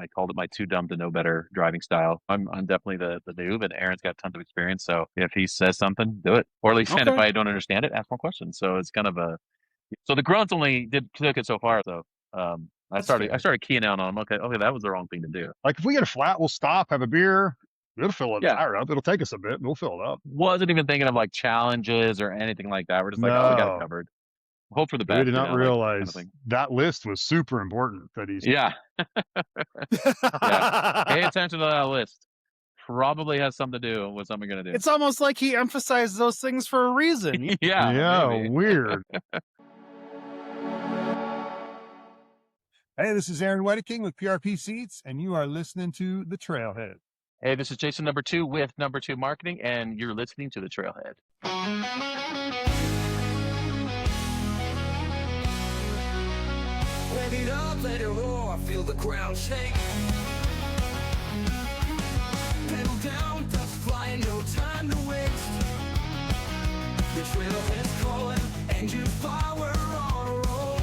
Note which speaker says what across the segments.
Speaker 1: I called it my too dumb to know better driving style. I'm definitely the noob, and Aaron's got tons of experience. So if he says something, do it. Or at least, and if
Speaker 2: Okay.
Speaker 1: I don't understand it, ask more questions. So it's kind of so the grunts only took it so far. So
Speaker 2: That's
Speaker 1: I
Speaker 2: fair.
Speaker 1: started keying out on them. Okay, that was the wrong thing to do.
Speaker 3: Like if we get a flat, we'll stop, have a beer. It'll fill the
Speaker 1: Yeah,
Speaker 3: tire up. It'll take us a bit, and we'll fill it up.
Speaker 1: wasn't even thinking of like challenges or anything like that. We're just like, oh, we got it
Speaker 3: No,
Speaker 1: covered. Hope for the
Speaker 3: we
Speaker 1: best,
Speaker 3: did not
Speaker 1: like kind of
Speaker 3: realize
Speaker 1: thing.
Speaker 3: that list was super important. That he's
Speaker 1: Yeah, yeah. Pay attention to that list. Probably has something to do with something you're gonna do.
Speaker 2: It's almost like he emphasized those things for a reason.
Speaker 1: Yeah,
Speaker 3: yeah,
Speaker 1: maybe.
Speaker 3: weird.
Speaker 4: Hey, this is Aaron Wedeking with PRP Seats, and you are listening to The Trailhead.
Speaker 1: Hey, this is Jason number 2 with number 2 Marketing, and you're listening to the Trailhead.
Speaker 5: Let it up, let it roar, feel the ground shake. Pedal down, dust flying, no time to waste. The trailhead's calling, engine power on a roll.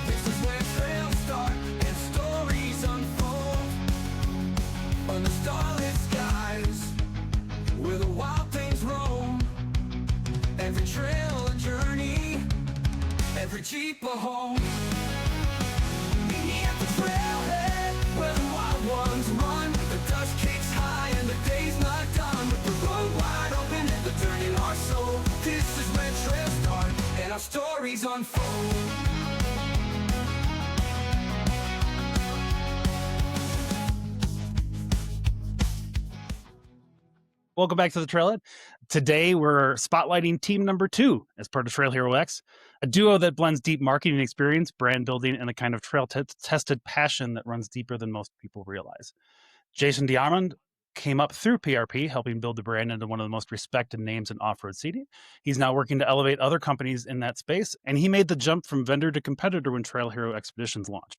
Speaker 5: This is where trails start and stories unfold. Under starlit skies, where the wild things roam. Every trail a journey, every Jeep a home. Meet at the trailhead, where the wild ones run. The dust kicks high and the day's not done. With the road wide open and the dirt in our soul. This is where trails start and our stories unfold.
Speaker 2: Welcome back to the Trailhead. Today, we're spotlighting team number 2 as part of Trail Hero X, a duo that blends deep marketing experience, brand building, and a kind of trail-tested passion that runs deeper than most people realize. Jason DeArmond came up through PRP, helping build the brand into one of the most respected names in off-road seating. He's now working to elevate other companies in that space, and he made the jump from vendor to competitor when Trail Hero Expeditions launched.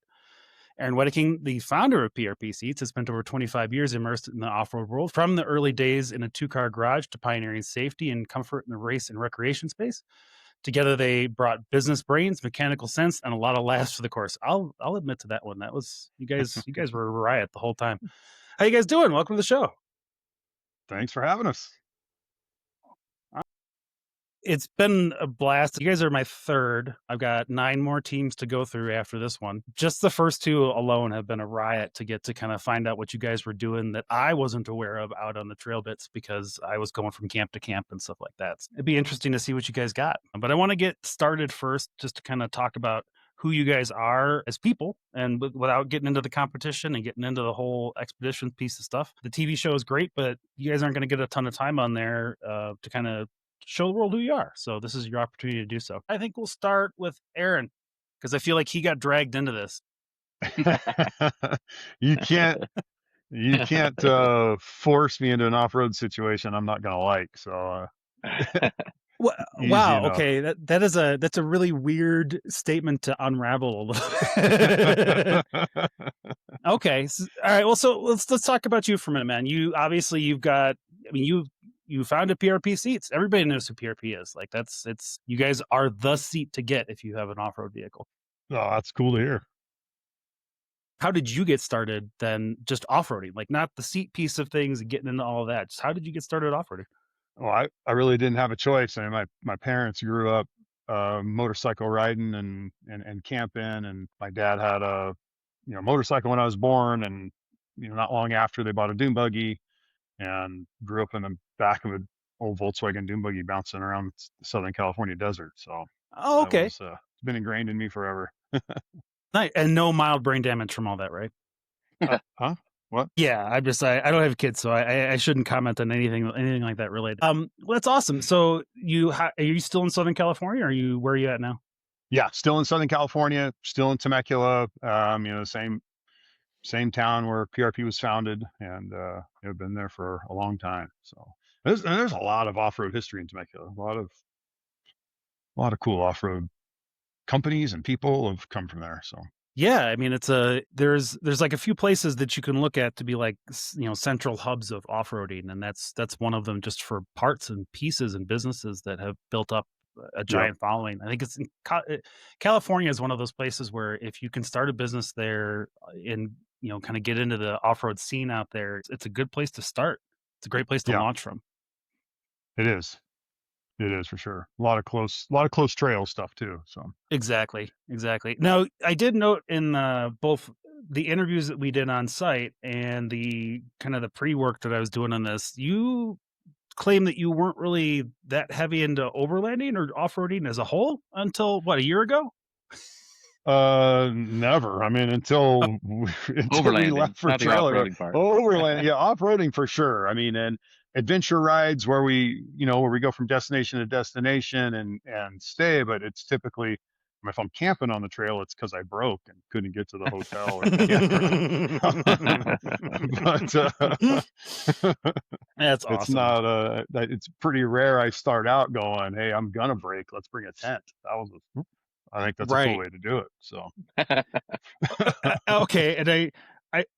Speaker 2: Aaron Wedeking, the founder of PRP Seats, has spent over 25 years immersed in the off-road world, from the early days in a 2-car garage to pioneering safety and comfort in the race and recreation space. Together, they brought business brains, mechanical sense, and a lot of laughs to the course. I'll admit to that one. That was you guys were a riot the whole time. How you guys doing? Welcome to the show.
Speaker 3: Thanks for having us.
Speaker 2: It's been a blast. You guys are my third. I've got 9 more teams to go through after this one. Just the first 2 alone have been a riot to get to kind of find out what you guys were doing that I wasn't aware of out on the trail bits, because I was going from camp to camp and stuff like that. It'd be interesting to see what you guys got. But I want to get started first just to kind of talk about who you guys are as people, and without getting into the competition and getting into the whole expedition piece of stuff. The TV show is great, but you guys aren't going to get a ton of time on there to kind of show the world who you are. So this is your opportunity to do so. I think we'll start with Aaron, because I feel like he got dragged into this.
Speaker 3: you can't force me into an off-road situation I'm not gonna like. So
Speaker 2: Wow.
Speaker 3: enough.
Speaker 2: Okay. That's a really weird statement to unravel a little bit. Okay. All right. Well, so let's talk about you for a minute, man. You obviously you founded PRP Seats. Everybody knows who PRP is. Like you guys are the seat to get if you have an off-road vehicle.
Speaker 3: Oh, that's cool to hear.
Speaker 2: How did you get started then, just off-roading? Like, not the seat piece of things and getting into all of that. Just how did you get started off-roading?
Speaker 3: Well, I really didn't have a choice. I mean, my parents grew up motorcycle riding and camping, and my dad had a motorcycle when I was born, and not long after they bought a dune buggy, and grew up in the back of an old Volkswagen dune buggy bouncing around the Southern California desert. So
Speaker 2: Oh, okay.
Speaker 3: it's been ingrained in me forever.
Speaker 2: Nice. And no mild brain damage from all that, right?
Speaker 3: Huh? What?
Speaker 2: Yeah, I don't have kids, so I shouldn't comment on anything like that related. Well, that's awesome. So are you still in Southern California, or where are you at now?
Speaker 3: Yeah, still in Southern California, still in Temecula. Same town where PRP was founded, and I've been there for a long time. So there's a lot of off-road history in Temecula. A lot of cool off-road companies and people have come from there. So
Speaker 2: yeah, I mean, there's like a few places that you can look at to be like, central hubs of off-roading, and that's one of them, just for parts and pieces and businesses that have built up a giant following. I think it's California is one of those places where if you can start a business there and kind of get into the off-road scene out there, it's a good place to start. It's a great place to launch from.
Speaker 3: It is. It is for sure. A lot of close trail stuff too. So
Speaker 2: Exactly. Now, I did note in both the interviews that we did on site and the kind of the pre-work that I was doing on this, you claim that you weren't really that heavy into overlanding or off-roading as a whole until a year ago?
Speaker 3: Never. I mean, until we left for
Speaker 1: not the
Speaker 3: trailer.
Speaker 1: off-roading part.
Speaker 3: Overlanding, yeah, off-roading for sure. I mean, and adventure rides where we go from destination to destination and stay, but it's typically, if I'm camping on the trail, it's because I broke and couldn't get to the hotel. But
Speaker 2: That's awesome.
Speaker 3: it's not it's pretty rare I start out going, hey, I'm gonna break, let's bring a tent. I think that's a cool way to do it. So
Speaker 2: okay, and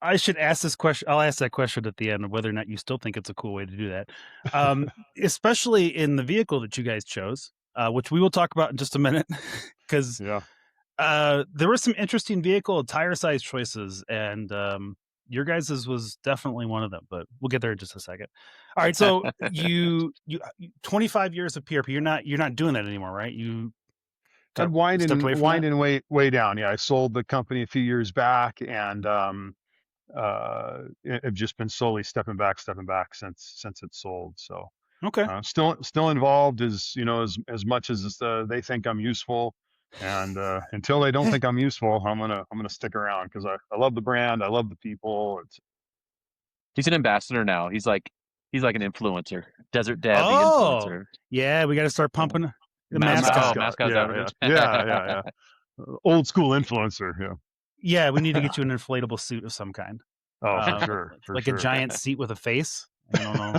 Speaker 2: I should ask this question. I'll ask that question at the end of whether or not you still think it's a cool way to do that, especially in the vehicle that you guys chose, which we will talk about in just a minute, because there were some interesting vehicle and tire size choices, and your guys's was definitely one of them. But we'll get there in just a second. All right, so you 25 years of PRP. You're not doing that anymore, right? You
Speaker 3: I'm winding way down. Yeah, I sold the company a few years back, and I've just been slowly stepping back since it's sold. So
Speaker 2: okay,
Speaker 3: still involved as much as they think I'm useful, and until they don't think I'm useful, I'm gonna stick around because I love the brand, I love the people.
Speaker 1: He's an ambassador now. He's like an influencer, desert dad, the influencer.
Speaker 2: Yeah, we got to start pumping. The
Speaker 1: mascot.
Speaker 3: Yeah. Old school influencer.
Speaker 2: Yeah, we need to get you an inflatable suit of some kind.
Speaker 3: Oh, for sure.
Speaker 2: Like a giant seat with a face. I don't know.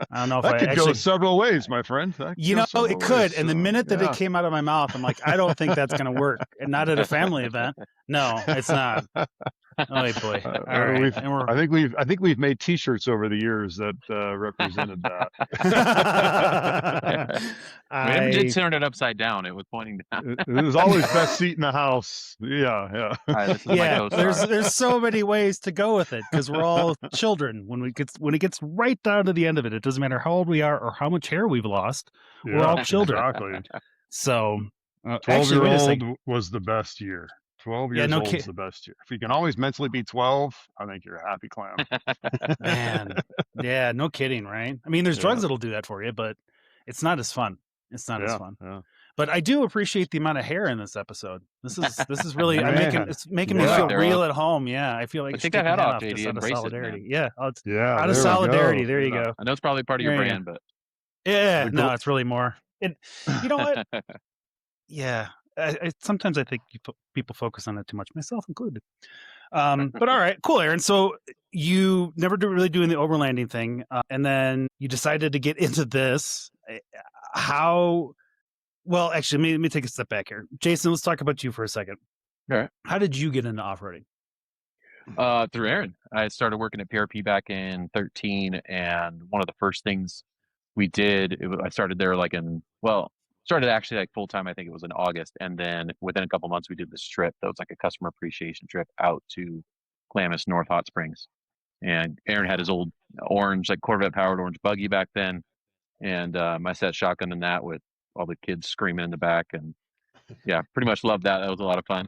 Speaker 2: I don't know if
Speaker 3: that could
Speaker 2: actually
Speaker 3: go several ways, my friend.
Speaker 2: It could. And the minute that it came out of my mouth, I'm like, I don't think that's going to work. And not at a family event. No, it's not. Oh boy! All right.
Speaker 3: I think we've made T-shirts over the years that represented that.
Speaker 1: We never did turn it upside down. It was pointing down.
Speaker 3: It was always best seat in the house. Yeah.
Speaker 2: There's so many ways to go with it because we're all children. When it gets right down to the end of it, it doesn't matter how old we are or how much hair we've lost. We're all children.
Speaker 3: Exactly.
Speaker 2: So
Speaker 3: 12-year-old was the best year. 12 years old is the best year. If you can always mentally be 12, I think you're a happy clown.
Speaker 2: Man, yeah, no kidding, right? I mean, there's drugs that'll do that for you, but it's not as fun. It's not as fun. Yeah. But I do appreciate the amount of hair in this episode. This is really it's making me feel real at home. Yeah, I feel like
Speaker 1: take that hat off, JD.
Speaker 2: Out of solidarity. Out
Speaker 3: of
Speaker 2: solidarity. There you go.
Speaker 1: I know it's probably part of your brand, but
Speaker 2: no, it's really more. You know what? Yeah. Sometimes I think people focus on it too much, myself included. But all right, cool, Aaron. So you never really doing the overlanding thing, and then you decided to get into this. How? Well, actually, let me take a step back here. Jason, let's talk about you for a second.
Speaker 1: All right.
Speaker 2: How did you get into off-roading?
Speaker 1: Through Aaron. I started working at PRP back in 2013, and one of the first things we did, I started there started actually like full time. I think it was in August, and then within a couple months we did this trip that was like a customer appreciation trip out to Klamath North Hot Springs. And Aaron had his old orange, like Corvette powered orange buggy back then, and I sat shotgun in that with all the kids screaming in the back, and pretty much loved that. That was a lot of fun.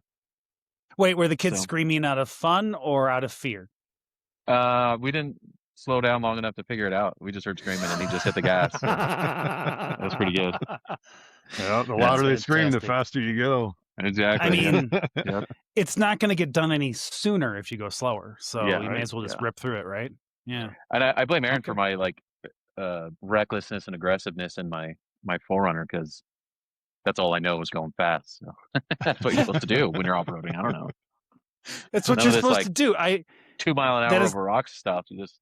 Speaker 2: Wait, were the kids screaming out of fun or out of fear?
Speaker 1: We didn't slow down long enough to figure it out. We just heard screaming, and he just hit the gas. So that was pretty good.
Speaker 3: Yeah, the louder they scream, the faster you go.
Speaker 1: Exactly.
Speaker 2: I mean, it's not going to get done any sooner if you go slower. So you may as well just rip through it, right? Yeah.
Speaker 1: And I blame Aaron for my recklessness and aggressiveness in my 4Runner, because that's all I know is going fast. So that's what you're supposed to do when you're off-roading. I don't know.
Speaker 2: That's what you're supposed to do.
Speaker 1: 2 mile an hour over rock stuff. You just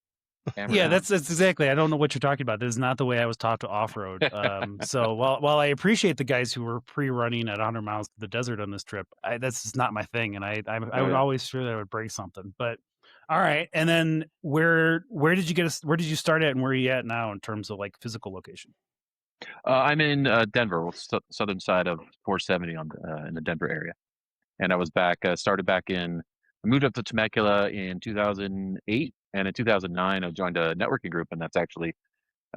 Speaker 2: that's exactly. I don't know what you're talking about. This is not the way I was taught to off-road. So while I appreciate the guys who were pre-running at 100 miles to the desert on this trip, that's just not my thing. And I would always fear that I would break something. But all right. And then where did you start at, and where are you at now in terms of like physical location?
Speaker 1: I'm in Denver, southern side of 470 in the Denver area, and I was started back in. I moved up to Temecula in 2008, and in 2009 I joined a networking group, and that's actually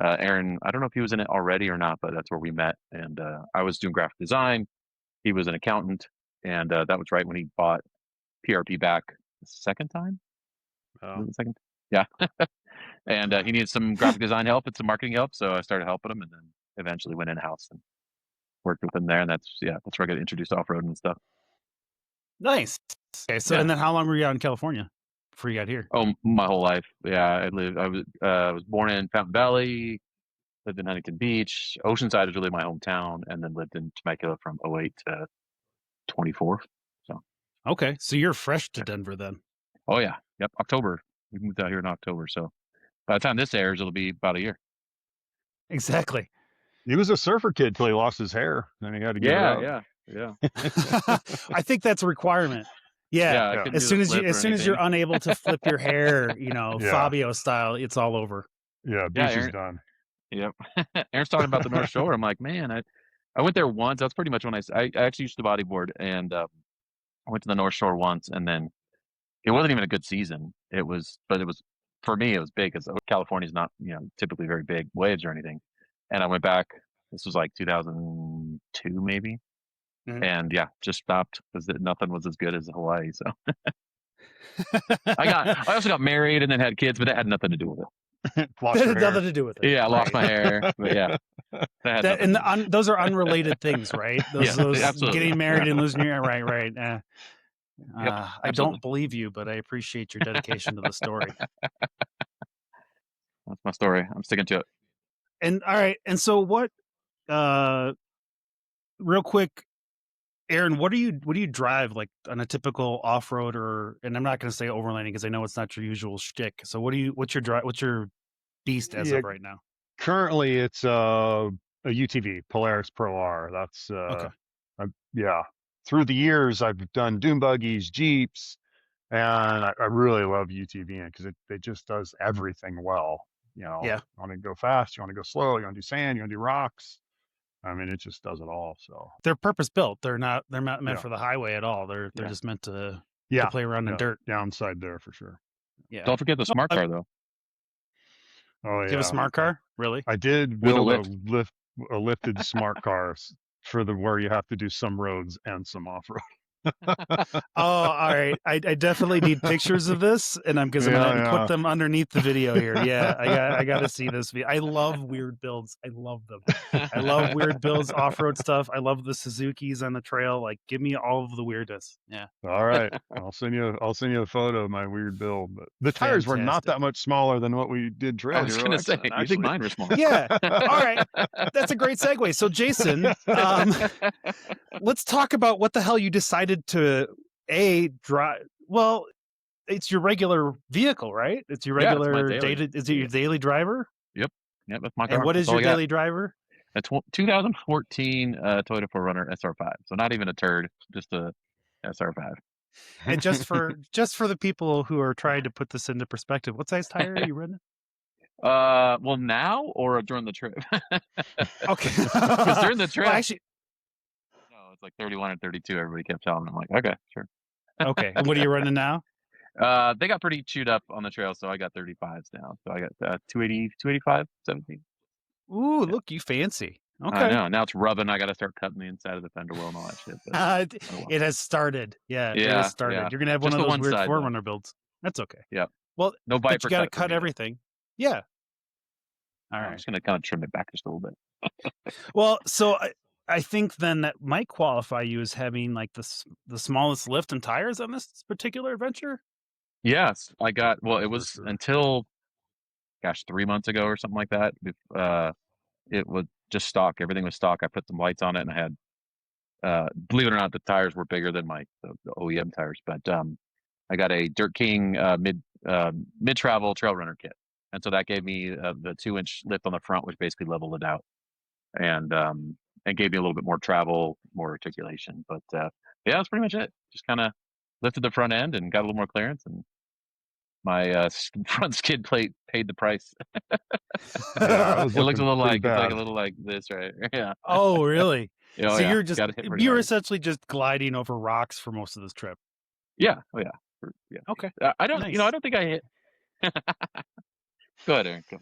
Speaker 1: Aaron. I don't know if he was in it already or not, but that's where we met. And I was doing graphic design. He was an accountant, and that was right when he bought PRP back the second time.
Speaker 3: Oh.
Speaker 1: Was it the second? Yeah. And he needed some graphic design help and some marketing help, so I started helping him, and then eventually went in house and worked with him there. And that's where I got introduced to off road and stuff.
Speaker 2: Nice. Okay, so
Speaker 1: Yeah.
Speaker 2: and then how long were you out in California before you got here?
Speaker 1: Oh, my whole life. Yeah, I was born in Fountain Valley, lived in Huntington Beach. Oceanside is really my hometown, and then lived in Temecula from '08 to 24. So,
Speaker 2: Okay, so you're fresh to Denver then.
Speaker 1: oh yeah, yep, October. We moved out here in October, so by the time this airs, it'll be about a year.
Speaker 2: Exactly.
Speaker 3: He was a surfer kid till he lost his hair. Then he had to give it up.
Speaker 1: Yeah.
Speaker 2: I think that's a requirement. Yeah.
Speaker 1: I couldn't
Speaker 2: As
Speaker 1: do
Speaker 2: soon
Speaker 1: the
Speaker 2: as you
Speaker 1: flip
Speaker 2: as
Speaker 1: or
Speaker 2: soon as you're
Speaker 1: anything.
Speaker 2: unable to flip your hair,
Speaker 3: Yeah.
Speaker 2: Fabio style, it's all over.
Speaker 3: Yeah, beach is
Speaker 1: Aaron-
Speaker 3: done.
Speaker 1: Yep. Aaron's talking about the North Shore. I'm like, man, I went there once. That's pretty much when I actually used to bodyboard, and I went to the North Shore once, and then it wasn't even a good season. But it was for me, it was big because California's not typically very big waves or anything. And I went back. This was like 2002 maybe,
Speaker 2: Mhm.
Speaker 1: and just stopped because nothing was as good as Hawaii. So I also got married and then had kids, but that had nothing to do with it.
Speaker 3: Lost
Speaker 2: That
Speaker 3: your
Speaker 2: had
Speaker 3: hair.
Speaker 2: nothing to do with it.
Speaker 1: Yeah, I lost
Speaker 2: Right.
Speaker 1: my hair, but that had nothing to do with it.
Speaker 2: Those are unrelated things, right? Those
Speaker 1: absolutely.
Speaker 2: getting married and losing your hair, right.
Speaker 1: Yep,
Speaker 2: I
Speaker 1: absolutely.
Speaker 2: don't believe you, but I appreciate your dedication to the story.
Speaker 1: That's my story. I'm sticking to it.
Speaker 2: And all right, and so what? Real quick, Aaron, what do you drive like on a typical off road and I'm not going to say overlanding because I know it's not your usual shtick. So what's your beast as
Speaker 3: Yeah,
Speaker 2: of right now?
Speaker 3: currently it's a UTV, Polaris Pro R. That's
Speaker 2: Okay.
Speaker 3: Through the years, I've done dune buggies, Jeeps, and I really love UTVing because it just does everything well.
Speaker 2: Yeah.
Speaker 3: You want to go fast, you want to go slow, you want to do sand, you want to do rocks. I mean, it just does it all. So
Speaker 2: They're purpose built. They're not meant
Speaker 3: Yeah.
Speaker 2: for the highway at all. They're
Speaker 1: Yeah.
Speaker 2: just meant to
Speaker 3: yeah,
Speaker 2: play around in dirt.
Speaker 3: downside there for sure.
Speaker 2: Yeah.
Speaker 1: Don't forget the smart car though.
Speaker 3: Oh
Speaker 2: Do you have a smart car? Really?
Speaker 3: I did
Speaker 1: With a
Speaker 3: build
Speaker 1: lift.
Speaker 3: a lifted smart car for where you have to do some roads and some off road.
Speaker 2: Oh, all right. I definitely need pictures of this, and I'm gonna put them underneath the video here. Yeah, I got to see this video. I love weird builds. I love them. I love weird builds, off road stuff. I love the Suzukis on the trail. Like, give me all of the weirdness. Yeah.
Speaker 3: All right, I'll send you a photo of my weird build. But the tires were not
Speaker 2: Fantastic.
Speaker 3: that much smaller than what we did trail.
Speaker 1: I was gonna say, you think mine were small?
Speaker 2: Yeah. All right. That's a great segue. So, Jason, let's talk about what the hell you decided to drive. Well, it's your regular vehicle, right? It's your
Speaker 1: Yeah, it's my
Speaker 2: regular
Speaker 1: daily.
Speaker 2: Is it your daily driver?
Speaker 1: Yep, that's my car.
Speaker 2: And what is
Speaker 1: That's all
Speaker 2: your
Speaker 1: I got.
Speaker 2: daily driver?
Speaker 1: A 2014 Toyota 4Runner SR5. So not even a turd, just a SR5.
Speaker 2: And just for the people who are trying to put this into perspective, what size tire are you running?
Speaker 1: Well, now or during the trip?
Speaker 2: Okay.
Speaker 1: Because during the trip,
Speaker 2: Well, actually,
Speaker 1: no, it's like 31 and 32. Everybody kept telling me. I'm like, okay, sure.
Speaker 2: okay. And what are you running now?
Speaker 1: They got pretty chewed up on the trail, so I got 35s now. So I got 280, 285, 17.
Speaker 2: Ooh,
Speaker 1: Yeah.
Speaker 2: look, you fancy.
Speaker 1: I
Speaker 2: Okay.
Speaker 1: know. Now it's rubbing. I got to start cutting the inside of the fender well and all that shit. But, oh well.
Speaker 2: It has started. Yeah, it
Speaker 1: Yeah,
Speaker 2: has started.
Speaker 1: yeah.
Speaker 2: You're gonna have
Speaker 1: Just
Speaker 2: one
Speaker 1: the
Speaker 2: of those
Speaker 1: one
Speaker 2: weird
Speaker 1: side, though.
Speaker 2: 4Runner builds. That's okay.
Speaker 1: Yep.
Speaker 2: Well,
Speaker 1: No
Speaker 2: but
Speaker 1: viper
Speaker 2: you got to
Speaker 1: cut for
Speaker 2: cut
Speaker 1: me, though.
Speaker 2: everything. Yeah. All
Speaker 1: I'm
Speaker 2: right.
Speaker 1: just gonna kind of trim it back just a little bit.
Speaker 2: Well, so I think then that might qualify you as having like the smallest lift and tires on this particular adventure.
Speaker 1: Yes, I got. Well, it
Speaker 3: For
Speaker 1: was
Speaker 3: sure.
Speaker 1: until, 3 months ago or something like that. It was just stock. Everything was stock. I put some lights on it, and I had, believe it or not, the tires were bigger than the OEM tires. But I got a Dirt King mid travel trail runner kit, and so that gave me the 2-inch lift on the front, which basically leveled it out, and gave me a little bit more travel, more articulation. But yeah, that's pretty much it. Just kind of lifted the front end and got a little more clearance, and my front skid plate paid the price.
Speaker 3: Yeah, it was
Speaker 1: It looks a
Speaker 3: looking
Speaker 1: little
Speaker 3: pretty
Speaker 1: like it's like
Speaker 3: bad.
Speaker 1: a little like this, right? Yeah.
Speaker 2: Oh, really?
Speaker 1: Oh
Speaker 2: So
Speaker 1: yeah.
Speaker 2: you're just
Speaker 1: Got to hit pretty
Speaker 2: you're
Speaker 1: hard.
Speaker 2: essentially just gliding over rocks for most of this trip.
Speaker 1: Yeah. Oh yeah. Yeah.
Speaker 2: Okay.
Speaker 1: I don't.
Speaker 2: Nice.
Speaker 1: I don't think I hit. Go ahead, Aaron. Go.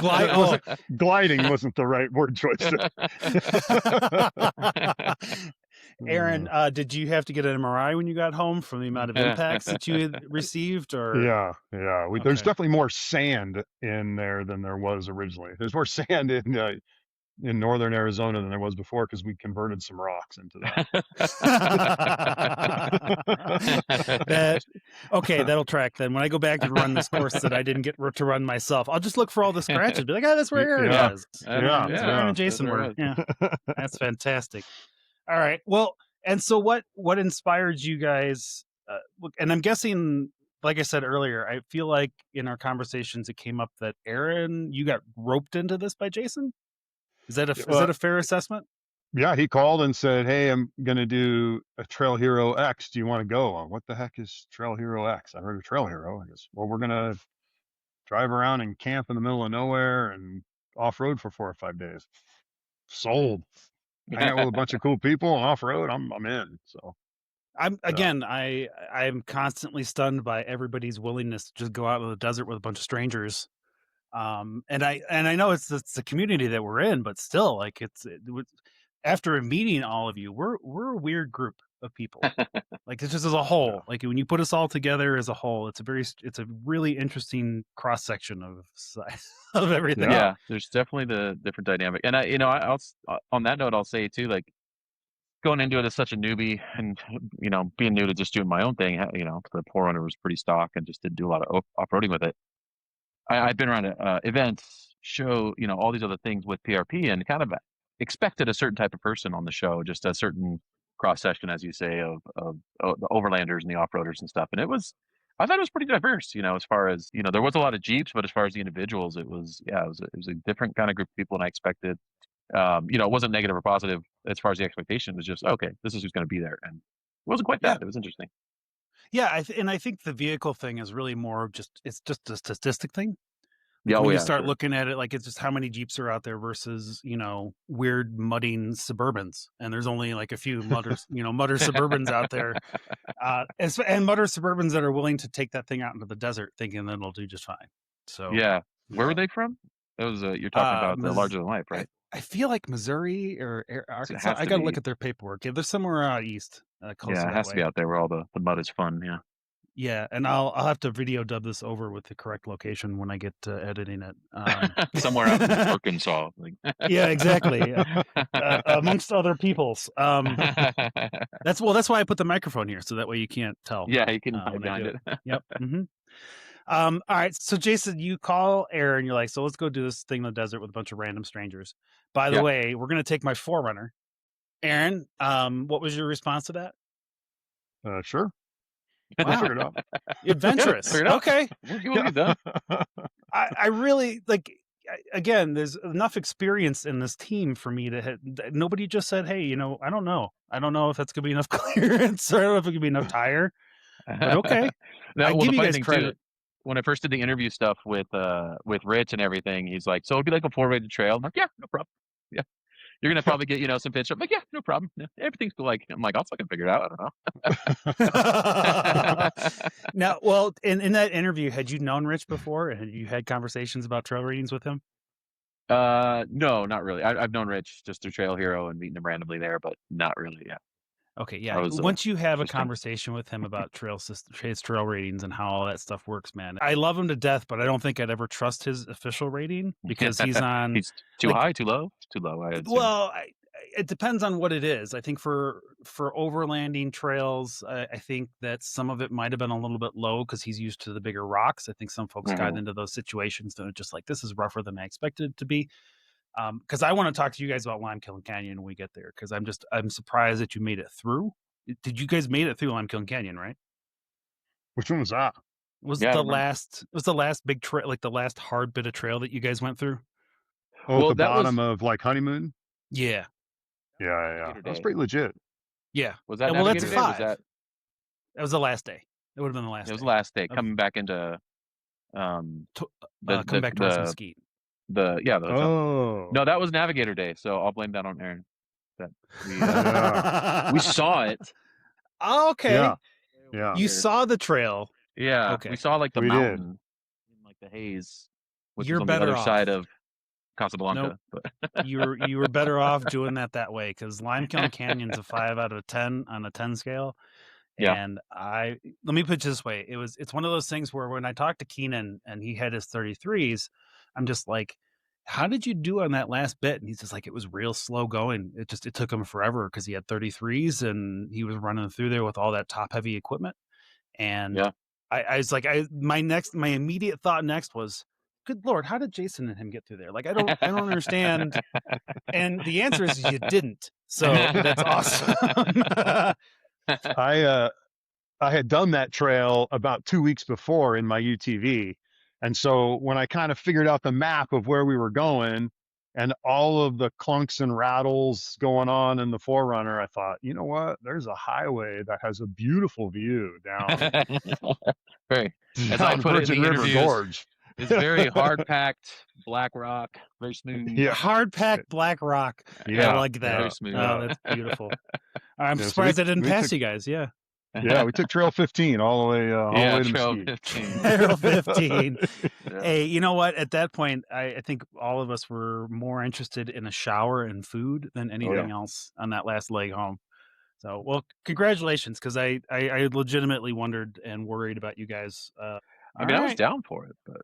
Speaker 2: Glide.
Speaker 3: It wasn't, gliding wasn't the right word choice.
Speaker 2: Aaron, did you have to get an MRI when you got home from the amount of impacts that you had received, or?
Speaker 3: Yeah. There's
Speaker 2: Okay.
Speaker 3: definitely more sand in there than there was originally. There's more sand in northern Arizona than there was before because we converted some rocks into that.
Speaker 2: Okay, that'll track then. When I go back to run this course that I didn't get to run myself, I'll just look for all the scratches. Be like, oh, that's where Aaron
Speaker 3: Yeah.
Speaker 2: was.
Speaker 3: Yeah,
Speaker 2: That's where Aaron and Jason
Speaker 1: that's where
Speaker 2: were.
Speaker 1: it
Speaker 2: Yeah, that's fantastic. All right. Well, and so what inspired you guys? Look, and I'm guessing, like I said earlier, I feel like in our conversations it came up that Aaron, you got roped into this by Jason. Is that a fair assessment?
Speaker 3: Yeah, he called and said, "Hey, I'm gonna do a Trail Hero X. Do you want to go?" What the heck is Trail Hero X? I heard of Trail Hero. I guess, well, we're gonna drive around and camp in the middle of nowhere and off road for 4 or 5 days. Sold. Hang out with a bunch of cool people and off road. I'm in. So
Speaker 2: I'm constantly stunned by everybody's willingness to just go out in the desert with a bunch of strangers. And I know it's the community that we're in, but still, like after meeting all of you, we're a weird group of people. Like it's just as a whole.
Speaker 3: Yeah.
Speaker 2: Like when you put us all together as a whole, it's a really interesting cross section of of everything.
Speaker 1: Yeah, there's definitely the different dynamic, and I'll on that note, I'll say too, like going into it as such a newbie, and being new to just doing my own thing, the Pour Runner was pretty stock and just didn't do a lot of off-roading with it. I've been around events, show, all these other things with PRP, and kind of expected a certain type of person on the show, just a certain cross section, as you say, of the overlanders and the off-roaders and stuff. And I thought it was pretty diverse, as far as, there was a lot of Jeeps, but as far as the individuals, it was a different kind of group of people than I expected. It wasn't negative or positive as far as the expectation. It was just, okay, this is who's going to be there. And it wasn't quite that. It was interesting.
Speaker 2: Yeah, and I think the vehicle thing is really more of it's just a statistic thing.
Speaker 1: Yeah,
Speaker 2: when
Speaker 1: oh,
Speaker 2: you
Speaker 1: yeah,
Speaker 2: start
Speaker 1: sure.
Speaker 2: looking at it, like it's just how many Jeeps are out there versus weird mudding Suburbans, and there's only like a few mudder Suburbans out there, and mudder Suburbans that are willing to take that thing out into the desert, thinking that it'll do just fine. So
Speaker 1: yeah, where were they from? That was you're talking about the larger than life, right?
Speaker 2: I feel like Missouri or Arkansas. I got to look at their paperwork. Yeah, they're somewhere out east.
Speaker 1: Yeah, it has to be out there where all the mud is fun. Yeah.
Speaker 2: Yeah, and I'll have to video dub this over with the correct location when I get to editing it.
Speaker 1: Somewhere out in Arkansas.
Speaker 2: Yeah, exactly. Amongst other peoples. That's why I put the microphone here, so that way you can't tell.
Speaker 1: Yeah, you can hide behind it.
Speaker 2: Yep. Mm-hmm. All right. So Jason, you call Aaron. You're like, so let's go do this thing in the desert with a bunch of random strangers. By the way, we're gonna take my 4Runner. Aaron, what was your response to that?
Speaker 3: Sure.
Speaker 2: Wow.
Speaker 3: Figure it out.
Speaker 2: Adventurous.
Speaker 1: Yeah,
Speaker 2: okay.
Speaker 1: We'll
Speaker 2: I really like. Again, there's enough experience in this team for me to nobody just said, hey, I don't know if that's gonna be enough clearance, or I don't know if it could be enough tire. But okay.
Speaker 1: I
Speaker 2: give you guys credit.
Speaker 1: Too, when I first did the interview stuff with Rich and everything, he's like, so it'd be like a 4-rated trail. I'm like, yeah, no problem. Yeah. You're gonna probably get some pitch. I'm like, yeah, no problem. Yeah, everything's cool. I'm like, I'll fucking figure it out. I don't know.
Speaker 2: Now, well, in that interview, had you known Rich before? And had you had conversations about trail readings with him?
Speaker 1: No, not really. I've known Rich just through Trail Hero and meeting him randomly there, but not really. Yeah.
Speaker 2: Okay, yeah. Once you have a conversation with him about his trail ratings and how all that stuff works, man, I love him to death, but I don't think I'd ever trust his official rating because he's on.
Speaker 1: He's too high, too low, too low.
Speaker 2: Well, it depends on what it is. I think for overlanding trails, I think that some of it might have been a little bit low because he's used to the bigger rocks. I think some folks got into those situations that are just like, this is rougher than I expected it to be. Because I want to talk to you guys about Kiln Canyon when we get there, because I'm surprised that you made it through. Did you guys made it through Kiln Canyon, right?
Speaker 3: Which one was that?
Speaker 2: Was the last big trail, like the last hard bit of trail that you guys went through?
Speaker 3: Oh, well, at the bottom of Honeymoon?
Speaker 2: Yeah.
Speaker 3: Yeah. That was pretty legit.
Speaker 2: Yeah.
Speaker 1: Was that
Speaker 2: well, that's 5.
Speaker 1: That
Speaker 2: was the last day. It would have been the last day.
Speaker 1: It was the last day coming back into
Speaker 2: To-
Speaker 1: The
Speaker 2: come back towards Mesquite.
Speaker 1: the hotel.
Speaker 3: Oh.
Speaker 1: No, that was Navigator Day, so I'll blame that on Aaron. That we
Speaker 3: Yeah.
Speaker 1: we saw it.
Speaker 2: Okay.
Speaker 3: Yeah. Yeah.
Speaker 2: You saw the trail.
Speaker 1: Yeah,
Speaker 2: Okay.
Speaker 1: we saw like the
Speaker 3: We did.
Speaker 1: mountain in like the haze, which
Speaker 2: You're
Speaker 1: was on the
Speaker 2: better
Speaker 1: other side
Speaker 2: off.
Speaker 1: of Casablanca.
Speaker 2: Nope.
Speaker 1: But
Speaker 2: You were better off doing that way, because Limekiln Canyon's a 5 out of 10 on a 10 scale.
Speaker 1: Yeah.
Speaker 2: And let me put it this way. It's one of those things where when I talked to Keenan and he had his 33s, I'm just like, how did you do on that last bit? And he's just like, it was real slow going. It took him forever because he had 33s and he was running through there with all that top heavy equipment. And
Speaker 1: Yeah.
Speaker 2: I was like, my immediate thought next was, good Lord, how did Jason and him get through there? Like, I don't understand. And the answer is you didn't. So that's awesome.
Speaker 3: I had done that trail about 2 weeks before in my UTV. And so when I kind of figured out the map of where we were going and all of the clunks and rattles going on in the Forerunner, I thought, you know what? There's a highway that has a beautiful view down,
Speaker 1: Very, as I
Speaker 3: down
Speaker 1: put it in
Speaker 3: Virgin
Speaker 1: the
Speaker 3: River
Speaker 1: interviews,
Speaker 3: Gorge.
Speaker 1: it's very hard packed, black rock, very smooth.
Speaker 3: Yeah.
Speaker 2: Hard packed black rock.
Speaker 3: Yeah.
Speaker 2: I like that.
Speaker 1: Very smooth.
Speaker 2: Oh, that's beautiful. I'm
Speaker 3: Yeah, so
Speaker 2: surprised I didn't
Speaker 3: we
Speaker 2: pass
Speaker 3: took-
Speaker 2: you guys. Yeah.
Speaker 3: Yeah, we took Trail 15 all the way, all the way to
Speaker 1: Trail
Speaker 3: Mesquite.
Speaker 1: 15.
Speaker 2: Arrow 15.
Speaker 1: Yeah.
Speaker 2: Hey, you know what? At that point, I think all of us were more interested in a shower and food than anything else on that last leg home. So, well, congratulations, because I legitimately wondered and worried about you guys.
Speaker 1: I mean, I was down for it, but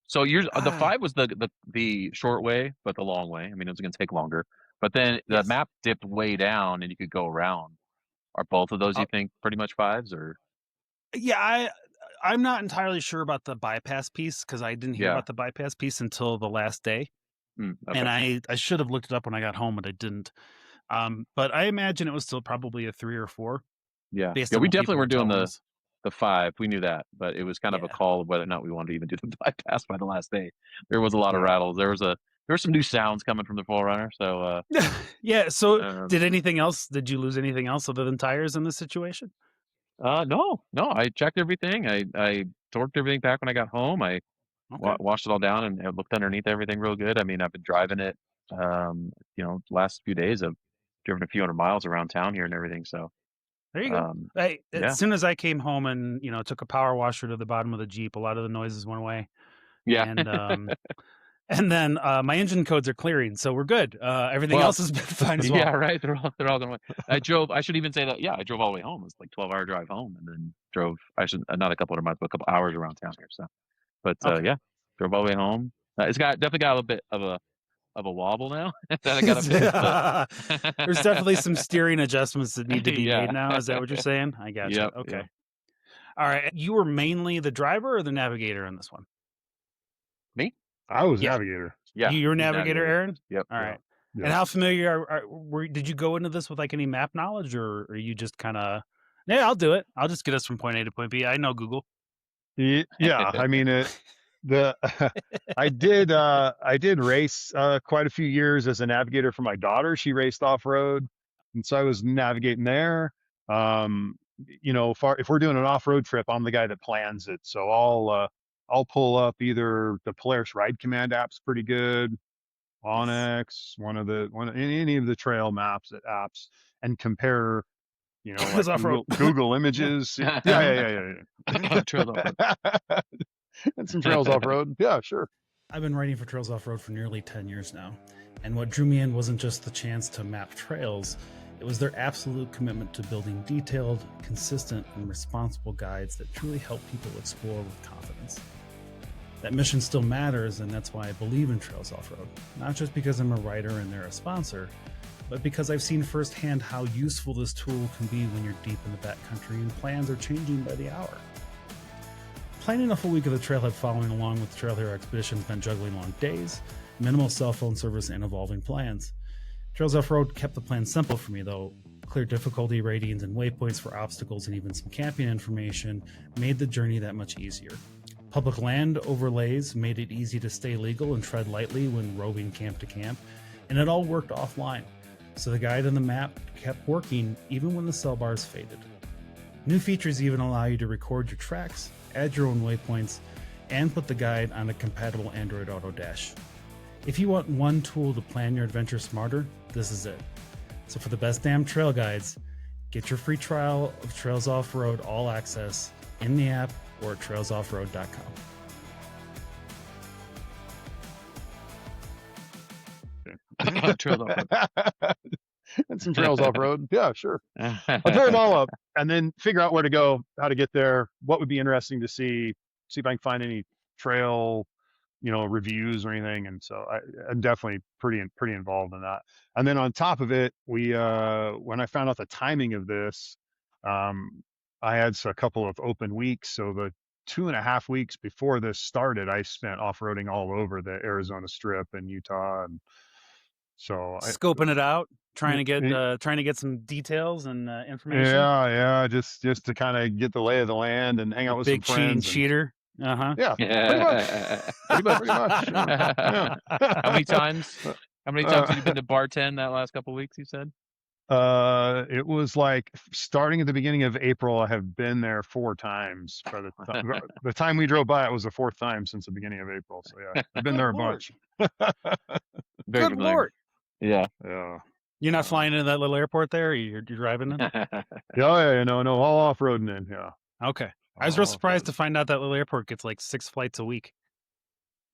Speaker 1: so the
Speaker 2: Ah.
Speaker 1: 5 was the short way, but the long way. I mean, it was going to take longer. But then the
Speaker 2: Yes.
Speaker 1: map dipped way down, and you could go around. Are both of those you think pretty much 5s, or?
Speaker 2: Yeah, I'm not entirely sure about the bypass piece, because I didn't hear
Speaker 1: Yeah.
Speaker 2: about the bypass piece until the last day.
Speaker 1: Okay.
Speaker 2: And I should have looked it up when I got home, but I didn't. But I imagine it was still probably a 3 or 4.
Speaker 1: Yeah,
Speaker 2: based
Speaker 1: yeah,
Speaker 2: on
Speaker 1: we
Speaker 2: what
Speaker 1: definitely
Speaker 2: people
Speaker 1: were doing
Speaker 2: telling
Speaker 1: the
Speaker 2: us.
Speaker 1: the 5. We knew that, but it was kind of a
Speaker 2: Yeah.
Speaker 1: call of whether or not we wanted to even do the bypass by the last day. There was a lot of
Speaker 3: Yeah.
Speaker 1: rattles. There were some new sounds coming from the Forerunner. So
Speaker 2: Yeah. So,
Speaker 1: Um,
Speaker 2: did anything else? Did you lose anything else other than tires in this situation?
Speaker 1: no, I checked everything. I torqued everything back when I got home. I
Speaker 2: Okay.
Speaker 1: washed it all down and I looked underneath everything real good. I mean, I've been driving it, last few days. I've driven a few hundred miles around town here and everything. So,
Speaker 2: There you go.
Speaker 1: yeah.
Speaker 2: As soon as I came home and took a power washer to the bottom of the Jeep, a lot of the noises went away.
Speaker 1: Yeah.
Speaker 2: And then my engine codes are clearing, so we're good. Everything
Speaker 1: Well,
Speaker 2: else has been fine as well.
Speaker 1: Yeah, right. They're all going. I should even say that. Yeah, I drove all the way home. It was like 12-hour drive home, and then drove. I should not a couple of miles, but a couple hours around town here. So, but
Speaker 2: Okay.
Speaker 1: yeah, drove all the way home. It's definitely got a little bit of a wobble now that I got to fix. But
Speaker 2: There's definitely some steering adjustments that need to be
Speaker 1: Yeah.
Speaker 2: made now. Is that what you're saying? I got you.
Speaker 1: Yep,
Speaker 2: Okay.
Speaker 1: yep.
Speaker 2: All right. You were mainly the driver or the navigator in this one?
Speaker 1: Me?
Speaker 3: I was
Speaker 2: Yeah.
Speaker 3: navigator.
Speaker 1: Yeah.
Speaker 2: You're
Speaker 1: he's
Speaker 2: navigator, Aaron?
Speaker 1: Yep.
Speaker 2: All right.
Speaker 3: Yeah.
Speaker 2: And how familiar did you go into this with like any map knowledge, or are you just kind of, yeah, I'll do it. I'll just get us from point A to point B. I know Google.
Speaker 3: Yeah, I mean I did race quite a few years as a navigator for my daughter. She raced off road, and so I was navigating there. If we're doing an off road trip, I'm the guy that plans it. So I'll pull up either the Polaris Ride Command app's pretty good, Onyx, any of the trail maps apps, and compare.
Speaker 2: Trails
Speaker 3: Like
Speaker 2: off-road.
Speaker 3: Google Images. Yeah.
Speaker 1: Trails off-road.
Speaker 3: And some trails off road. Yeah, sure.
Speaker 2: I've been writing for Trails Off Road for nearly 10 years now. And what drew me in wasn't just the chance to map trails, it was their absolute commitment to building detailed, consistent, and responsible guides that truly help people explore with confidence. That mission still matters, and that's why I believe in Trails Off Road. Not just because I'm a writer and they're a sponsor, but because I've seen firsthand how useful this tool can be when you're deep in the backcountry and plans are changing by the hour. Planning a full week of the trailhead following along with Trail Hero Expeditions meant juggling long days, minimal cell phone service, and evolving plans. Trails Off Road kept the plan simple for me, though. Clear difficulty ratings and waypoints for obstacles and even some camping information made the journey that much easier. Public land overlays made it easy to stay legal and tread lightly when roving camp to camp, and it all worked offline, so the guide and the map kept working even when the cell bars faded. New features even allow you to record your tracks, add your own waypoints, and put the guide on a compatible Android Auto Dash. If you want one tool to plan your adventure smarter, this is it. So for the best damn trail guides, get your free trial of Trails Off-Road All Access in the app or at trailsoffroad.com.
Speaker 1: Trails Off-Road.
Speaker 3: And some trails off road. Yeah, sure. I'll tear them all up and then figure out where to go, how to get there, what would be interesting to see if I can find any trail, reviews or anything. And so I'm definitely pretty involved in that. And then on top of it, when I found out the timing of this, I had a couple of open weeks. So the 2.5 weeks before this started, I spent off-roading all over the Arizona Strip and Utah. And so
Speaker 2: Scoping it out, trying to get some details and information.
Speaker 3: Yeah, just to kind of get the lay of the land and hang out with
Speaker 2: big
Speaker 3: some friends.
Speaker 2: Cheater.
Speaker 3: Yeah,
Speaker 1: Yeah.
Speaker 3: pretty much. Yeah.
Speaker 1: How many times have you been to bartend that last couple of weeks? You said.
Speaker 3: It was like starting at the beginning of April. I have been there 4 times. By the time we drove by, it was the 4th time since the beginning of April. So yeah, I've been there a bunch.
Speaker 1: Very
Speaker 2: Good
Speaker 1: familiar.
Speaker 2: Lord.
Speaker 3: Yeah.
Speaker 2: You're not flying into that little airport there? You're driving in?
Speaker 3: Yeah, no, all off-roading in. Yeah.
Speaker 2: Okay. I was real surprised to find out that little airport gets like 6 flights a week.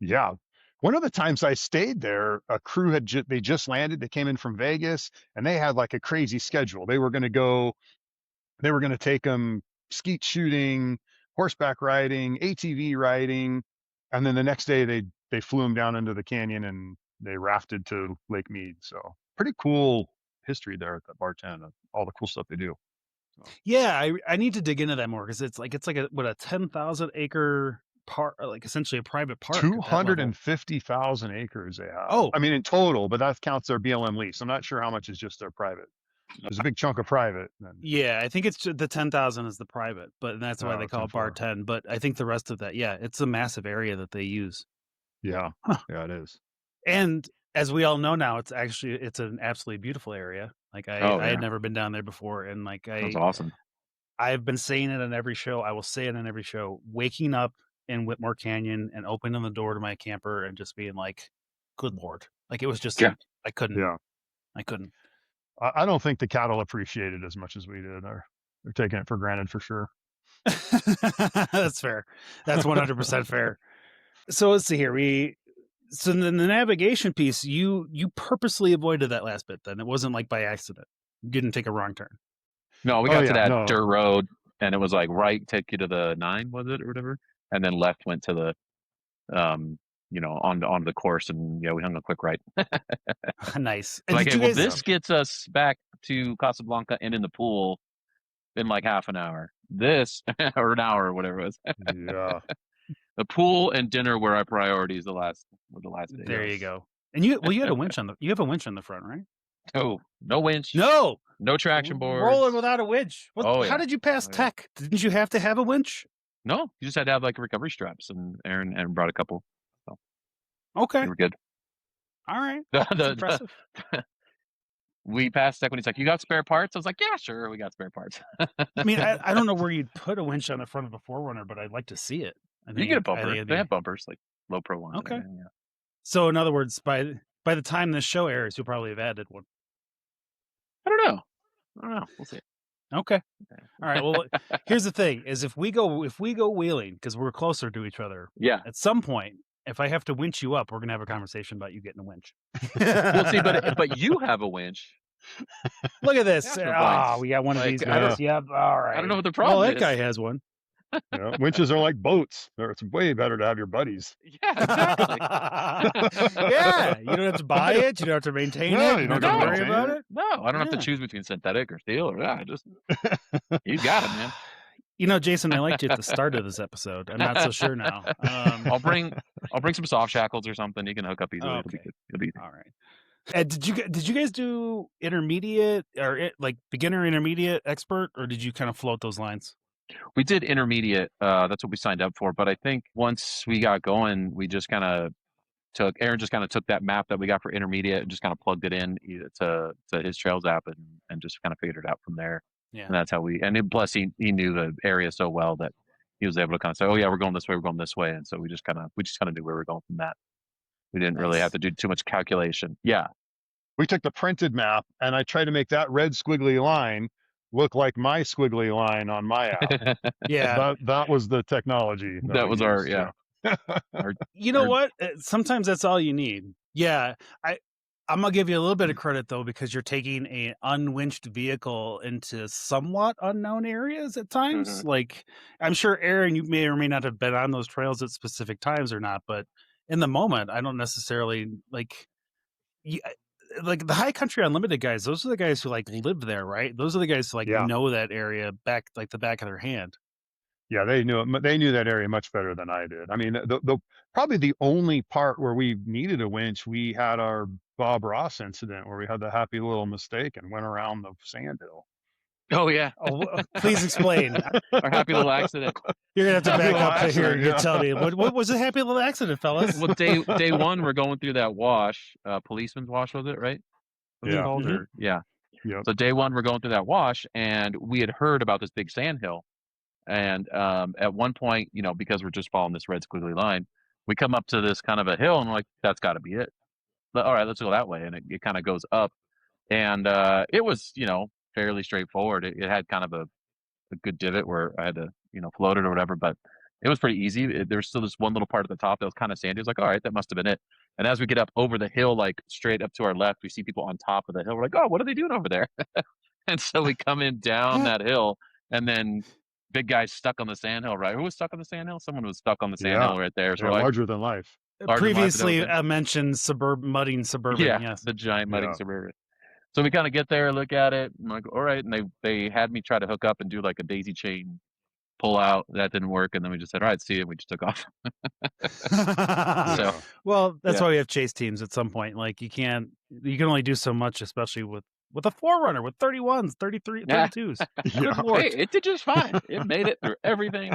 Speaker 3: Yeah. One of the times I stayed there, a crew they just landed. They came in from Vegas and they had like a crazy schedule. They were going to take them skeet shooting, horseback riding, ATV riding. And then the next day they flew them down into the canyon and they rafted to Lake Mead. So pretty cool history there at that bartend of all the cool stuff they do. So.
Speaker 2: Yeah, I need to dig into that more because it's like a 10,000 acre park, like essentially a private park.
Speaker 3: 250,000 acres they have.
Speaker 2: Oh,
Speaker 3: I mean in total, but that counts their BLM lease. I'm not sure how much is just their private. There's a big chunk of private.
Speaker 2: Yeah, I think it's the 10,000 is the private, but that's why they call it bartend. But I think the rest of that, it's a massive area that they use.
Speaker 3: Yeah, yeah, it is.
Speaker 2: And as we all know now, it's an absolutely beautiful area. Like I had never been down there before, and
Speaker 1: that's awesome.
Speaker 2: I've been saying it on every show. I will say it on every show. Waking up in Whitmore Canyon and opening the door to my camper and just being like, "Good Lord!" Like it was just I couldn't.
Speaker 3: Yeah,
Speaker 2: I couldn't.
Speaker 3: I don't think the cattle appreciate it as much as we did. They're taking it for granted for sure.
Speaker 2: That's fair. That's 100% fair. So let's see here. So then the navigation piece, you purposely avoided that last bit. Then it wasn't like by accident. You didn't take a wrong turn.
Speaker 1: No, we got to that dirt road, and it was like right take you to the 9, was it or whatever, and then left went to the, on the course, and we hung a quick right.
Speaker 2: Nice.
Speaker 1: And like, well, this gets us back to Casablanca and in the pool in like half an hour. This or an hour or whatever it was.
Speaker 3: Yeah.
Speaker 1: The pool and dinner were our priorities the last day.
Speaker 2: There you go. And you had a winch you have a winch on the front, right?
Speaker 1: Oh, no winch.
Speaker 2: No
Speaker 1: traction board.
Speaker 2: Rolling without a winch. How did you pass tech? Didn't you have to have a winch?
Speaker 1: No, you just had to have like recovery straps, and Aaron brought a couple. So.
Speaker 2: Okay.
Speaker 1: We were good.
Speaker 2: All right. That's impressive.
Speaker 1: We passed tech when he's like, "You got spare parts?" I was like, "Yeah, sure, we got spare parts."
Speaker 2: I mean, I don't know where you'd put a winch on the front of a 4Runner, but I'd like to see it.
Speaker 1: You get a bumper. They have bumpers, like low pro ones.
Speaker 2: Okay. So in other words, by the time this show airs, you'll probably have added one.
Speaker 1: I don't know. We'll see.
Speaker 2: Okay. All right. Well, here's the thing: is if we go wheeling because we're closer to each other.
Speaker 1: Yeah.
Speaker 2: At some point, if I have to winch you up, we're gonna have a conversation about you getting a winch.
Speaker 1: We'll see, but you have a winch.
Speaker 2: Look at this. We got one of these guys. Yeah. All right.
Speaker 1: I don't know what the problem is.
Speaker 2: That guy has one.
Speaker 3: Winches are like boats. It's way better to have your buddies.
Speaker 1: Yeah, exactly.
Speaker 2: Yeah, you don't have to buy it. You don't have to maintain it. You don't have to worry about it.
Speaker 1: No, I don't have to choose between synthetic or steel. Just you got it, man.
Speaker 2: Jason, I liked you at the start of this episode. I'm not so sure now.
Speaker 1: I'll bring some soft shackles or something. You can hook up easily.
Speaker 2: Okay.
Speaker 1: It'll be
Speaker 2: all right. Did you guys do intermediate or like beginner, intermediate, expert, or did you kind of float those lines?
Speaker 1: We did intermediate. That's what we signed up for. But I think once we got going, we just kind of Aaron just kind of took that map that we got for intermediate and just kind of plugged it in to his Trails app and just kind of figured it out from there.
Speaker 2: Yeah.
Speaker 1: And that's how plus he knew the area so well that he was able to kind of say, "Oh yeah, we're going this way, we're going this way," and so we just kind of knew where we were going from that. We didn't really have
Speaker 2: Nice.
Speaker 1: to do too much calculation. Yeah.
Speaker 3: We took the printed map and I tried to make that red squiggly line look like my squiggly line on my app.
Speaker 2: Yeah.
Speaker 3: That was the technology that
Speaker 1: That
Speaker 3: we
Speaker 1: was our
Speaker 3: used,
Speaker 1: yeah.
Speaker 3: yeah.
Speaker 1: Our,
Speaker 2: You know
Speaker 1: our
Speaker 2: what? Sometimes that's all you need. Yeah. I'm gonna give you a little bit of credit though, because you're taking a unwinched vehicle into somewhat unknown areas at times.
Speaker 1: Mhm.
Speaker 2: Like, I'm sure, Aaron, you may or may not have been on those trails at specific times or not, but in the moment, I don't necessarily like the High Country Unlimited guys. Those are the guys who like live there, right? Those are the guys who like
Speaker 3: Yeah.
Speaker 2: know that area back like the back of their hand.
Speaker 3: Yeah, they knew it. They knew that area much better than I did. I mean, the probably the only part where we needed a winch, we had our Bob Ross incident where we had the happy little mistake and went around the sand hill.
Speaker 1: Oh yeah,
Speaker 2: Oh, please explain.
Speaker 1: our happy little accident.
Speaker 2: You're gonna have to
Speaker 3: Happy
Speaker 2: back
Speaker 3: little
Speaker 2: up to here
Speaker 3: accident,
Speaker 2: and
Speaker 3: yeah.
Speaker 2: tell me what was a happy little accident, fellas?
Speaker 1: Well, day one, we're going through that wash, policeman's wash, was it right? Was it
Speaker 3: Yeah.
Speaker 1: called?
Speaker 2: Mhm.
Speaker 1: Or yeah.
Speaker 3: Yep.
Speaker 1: So day one, we're going through that wash, and we had heard about this big sand hill. And at one point, you know, because we're just following this red squiggly line, we come up to this kind of a hill, and we're like, that's got to be it. All right, let's go that way. And it kind of goes up, and it was, you know, fairly straightforward. It had kind of a good divot where I had to, you know, float it or whatever, but it was pretty easy. There was still this one little part at the top that was kind of sandy. It was like, all right, that must have been it. And as we get up over the hill, like straight up to our left, we see people on top of the hill. We're like, oh, what are they doing over there? And so we come in down that hill, and then big guy's stuck on the sandhill, right? Who was stuck on the sandhill? Someone was stuck on the sandhill right there. So
Speaker 3: Yeah,
Speaker 1: we're like,
Speaker 3: larger than life.
Speaker 1: Larger than life,
Speaker 2: Previously
Speaker 1: that
Speaker 2: mentioned mudding suburban.
Speaker 1: yeah,
Speaker 2: Yes.
Speaker 1: the giant mudding
Speaker 3: Yeah.
Speaker 1: suburban. So we kind of get there, look at it, I'm like, all right. And they had me try to hook up and do like a daisy chain pull out. That didn't work. And then we just said, all right, see you. And we just took off.
Speaker 3: Yeah.
Speaker 2: Well, that's
Speaker 1: Yeah.
Speaker 2: why we have chase teams at some point. Like you can only do so much, especially with a 4Runner with 31s, 33,
Speaker 1: Yeah.
Speaker 2: 32s.
Speaker 3: Yeah.
Speaker 2: Good Lord.
Speaker 1: Hey, it did just fine. It made it through everything.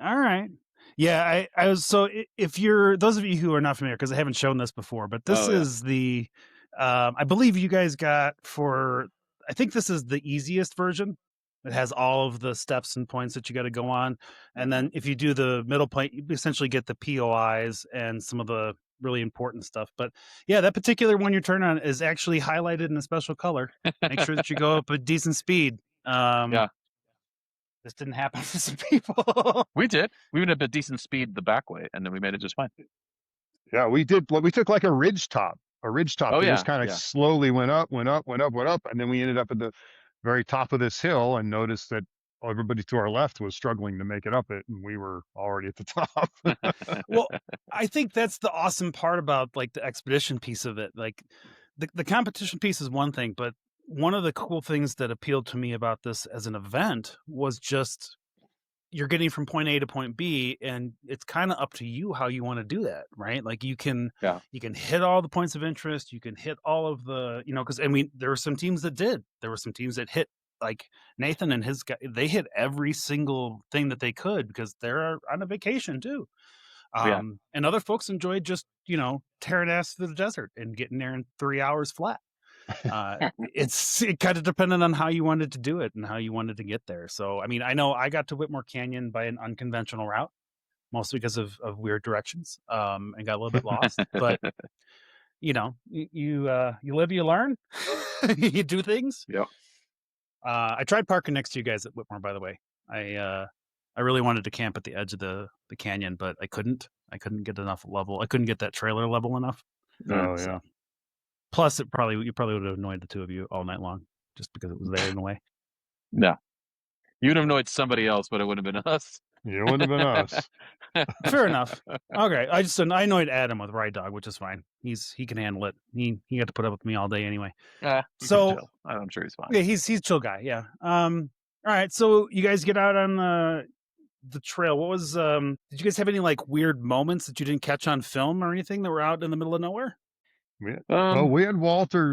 Speaker 2: All right. Yeah, I was so if you're those of you who are not familiar, because I haven't shown this before, but this
Speaker 1: Oh, yeah.
Speaker 2: is the I believe you guys got I think this is the easiest version. It has all of the steps and points that you got to go on. And then if you do the middle point, you essentially get the POIs and some of the really important stuff. But yeah, that particular one you're turning on is actually highlighted in a special color. Make sure that you go up a decent speed.
Speaker 1: Yeah.
Speaker 2: This didn't happen to some people.
Speaker 1: We did. We went up at decent speed the back way, and then we made it just fine.
Speaker 3: Yeah, we did. We took like a ridge top.
Speaker 1: Oh,
Speaker 3: that
Speaker 1: yeah,
Speaker 3: just kind of
Speaker 1: yeah.
Speaker 3: slowly went up, and then we ended up at the very top of this hill and noticed that everybody to our left was struggling to make it up it, and we were already at the top.
Speaker 2: Well, I think that's the awesome part about like the expedition piece of it. Like the competition piece is one thing, but one of the cool things that appealed to me about this as an event was just you're getting from point A to point B, and it's kind of up to you how you want to do that, right? Like you can hit all the points of interest, you can hit all of the, you know, because there were some teams that did. There were some teams that hit, like Nathan and his guy, they hit every single thing that they could because they're on a vacation too. And other folks enjoyed just, you know, tearing ass through the desert and getting there in 3 hours flat. It kind of depended on how you wanted to do it and how you wanted to get there. So, I mean, I know I got to Whitmore Canyon by an unconventional route, mostly because of weird directions, and got a little bit lost. But you know, you live, you learn, you do things.
Speaker 1: Yeah.
Speaker 2: I tried parking next to you guys at Whitmore, by the way. I really wanted to camp at the edge of the canyon, but I couldn't. I couldn't get enough level. I couldn't get that trailer level enough.
Speaker 3: Oh,
Speaker 2: So-
Speaker 3: yeah.
Speaker 2: Plus, you probably would have annoyed the two of you all night long just because it was there in the way.
Speaker 1: No. You'd have annoyed somebody else, but it wouldn't have been us.
Speaker 3: It wouldn't have been us.
Speaker 2: Fair enough. Okay, I annoyed Adam with Ride Dog, which is fine. He can handle it. He got to put up with me all day anyway. So
Speaker 1: I'm sure he's fine.
Speaker 2: yeah, he's a chill guy. Yeah. All right. So you guys get out on the trail. What was did you guys have any like weird moments that you didn't catch on film or anything that were out in the middle of nowhere?
Speaker 3: We had Walter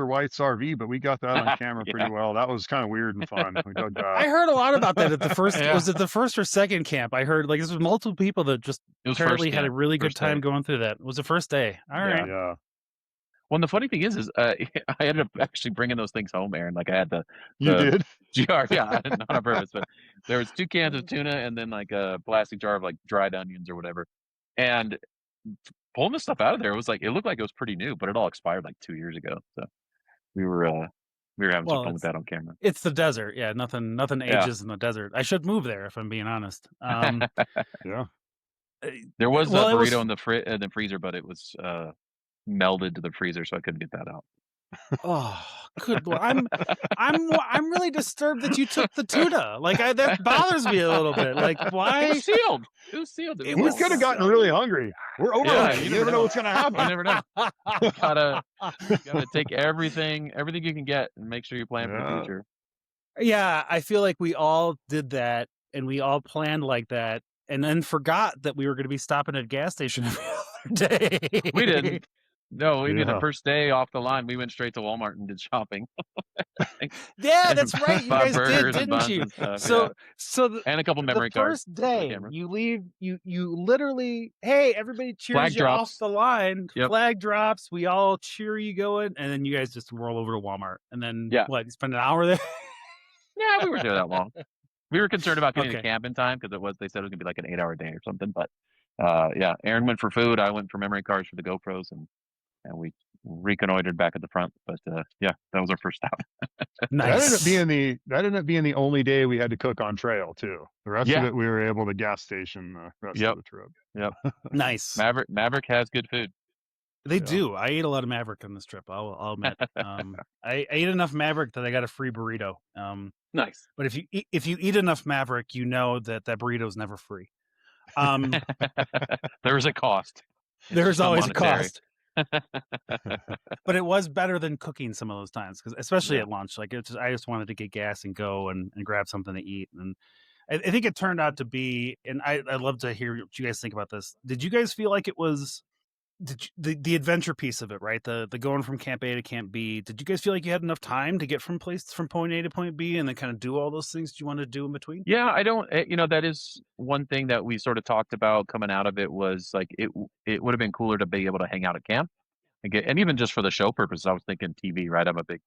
Speaker 3: White's RV, but we got that on camera pretty well. That was kind of weird and fun. We dug that.
Speaker 2: I heard a lot about that at the first. Was it the first or second camp? I heard like this was multiple people that just apparently had a really good time going through that. It was the first day. All right.
Speaker 3: Yeah.
Speaker 1: Well, and the funny thing is I ended up actually bringing those things home, Aaron. Like I had
Speaker 3: You
Speaker 1: the
Speaker 3: did?
Speaker 1: jar, yeah, not on purpose, but there was 2 cans of tuna and then like a plastic jar of like dried onions or whatever. And pulling the stuff out of there, it looked like it was pretty new, but it all expired like 2 years ago. So we were having some
Speaker 2: Well,
Speaker 1: fun with that on camera.
Speaker 2: it's the desert. Yeah, nothing
Speaker 1: Yeah.
Speaker 2: ages in the desert. I should move there if I'm being honest.
Speaker 3: Yeah.
Speaker 1: There was
Speaker 2: well,
Speaker 1: a
Speaker 2: it was
Speaker 1: burrito in the freezer, but it was melded to the freezer, so I couldn't get that out.
Speaker 2: oh, good Lord. I'm really disturbed that you took the tuna. Like that bothers me a little bit. Like
Speaker 1: It
Speaker 2: why?
Speaker 1: was sealed. It was sealed.
Speaker 2: It
Speaker 3: We
Speaker 2: was
Speaker 3: could have gotten
Speaker 2: so-
Speaker 3: really hungry. We're overlanding.
Speaker 1: you
Speaker 3: you never know what's going to
Speaker 1: You
Speaker 3: happen.
Speaker 1: never know. You gotta take everything you can get and make sure you plan for the
Speaker 3: Yeah.
Speaker 1: future.
Speaker 2: Yeah, I feel like we all did that and we all planned like that and then forgot that we were going to be stopping at a gas station every other day.
Speaker 1: We didn't. No, we did the
Speaker 3: Yeah.
Speaker 1: first day off the line. We went straight to Walmart and did shopping.
Speaker 2: Yeah, that's right. You
Speaker 1: Bought
Speaker 2: guys did,
Speaker 1: burgers and
Speaker 2: didn't
Speaker 1: buns
Speaker 2: you?
Speaker 1: and stuff,
Speaker 2: So,
Speaker 1: yeah.
Speaker 2: so
Speaker 1: And a couple memory
Speaker 2: the
Speaker 1: cards.
Speaker 2: first day
Speaker 1: camera.
Speaker 2: you leave, you literally, hey, everybody cheers
Speaker 1: Flag
Speaker 2: you off
Speaker 1: drops.
Speaker 2: the line.
Speaker 1: Yep.
Speaker 2: Flag drops. We all cheer you going, and then you guys just whirl over to Walmart, and then
Speaker 1: Yeah.
Speaker 2: what? You spend an hour there.
Speaker 1: Yeah, we weren't there that long. We were concerned about getting
Speaker 2: Okay.
Speaker 1: to camp in time because they said it was gonna be like an 8-hour day or something. But yeah, Aaron went for food. I went for memory cards for the GoPros, and we reconnoitered back at the front. But yeah, that was our first stop.
Speaker 2: Nice.
Speaker 3: That ended up being the only day we had to cook on trail too. The rest
Speaker 1: Yeah.
Speaker 3: of it we were able to gas station the rest
Speaker 1: Yep.
Speaker 3: of the trip.
Speaker 2: Nice.
Speaker 1: Maverick has good food.
Speaker 2: They
Speaker 3: Yeah.
Speaker 2: do. I ate a lot of Maverick on this trip. I'll admit. I ate enough Maverick that I got a free burrito.
Speaker 1: Nice.
Speaker 2: But if you eat enough Maverick, you know that burrito is never free.
Speaker 1: There is a cost.
Speaker 2: There's
Speaker 1: Some
Speaker 2: always
Speaker 1: monetary.
Speaker 2: a cost. But it was better than cooking some of those times, because especially
Speaker 1: Yeah.
Speaker 2: at lunch, like I just wanted to get gas and go and grab something to eat. And I think it turned out to be, and I'd love to hear what you guys think about this. Did you guys feel like it was the adventure piece of it, right? The going from camp A to camp B. Did you guys feel like you had enough time to get from point A to point B and then kind of do all those things you wanted to do in between?
Speaker 1: Yeah, I don't. That is one thing that we sort of talked about coming out of it was like it would have been cooler to be able to hang out at camp and even just for the show purposes. I was thinking TV, right? I'm a big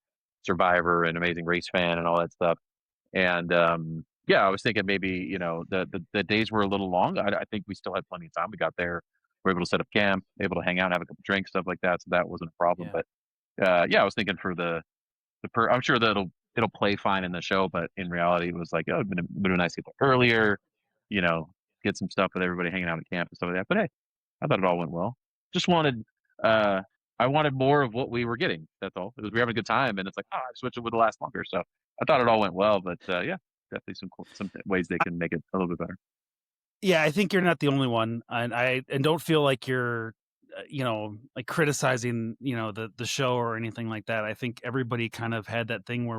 Speaker 1: Survivor and Amazing Race fan and all that stuff. And yeah, I was thinking maybe the days were a little long. I think we still had plenty of time. We got there, we were able to set up camp, able to hang out, have a couple drinks, stuff like that. So that wasn't a problem.
Speaker 2: Yeah.
Speaker 1: But yeah, I was thinking for I'm sure that it'll play fine in the show, but in reality, it was like, oh, it'd been nice to get there earlier, get some stuff with everybody hanging out at camp and stuff like that. But hey, I thought it all went well. Just wanted, I wanted more of what we were getting. That's all. We were having a good time, and it's like, I switched it with the last longer. So I thought it all went well, but yeah, definitely some ways they can make it a little bit better.
Speaker 2: Yeah, I think you're not the only one, and don't feel like you're, like criticizing, the show or anything like that. I think everybody kind of had that thing where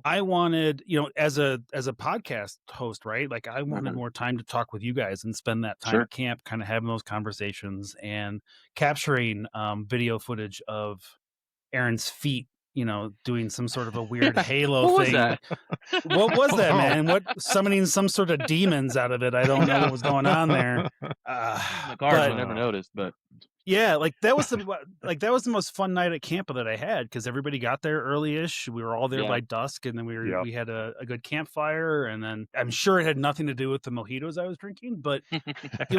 Speaker 2: I wanted, as a podcast host, right? Like I wanted more time to talk with you guys and spend that time at camp, kind of having those conversations and capturing video footage of Aaron's feet, doing some sort of a weird halo
Speaker 1: What was
Speaker 2: thing.
Speaker 1: that?
Speaker 2: What was that, man? What, summoning some sort of demons out of it? I don't know what was going on there.
Speaker 1: The card,
Speaker 2: But-
Speaker 1: I never noticed, but
Speaker 2: Yeah, like that was the most fun night at camp that I had, because everybody got there early-ish. We were all there
Speaker 1: Yeah.
Speaker 2: by dusk, and then
Speaker 3: Yep.
Speaker 2: we had a good campfire, and then I'm sure it had nothing to do with the mojitos I was drinking, but it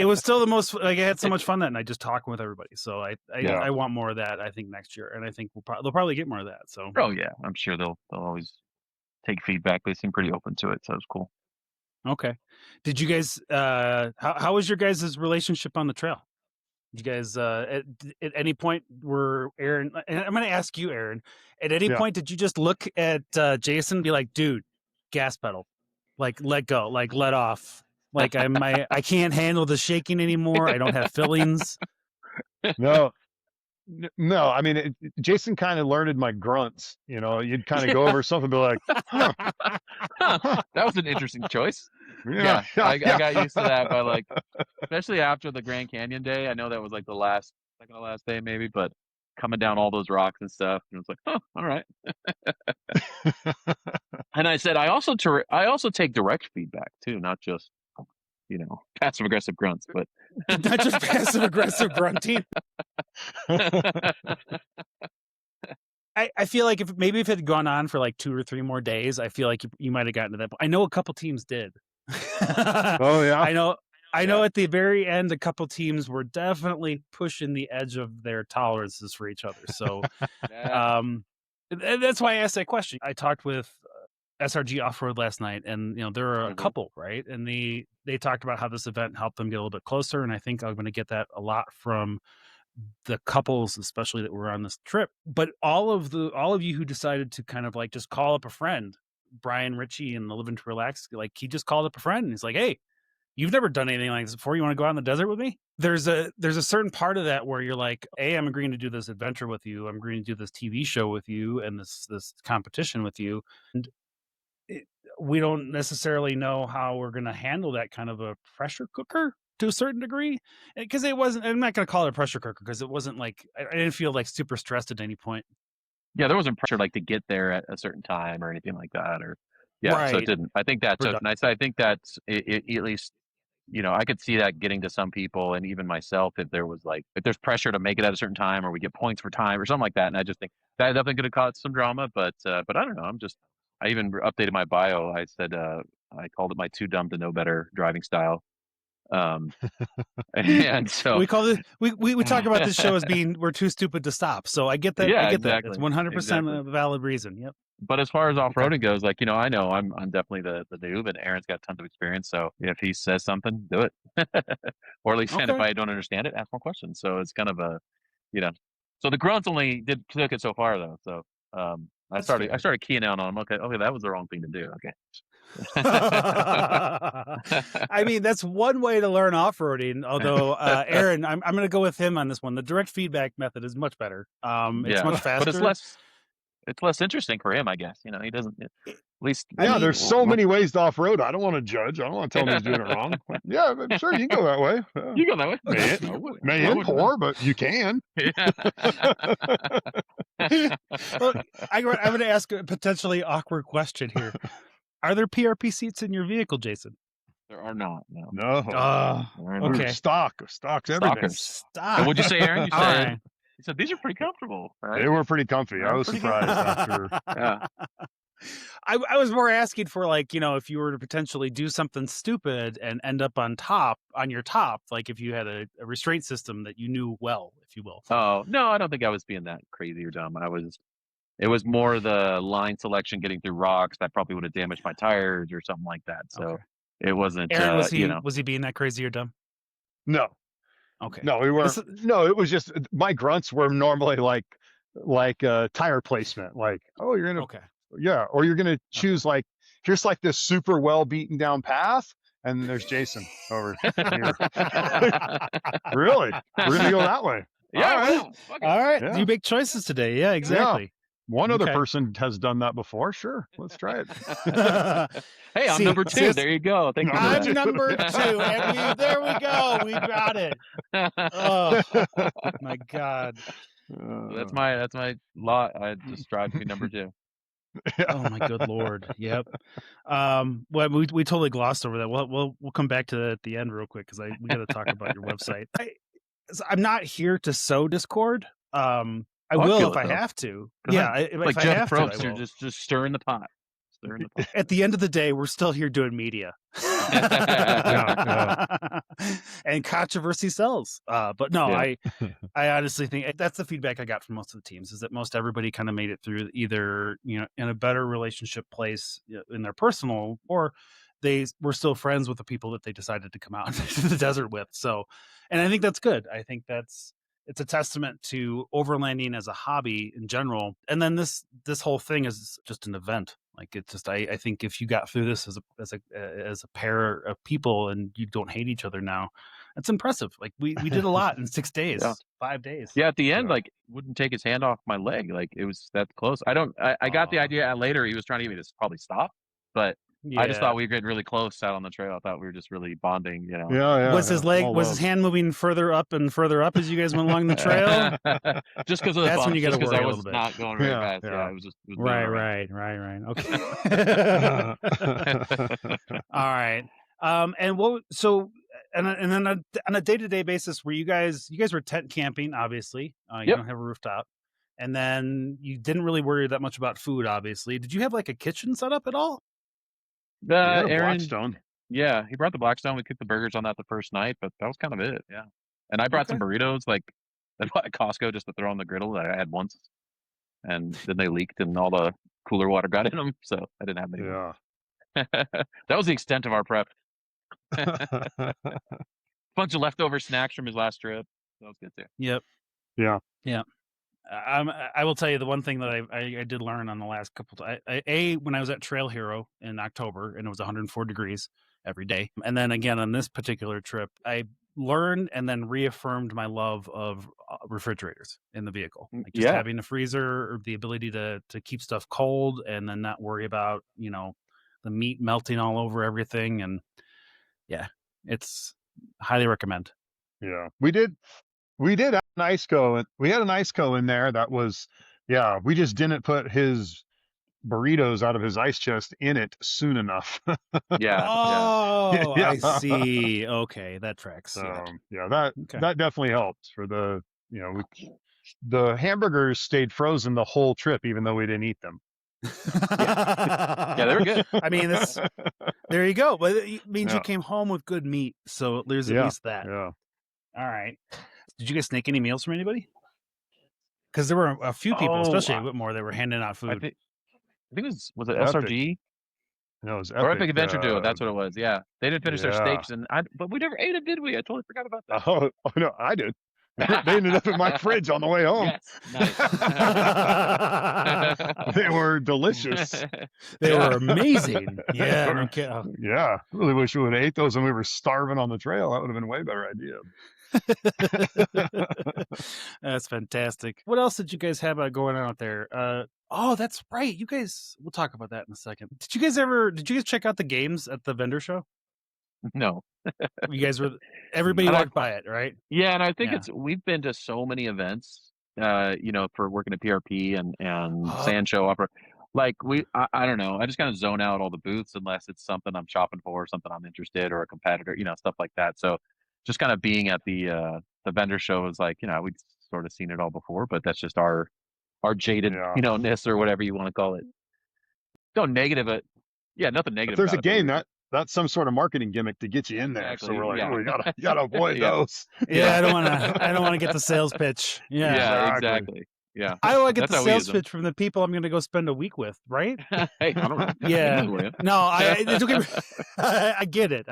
Speaker 2: was still the most, like, I had so much fun that night just talking with everybody. So
Speaker 3: Yeah.
Speaker 2: I want more of that, I think, next year, and I think they'll probably get more of that. So
Speaker 1: oh yeah, I'm sure they'll always take feedback. They seem pretty open to it, so it's cool.
Speaker 2: okay, did you guys how was your guys' relationship on the trail? Did you guys at any point were Aaron, and I'm going to ask you, Aaron, at any
Speaker 3: Yeah.
Speaker 2: point did you just look at Jason and be like, dude, gas pedal, like let go, like let off, like I can't handle the shaking anymore, I don't have fillings?
Speaker 3: No. No, I mean, Jason kind of learned my grunts. You'd kind of go over something, and be like, huh,
Speaker 1: That was an interesting choice.
Speaker 3: yeah,
Speaker 1: I got used to that by like, especially after the Grand Canyon day. I know that was like the second to last day maybe, but coming down all those rocks and stuff, and it's like, oh, all right. And I said, I also take direct feedback too, not just, passive aggressive grunts, but
Speaker 2: Not just passive aggressive grunting. I feel like if it had gone on for like 2 or 3 more days, I feel like you might have gotten to that. I know a couple teams did.
Speaker 3: Oh yeah.
Speaker 2: I know at the very end, a couple teams were definitely pushing the edge of their tolerances for each other. So, and that's why I asked that question. I talked with SRG Off-Road last night, and there are a couple, right? And they talked about how this event helped them get a little bit closer, and I think I'm going to get that a lot from the couples, especially that were on this trip. But all of you who decided to kind of like just call up a friend, Brian Ritchie and the Living to Relax, like he just called up a friend and he's like, "Hey, you've never done anything like this before. You want to go out in the desert with me?" There's a certain part of that where you're like, "Hey, I'm agreeing to do this adventure with you. I'm agreeing to do this TV show with you and this competition with you." And we don't necessarily know how we're going to handle that kind of a pressure cooker to a certain degree, because it wasn't. I'm not going to call it a pressure cooker because it wasn't like I didn't feel like super stressed at any point.
Speaker 1: Yeah, there wasn't pressure like to get there at a certain time or anything like that, or so it didn't. I think that took. And I think that's it, at least I could see that getting to some people and even myself if there's pressure to make it at a certain time or we get points for time or something like that. And I just think that definitely could have caused some drama, but I don't know. I even updated my bio. I said I called it my too dumb to know better driving style. And so
Speaker 2: we call it. We talk about this show as being we're too stupid to stop. So I get that.
Speaker 1: Yeah,
Speaker 2: I get
Speaker 1: exactly.
Speaker 2: that. It's 100% a valid reason. Yep.
Speaker 1: But as far as off-roading goes, like I know I'm definitely the noob, and Aaron's got tons of experience. So if he says something, do it, or at least, and if I don't understand it, ask more questions. So it's kind of a, So the grunts only took it so far though. So I started keying out on them. Okay, that was the wrong thing to do. Okay.
Speaker 2: I mean, that's one way to learn off-roading. Although Aaron, I'm going to go with him on this one. The direct feedback method is much better. It's much faster,
Speaker 1: but it's less interesting for him, I guess. He doesn't. At least,
Speaker 3: there's so many ways to off-road. I don't want to judge. I don't want to tell him he's doing it wrong. Yeah, but sure, you can go that way.
Speaker 1: You go that way.
Speaker 3: May end poor, but you can.
Speaker 2: Well, I'm going to ask a potentially awkward question here. Are there PRP seats in your vehicle, Jason?
Speaker 1: There are not. No.
Speaker 2: Okay.
Speaker 3: Stock's everything.
Speaker 2: Stock.
Speaker 1: And what'd you say, Aaron? You said these are pretty comfortable. Right?
Speaker 3: They were pretty comfy. I was surprised after.
Speaker 1: Yeah.
Speaker 2: I was more asking for if you were to potentially do something stupid and end up on your top, like if you had a restraint system that you knew well, if you will.
Speaker 1: Oh, no, I don't think I was being that crazy or dumb. It was more the line selection getting through rocks that probably would have damaged my tires or something like that. So it wasn't,
Speaker 2: Aaron, was he being that crazy or dumb?
Speaker 3: No.
Speaker 2: Okay.
Speaker 3: No, we weren't. No, it was just my grunts were normally like tire placement. Like, oh, you're gonna or you're gonna choose here's this super well beaten down path, and there's Jason over here. Really, we're gonna go that way.
Speaker 1: Yeah.
Speaker 2: All right. Yeah. You make choices today. Yeah, exactly.
Speaker 3: Yeah. One other person has done that before. Sure, let's try it.
Speaker 1: Hey, I'm number 2. There you go. Thank you.
Speaker 2: I'm number 2, and there we go. We got it. Oh my God.
Speaker 1: That's my lot. I just strive to be number 2.
Speaker 2: Oh my good Lord. Yep. Well, we totally glossed over that. We'll come back to that at the end real quick because we got to talk about your website. I'm not here to sow discord. I will if I have to. Yeah, if I have to, I will.
Speaker 1: You're just stirring the pot.
Speaker 2: At the end of the day, we're still here doing media. And controversy sells. But no, I honestly think that's the feedback I got from most of the teams, is that most everybody kind of made it through either in a better relationship place in their personal, or they were still friends with the people that they decided to come out into the desert with. So, and I think that's good. I think it's a testament to overlanding as a hobby in general. And then this whole thing is just an event. Like it's just, I think if you got through this as a pair of people and you don't hate each other now, that's impressive. Like we did a lot in 6 days, 5 days.
Speaker 1: Yeah. At the end, wouldn't take his hand off my leg. Like it was that close. I got the idea later. He was trying to get me to probably stop, but I just thought we were getting really close out on the trail. I thought we were just really bonding,
Speaker 2: Was his hand moving further up and further up as you guys went along the trail?
Speaker 1: Just because of the
Speaker 2: bumps, when you got to worry
Speaker 1: I
Speaker 2: a
Speaker 1: was
Speaker 2: little bit.
Speaker 1: not going very fast. Yeah, it was just
Speaker 2: right. Okay. All right. And what? So, and then on a day-to-day basis, were you guys were tent camping? Obviously, you
Speaker 1: Yep.
Speaker 2: don't have a rooftop, and then you didn't really worry that much about food. Obviously, did you have like a kitchen set up at all?
Speaker 3: We had a
Speaker 1: Aaron,
Speaker 3: Blackstone.
Speaker 1: yeah, he brought the Blackstone. We cooked the burgers on that the first night, but that was kind of it. Yeah. And I brought some
Speaker 2: Okay.
Speaker 1: burritos, like at Costco, just to throw on the griddle that I had once, and then they leaked and all the cooler water got in them, so I didn't have any more.
Speaker 3: Yeah.
Speaker 1: That was the extent of our prep. Bunch of leftover snacks from his last trip. That was good too.
Speaker 2: Yep.
Speaker 3: Yeah.
Speaker 2: Yeah. I will tell you the one thing that I did learn on the last couple of when I was at Trail Hero in October and it was 104 degrees every day. And then again on this particular trip, I learned and then reaffirmed my love of refrigerators in the vehicle. Like just having a freezer or the ability to keep stuff cold and then not worry about, the meat melting all over everything. And yeah, it's highly recommend.
Speaker 3: Yeah. We did have an IceCo, and we had an IceCo in there that was, we just didn't put his burritos out of his ice chest in it soon enough.
Speaker 1: Yeah.
Speaker 2: Oh,
Speaker 3: Yeah.
Speaker 2: I see. Okay, that tracks.
Speaker 3: So
Speaker 2: Yeah.
Speaker 3: that definitely helped for the, the hamburgers stayed frozen the whole trip, even though we didn't eat them.
Speaker 1: Yeah, they were good.
Speaker 2: I mean, there you go. But it means you came home with good meat, so there's at least that.
Speaker 3: Yeah.
Speaker 2: All right. Did you guys snake any meals from anybody? Because there were a few people, especially at Whitmore, that were handing out food.
Speaker 1: I think it was it
Speaker 3: Epic.
Speaker 1: SRG?
Speaker 3: No, it was
Speaker 1: Or
Speaker 3: Epic.
Speaker 1: Epic Adventure Duo. That's what it was. Yeah, they didn't finish their steaks, but we never ate them, did we? I totally forgot about that.
Speaker 3: Oh no, I did. They ended up in my fridge on the way home.
Speaker 1: Yes, nice.
Speaker 3: They were delicious.
Speaker 2: They were amazing. Yeah. Okay.
Speaker 3: Yeah. Really wish we would have ate those when we were starving on the trail. That would have been a way better idea.
Speaker 2: That's fantastic. What else did you guys have going on out there? Oh, that's right. You guys, we'll talk about that in a second. Did you guys check out the games at the vendor show?
Speaker 1: No.
Speaker 2: You guys everybody walked by it, right?
Speaker 1: Yeah, and I think we've been to so many events, for working at PRP and Sand Show Opera. Like I don't know. I just kind of zone out all the booths unless it's something I'm shopping for, something I'm interested, or a competitor, stuff like that. So just kind of being at the vendor show is like, we've sort of seen it all before, but that's just our jaded, ness or whatever you want to call it. No negative, but nothing negative.
Speaker 3: If there's a game that's some sort of marketing gimmick to get you in there.
Speaker 1: Exactly.
Speaker 3: So we're like, you gotta avoid those.
Speaker 2: Yeah, I don't want to get the sales pitch.
Speaker 1: Yeah, exactly. Yeah,
Speaker 2: I want to get the sales pitch from the people I'm going to go spend a week with, right?
Speaker 1: Hey, I don't know.
Speaker 2: Yeah, no, it's okay. I get it.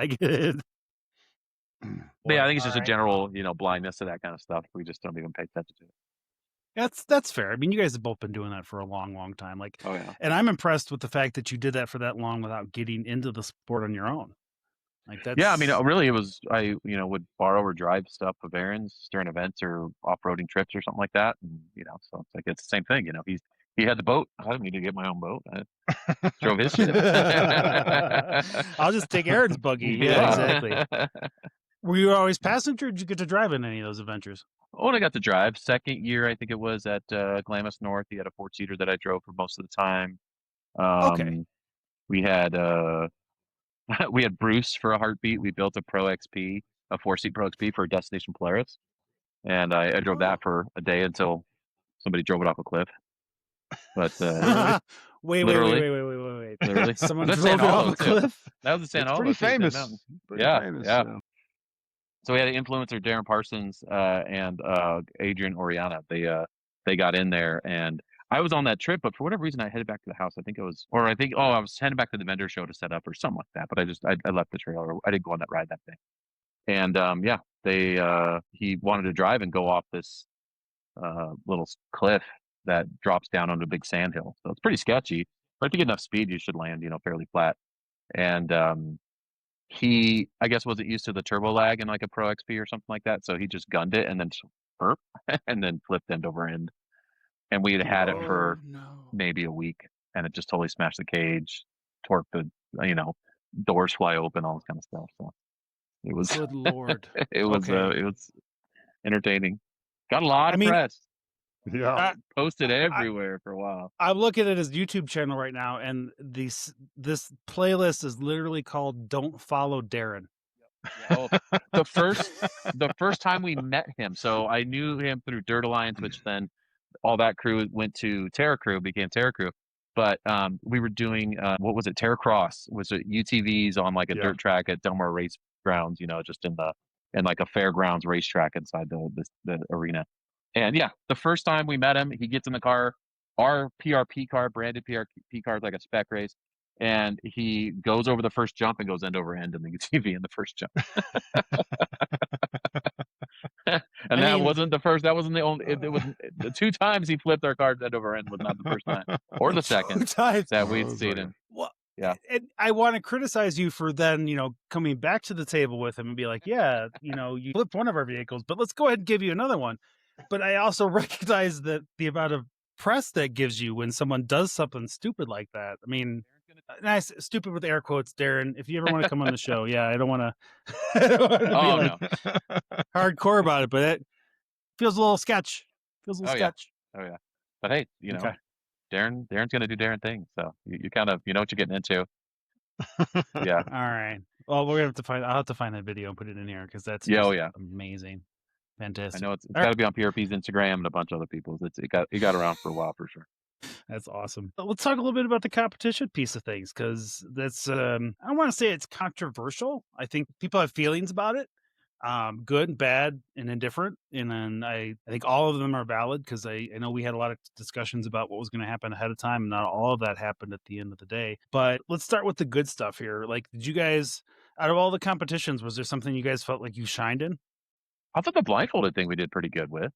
Speaker 1: But yeah, I think it's just a general, blindness to that kind of stuff. We just don't even pay attention to it.
Speaker 2: That's fair. I mean, you guys have both been doing that for a long, long time. Like,
Speaker 1: oh yeah.
Speaker 2: And I'm impressed with the fact that you did that for that long without getting into the sport on your own. Like that's.
Speaker 1: Yeah, I mean, really, it was I would borrow or drive stuff of Aaron's during events or off-roading trips or something like that, and so it's like it's the same thing. He had the boat. I didn't need to get my own boat. I drove his shit.
Speaker 2: I'll just take Aaron's buggy. Yeah, exactly. Were you always passenger? Or did you get to drive in any of those adventures?
Speaker 1: Oh, and I got to drive. Second year, I think it was at Glamis North. He had a 4-seater that I drove for most of the time.
Speaker 2: Okay.
Speaker 1: We had we had Bruce for a heartbeat. We built a Pro XP, a 4-seat Pro XP for Destination Polaris, and I drove that for a day until somebody drove it off a cliff. But
Speaker 2: wait.
Speaker 1: Literally,
Speaker 2: someone drove it off a cliff.
Speaker 1: That was the San
Speaker 3: Pretty famous.
Speaker 1: Yeah. So we had an influencer, Darren Parsons, and Adrian Oriana. They got in there, and I was on that trip, but for whatever reason, I headed back to the house. I was heading back to the vendor show to set up or something like that. But I left the trailer. I didn't go on that ride that day. And he wanted to drive and go off this little cliff that drops down on a big sand hill. So it's pretty sketchy. But if you get enough speed, you should land, fairly flat. And he, I guess, wasn't used to the turbo lag in like a Pro XP or something like that. So he just gunned it and then burp and then flipped end over end. And we had it for maybe a week, and it just totally smashed the cage, torqued the, doors fly open, all this kind of stuff. So it was
Speaker 2: good Lord.
Speaker 1: it was entertaining. Got a lot of press.
Speaker 3: Yeah.
Speaker 1: Posted everywhere for a while.
Speaker 2: I'm looking at his YouTube channel right now, and this playlist is literally called "Don't Follow Darren."
Speaker 1: Oh, the first time we met him, so I knew him through Dirt Alliance, which then all that crew went to Terra Crew, became Terra Crew. But we were doing what was it? Terra Cross was it UTVs on like a
Speaker 3: Yeah.
Speaker 1: dirt track at Del Mar Race Grounds, just in like a fairgrounds racetrack inside the arena. And yeah, the first time we met him, he gets in the car, our PRP car, branded PRP car, like a spec race, and he goes over the first jump and goes end over end in the UTV in the first jump. And
Speaker 2: I
Speaker 1: that
Speaker 2: mean-
Speaker 1: wasn't the first. That wasn't the only. It was the 2 times he flipped our car end over end was not the first time or the second
Speaker 2: 2 times.
Speaker 1: that
Speaker 3: Oh,
Speaker 1: we'd
Speaker 3: that was
Speaker 1: seen
Speaker 3: like
Speaker 1: him.
Speaker 2: Well,
Speaker 1: Yeah.
Speaker 2: and I want to criticize you for then, coming back to the table with him and be like, yeah, you flipped one of our vehicles, but let's go ahead and give you another one. But I also recognize that the amount of press that gives you when someone does something stupid like that. I mean, nice, stupid with air quotes, Darren. If you ever want to come on the show, yeah, I don't want to be
Speaker 1: Oh
Speaker 2: like
Speaker 1: no.
Speaker 2: hardcore about it, but it feels a little sketch. Feels a little
Speaker 1: Oh, yeah.
Speaker 2: sketch.
Speaker 1: Oh yeah. But hey,
Speaker 2: Okay.
Speaker 1: Darren's gonna do Darren things, so you kind of what you're getting into. Yeah.
Speaker 2: All right. Well, we're gonna have to find. I'll have to find that video and put it in here because that's
Speaker 1: Yeah,
Speaker 2: just
Speaker 1: oh, yeah.
Speaker 2: amazing,
Speaker 1: I
Speaker 2: fantastic.
Speaker 1: know it's
Speaker 2: All
Speaker 1: got to be on PRP's Instagram and a bunch of other people's. It got around for a while for sure.
Speaker 2: That's awesome. Let's talk a little bit about the competition piece of things because that's I don't want to say it's controversial. I think people have feelings about it, good, bad, and indifferent. And then I think all of them are valid because I know we had a lot of discussions about what was going to happen ahead of time. And not all of that happened at the end of the day. But let's start with the good stuff here. Like, did you guys, out of all the competitions, was there something you guys felt like you shined in?
Speaker 1: I thought the blindfolded thing we did pretty good with.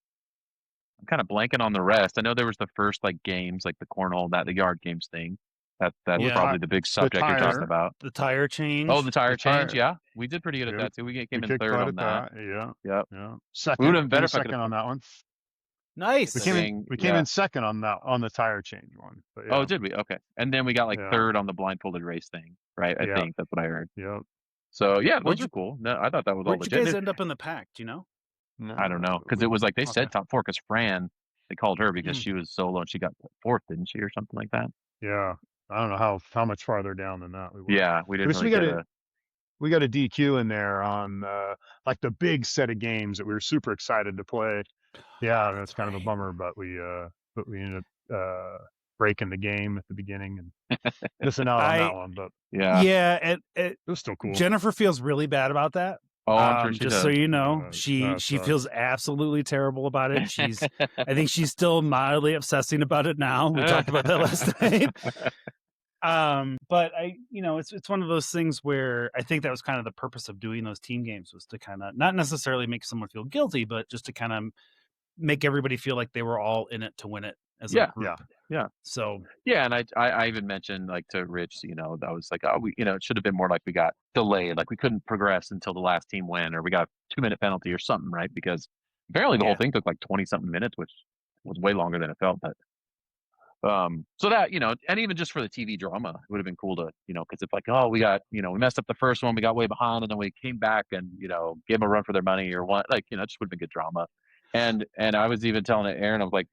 Speaker 1: I'm kind of blanking on the rest. I know there was the first like games, like the cornhole, the yard games thing. That was
Speaker 2: Yeah.
Speaker 1: probably the big subject you're
Speaker 3: tire.
Speaker 1: talking about.
Speaker 2: The tire change.
Speaker 1: Oh, the tire
Speaker 3: The tire-
Speaker 1: change. Yeah, we did pretty good at
Speaker 3: Yeah,
Speaker 1: that too. We
Speaker 3: We
Speaker 1: came in
Speaker 3: kicked
Speaker 1: third
Speaker 3: butt
Speaker 1: on
Speaker 3: at
Speaker 1: that.
Speaker 3: Yeah.
Speaker 1: Yep.
Speaker 3: Yeah.
Speaker 1: We
Speaker 3: Second.
Speaker 1: would have been better
Speaker 3: Came
Speaker 1: if I
Speaker 3: second
Speaker 1: could've-
Speaker 3: on that one.
Speaker 2: Nice.
Speaker 3: We
Speaker 1: The
Speaker 3: came in.
Speaker 1: thing,
Speaker 3: We came
Speaker 1: yeah.
Speaker 3: in second on the tire change one. But yeah.
Speaker 1: Oh, did we? Okay. And then we got like
Speaker 3: Yeah.
Speaker 1: third on the blindfolded race thing, right? I
Speaker 3: Yeah.
Speaker 1: think that's what I heard.
Speaker 3: Yep.
Speaker 1: So yeah,
Speaker 2: Where'd
Speaker 1: those are cool. No, I thought that was all
Speaker 2: Where'd you
Speaker 1: legit.
Speaker 2: guys end up in the pack? Do you know?
Speaker 1: I don't know because it was like they said
Speaker 2: Okay.
Speaker 1: top 4 because Fran, they called her because
Speaker 2: Hmm.
Speaker 1: she was solo and she got 4th, didn't she, or something like that?
Speaker 3: Yeah. I don't know how much farther down than that we were.
Speaker 1: Yeah, we didn't
Speaker 3: Because
Speaker 1: really
Speaker 3: we
Speaker 1: get
Speaker 3: got
Speaker 1: a.
Speaker 3: We got a DQ in there on like the big set of games that we were super excited to play. Yeah, that's kind of a
Speaker 2: right.
Speaker 3: bummer, but we ended up breaking the game at the beginning and missing out on that one. But
Speaker 1: Yeah.
Speaker 2: Yeah,
Speaker 3: it was still cool.
Speaker 2: Jennifer feels really bad about that.
Speaker 1: Oh, I'm sure she
Speaker 2: just
Speaker 1: does.
Speaker 2: so you know,
Speaker 3: That
Speaker 2: she
Speaker 3: sucks.
Speaker 2: feels absolutely terrible about it. I think she's still mildly obsessing about it now. We talked about that last night. But it's one of those things where I think that was kind of the purpose of doing those team games was to kind of not necessarily make someone feel guilty, but just to kind of make everybody feel like they were all in it to win it as a
Speaker 1: Yeah.
Speaker 2: group.
Speaker 3: Yeah.
Speaker 2: So
Speaker 1: Yeah, and I even mentioned like to Rich, I was like, oh, it should have been more like we got delayed, like we couldn't progress until the last team win, or we got a 2-minute penalty or something, right? Because apparently the whole thing took like 20-something minutes, which was way longer than it felt. But so that and even just for the TV drama, it would have been cool to because it's like, oh, we got we messed up the first one, we got way behind, and then we came back and gave them a run for their money or what, like it just would have been good drama. And I was even telling Aaron, I was like,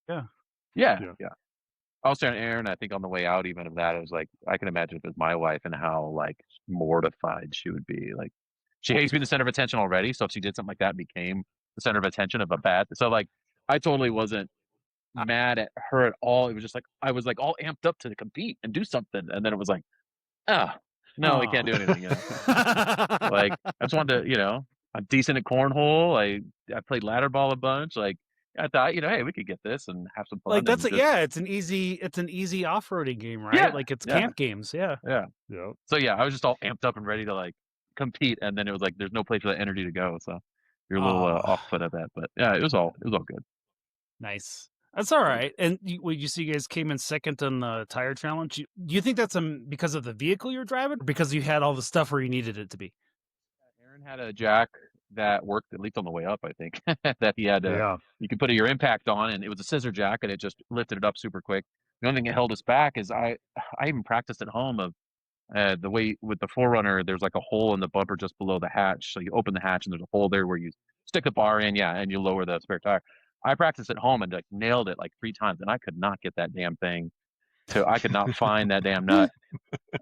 Speaker 1: yeah. I was telling Aaron, I think on the way out even of that, it was like, I can imagine if it was my wife and how like mortified she would be. Like she hates being the center of attention already. So if she did something like that and became the center of attention of a bad, so like I totally wasn't mad at her at all. It was just like, I was like all amped up to compete and do something. And then it was like, no, we can't do anything. Like I just wanted to, I'm decent at cornhole. I played ladder ball a bunch. Like I thought, hey, we could get this and have some fun.
Speaker 2: like that's
Speaker 1: and
Speaker 2: it's an easy off-roading game, right?
Speaker 1: Yeah,
Speaker 2: Like it's
Speaker 1: yeah.
Speaker 2: camp games. Yeah.
Speaker 3: Yeah.
Speaker 1: So yeah, I was just all amped up and ready to like compete, and then it was like there's no place for that energy to go. So you're a little off put at that, but yeah, it was all good.
Speaker 2: Nice. That's all right. And you see, you guys came in second on the tire challenge. Do you think that's because of the vehicle you're driving, or because you had all the stuff where you needed it to be?
Speaker 1: Aaron had a jack that worked at least on the way up, I think. That he had you could put your impact on, and it was a scissor jack, and it just lifted it up super quick. The only thing that held us back is I even practiced at home of the way with the Forerunner, there's like a hole in the bumper just below the hatch. So you open the hatch and there's a hole there where you stick the bar in, and you lower the spare tire. I practiced at home and like nailed it like 3 times, and I could not get that damn thing I could not find that damn nut.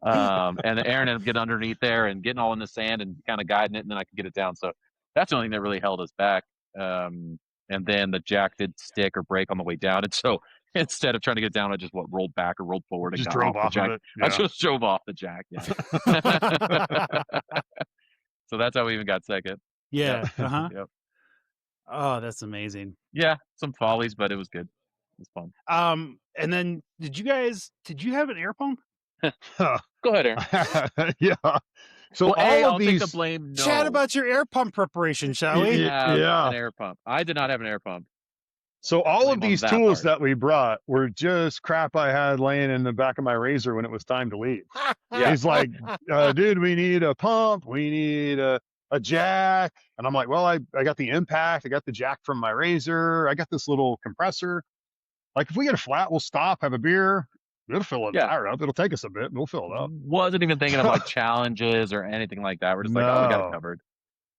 Speaker 1: And then Aaron had to get underneath there and getting all in the sand and kind of guiding it, and then I could get it down. So that's the only thing that really held us back. And then the jack did stick or break on the way down, and so instead of trying to get down, I just rolled back or rolled forward and
Speaker 3: Just
Speaker 1: got
Speaker 3: drove
Speaker 1: off
Speaker 3: off
Speaker 1: the
Speaker 3: of
Speaker 1: jack.
Speaker 3: it.
Speaker 1: I
Speaker 3: Yeah.
Speaker 1: just drove off the jack. Yeah. So that's how we even got second.
Speaker 2: Yeah. Uh-huh.
Speaker 1: Yep.
Speaker 2: Oh, that's amazing.
Speaker 1: Yeah, some follies, but it was good. It was fun.
Speaker 2: And then did you have an air pump?
Speaker 1: Go ahead, Aaron.
Speaker 3: Yeah. So
Speaker 1: Well,
Speaker 3: all
Speaker 1: A,
Speaker 3: of
Speaker 1: I'll
Speaker 3: these,
Speaker 1: take the blame. No.
Speaker 2: Chat about your air pump preparation, shall
Speaker 1: We
Speaker 2: we?
Speaker 1: have
Speaker 3: Yeah.
Speaker 1: an air pump. I did not have an air pump.
Speaker 3: so all
Speaker 1: Blame
Speaker 3: of
Speaker 1: on
Speaker 3: these
Speaker 1: that
Speaker 3: tools
Speaker 1: part.
Speaker 3: that we brought were just crap I had laying in the back of my razor when it was time to leave.
Speaker 1: Yeah.
Speaker 3: He's like, dude, we need a pump. We need a jack. And I'm like, well, I got the impact. I got the jack from my razor. I got this little compressor. Like, if we get a flat, we'll stop, have a beer. It'll fill it
Speaker 1: Yeah.
Speaker 3: fire up. It'll take us a bit, and we'll fill it up.
Speaker 1: Wasn't even thinking of like challenges or anything like that. We're just like, oh, we got
Speaker 3: No.
Speaker 1: it covered.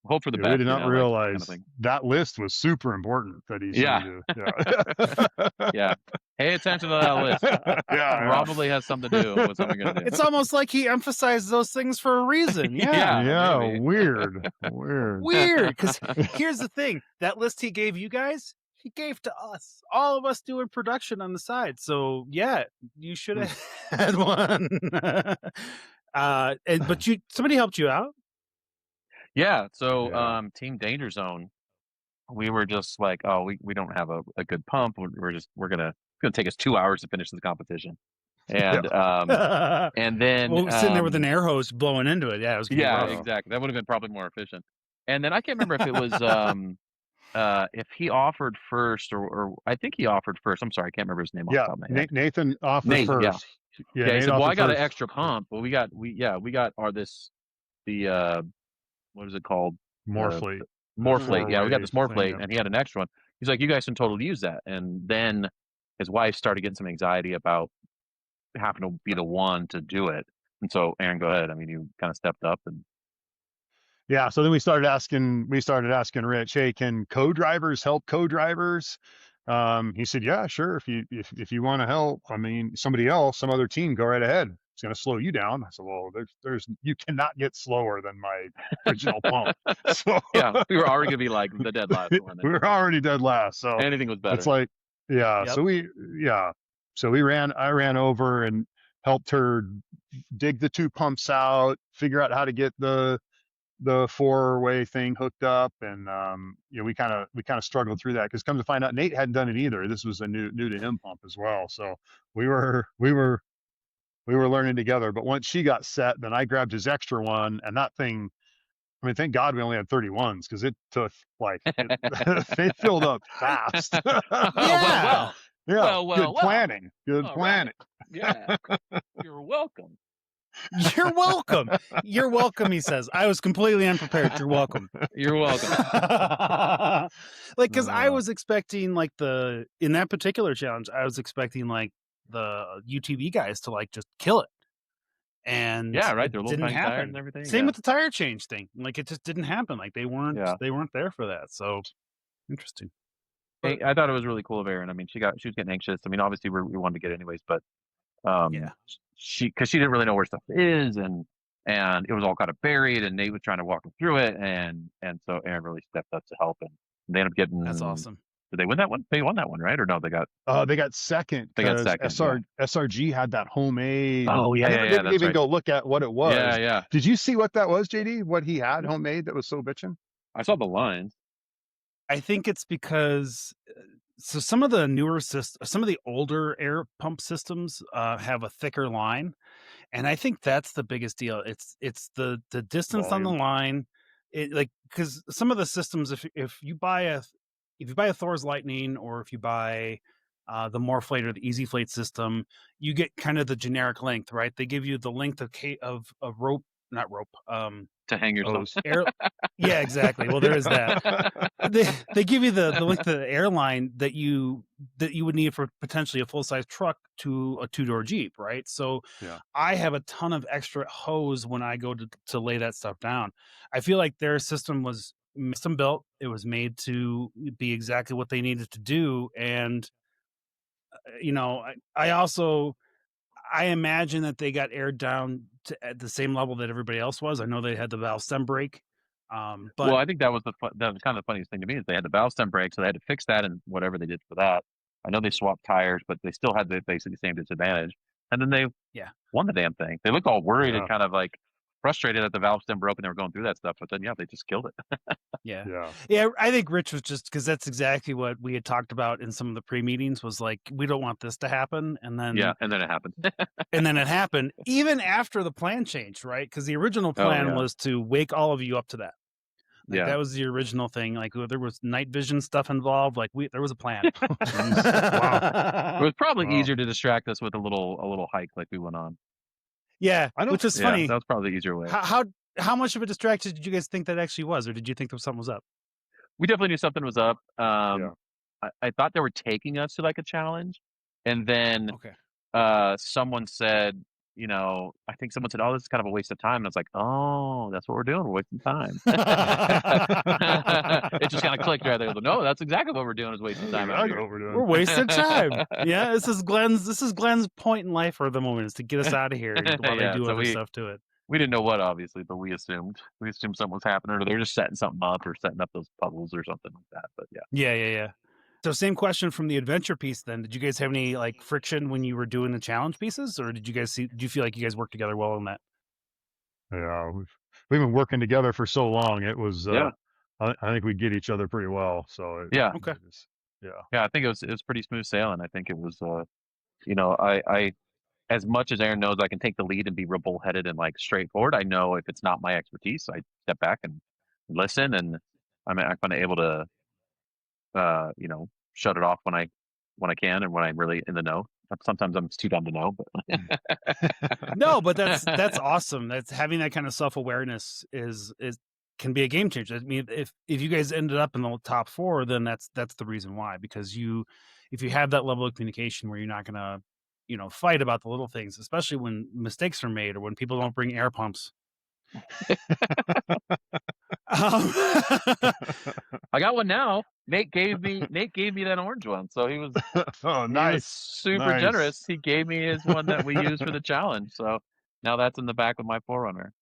Speaker 1: Hope for the
Speaker 3: Yeah,
Speaker 1: best.
Speaker 3: we did not
Speaker 1: like, kind
Speaker 3: realize
Speaker 1: of thing.
Speaker 3: that list was super important that he's
Speaker 1: Yeah.
Speaker 3: going to do. Yeah.
Speaker 1: Yeah. Pay attention to that list.
Speaker 3: Yeah.
Speaker 1: Probably has something to do with something we're gonna do.
Speaker 2: It's almost like he emphasized those things for a reason. Yeah.
Speaker 1: Yeah. maybe.
Speaker 3: Weird.
Speaker 2: Weird. Because here's the thing: that list he gave you guys, he gave to us, all of us doing production on the side. So yeah, you should have had one. But somebody helped you out.
Speaker 1: Yeah. So,
Speaker 3: Yeah.
Speaker 1: Team Danger Zone, we were just like, oh, we don't have a good pump. It's gonna take us 2 hours to finish the competition. And and then
Speaker 2: Well, sitting there with an air hose blowing into it. Yeah, it was gonna be
Speaker 1: yeah,
Speaker 2: rough.
Speaker 1: exactly. That would have been probably more efficient. And then I can't remember if it was if he offered first or I think he offered first. I'm sorry, I can't remember his name off the
Speaker 3: Yeah.
Speaker 1: top of my head.
Speaker 3: Nathan offered
Speaker 1: Nate, yeah.
Speaker 3: first.
Speaker 1: Yeah,
Speaker 3: Nate
Speaker 1: he said, well,
Speaker 3: offered
Speaker 1: I got an
Speaker 3: first.
Speaker 1: extra pump. Well, we got what is it called?
Speaker 3: Morphlate.
Speaker 1: Morphlate. Yeah, we got this
Speaker 3: Morphlate,
Speaker 1: Morphlate,
Speaker 3: yeah.
Speaker 1: and he had an extra one. He's like, you guys can totally use that. And then his wife started getting some anxiety about having to be the one to do it. And so, Aaron, go ahead. I mean, you kind of stepped up and
Speaker 3: Yeah. So then we started asking Rich, hey, can co-drivers help co-drivers? He said, yeah, sure. If you want to help, I mean, some other team, go right ahead. It's going to slow you down. I said, well, you cannot get slower than my original pump. So
Speaker 1: yeah, we were already gonna be like the dead last one.
Speaker 3: we were already dead last. So
Speaker 1: Anything was better.
Speaker 3: it's like, yeah.
Speaker 2: Yep.
Speaker 3: So I ran over and helped her dig the 2 pumps out, figure out how to get the 4-way thing hooked up, and we kind of struggled through that because come to find out Nate hadn't done it either. This was a new to him pump as well. So we were learning together. But once she got set, then I grabbed his extra one, and that thing. I mean, thank God we only had 31s because it took they filled up fast.
Speaker 2: Yeah.
Speaker 1: Well.
Speaker 3: Good planning. Good
Speaker 1: All
Speaker 3: planning.
Speaker 1: Yeah, you're welcome.
Speaker 2: You're welcome. You're welcome, he says. I was completely unprepared. You're welcome.
Speaker 1: You're welcome.
Speaker 2: Like, because I was expecting, like, in that particular challenge, I was expecting, like, the UTV guys to, like, just kill it. And
Speaker 1: Yeah, right.
Speaker 2: it
Speaker 1: They're little
Speaker 2: didn't
Speaker 1: tiny tires
Speaker 2: happen.
Speaker 1: and everything.
Speaker 2: Same
Speaker 1: yeah.
Speaker 2: with the tire change thing. Like, it just didn't happen. Like, they weren't there for that. So interesting.
Speaker 1: Hey, I thought it was really cool of Erin. I mean, she was getting anxious. I mean, obviously we wanted to get anyways, but
Speaker 2: Yeah.
Speaker 1: because she didn't really know where stuff is, and it was all kind of buried, and Nate was trying to walk her through it, and so Erin really stepped up to help, and they ended up getting.
Speaker 2: That's awesome.
Speaker 1: Did they win that one? They won that one, right? Or no? They got.
Speaker 3: They got second.
Speaker 1: They got
Speaker 3: 'cause
Speaker 1: second,
Speaker 3: SRG had that homemade.
Speaker 1: Oh, yeah,
Speaker 3: I
Speaker 1: yeah,
Speaker 3: never
Speaker 1: yeah,
Speaker 3: did
Speaker 1: that's
Speaker 3: even
Speaker 1: right.
Speaker 3: go look at what it was.
Speaker 1: Yeah.
Speaker 3: Did you see what that was, JD? What he had homemade that was so bitchin'?
Speaker 1: I saw the lines.
Speaker 2: I think it's because so some of the newer some of the older air pump systems have a thicker line, and I think that's the biggest deal. It's the distance on the line. It like because some of the systems, if you buy a Thor's Lightning or if you buy the Morphlate or the EasyFlate system, you get kind of the generic length, right? They give you the length of rope, not rope.
Speaker 1: To hang yourself.
Speaker 2: Yeah, exactly. Well, there is that. They give you the length of the airline that you would need for potentially a full-size truck to a 2-door Jeep, right? So
Speaker 3: Yeah.
Speaker 2: I have a ton of extra hose when I go to lay that stuff down. I feel like their system was custom built. It was made to be exactly what they needed to do. And, I imagine that they got aired down at the same level that everybody else was. I know they had the valve stem break. But
Speaker 1: well, I think that was that was kind of the funniest thing to me is they had the valve stem break, so they had to fix that and whatever they did for that. I know they swapped tires, but they still had basically the same disadvantage. And then they won the damn thing. They looked all worried and kind of like frustrated that the valve stem broke and they were going through that stuff. But then, they just killed it.
Speaker 2: Yeah. I think Rich was just because that's exactly what we had talked about in some of the pre-meetings was like, we don't want this to happen. And then,
Speaker 1: and then it happened.
Speaker 2: and then it happened even after the plan changed, right? Because the original plan was to wake all of you up to that. That was the original thing. Like there was night vision stuff involved. Like there was a plan.
Speaker 1: Wow. It was probably easier to distract us with a little hike like we went on.
Speaker 2: Yeah, which is funny.
Speaker 1: That was probably the easier way.
Speaker 2: How much of a distraction did you guys think that actually was, or did you think that something was up?
Speaker 1: We definitely knew something was up. I thought they were taking us to like a challenge, and then someone said, I think someone said, "Oh, this is kind of a waste of time." And I was like, "Oh, that's what we're doing. We're wasting time." It just kind of clicked right there. No, that's exactly what we're doing is wasting time.
Speaker 2: We're wasting time. Yeah, this is Glenn's point in life for the moment is to get us out of here while they do other stuff to it.
Speaker 1: We didn't know what, obviously, but we assumed something was happening, or they're just setting something up, or setting up those puzzles or something like that. But
Speaker 2: yeah. So same question from the adventure piece then. Did you guys have any like friction when you were doing the challenge pieces, or did you feel like you guys worked together well on that?
Speaker 3: Yeah, we've been working together for so long. It was I think we get each other pretty well. So
Speaker 1: I think it was pretty smooth sailing. I think it was I as much as Aaron knows I can take the lead and be real bullheaded and like straightforward, I know if it's not my expertise, I step back and listen, and I'm kind of able to shut it off when I can and when I'm really in the know. Sometimes I'm too dumb to know, but
Speaker 2: no, but that's awesome. That's having that kind of self-awareness is can be a game changer. I mean, if you guys ended up in the top 4, then that's the reason why, because if you have that level of communication where you're not gonna fight about the little things, especially when mistakes are made or when people don't bring air pumps.
Speaker 1: I got one now. Nate gave me that orange one, so he was
Speaker 3: nice.
Speaker 1: He was super generous. He gave me his one that we used for the challenge, so now that's in the back of my 4Runner.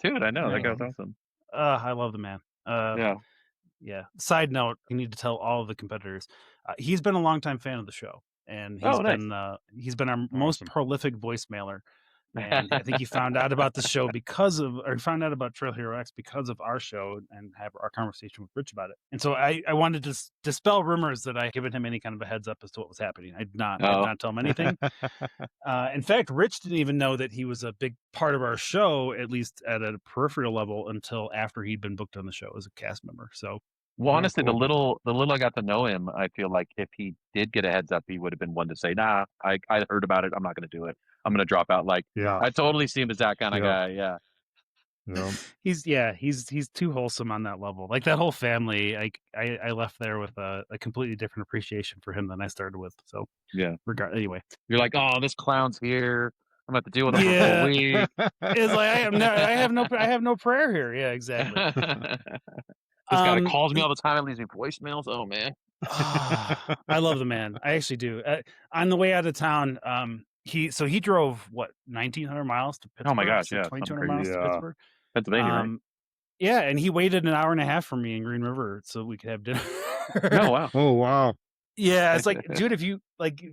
Speaker 1: Dude, I know that guy's awesome.
Speaker 2: I love the man. Yeah. Side note: you need to tell all of the competitors. He's been a longtime fan of the show, and he's been our most prolific voicemailer. And I think he found out about the show found out about Trail Hero X because of our show and have our conversation with Rich about it. And so I wanted to dispel rumors that I had given him any kind of a heads up as to what was happening. I did not tell him anything. In fact, Rich didn't even know that he was a big part of our show, at least at a peripheral level, until after he'd been booked on the show as a cast member. So,
Speaker 1: well, honestly, the little I got to know him, I feel like if he did get a heads up, he would have been one to say, "Nah, I heard about it. I'm not going to do it. I'm going to drop out." Like, I totally see him as that kind of guy. Yeah.
Speaker 2: He's too wholesome on that level. Like that whole family, I left there with a completely different appreciation for him than I started with. So anyway,
Speaker 1: you're like, "Oh, this clown's here. I'm going to have to deal with him for a whole week."
Speaker 2: It's like I have no prayer here. Yeah, exactly.
Speaker 1: This guy calls me all the time and leaves me voicemails. Oh man.
Speaker 2: I love the man. I actually do. On the way out of town, he drove 1,900 miles to Pittsburgh.
Speaker 1: Oh my gosh,
Speaker 2: 2,200 miles to Pittsburgh.
Speaker 1: Pennsylvania, right?
Speaker 2: Yeah, and he waited an hour and a half for me in Green River so we could have dinner.
Speaker 1: Oh wow.
Speaker 3: Oh wow.
Speaker 2: Yeah, it's like, dude, if you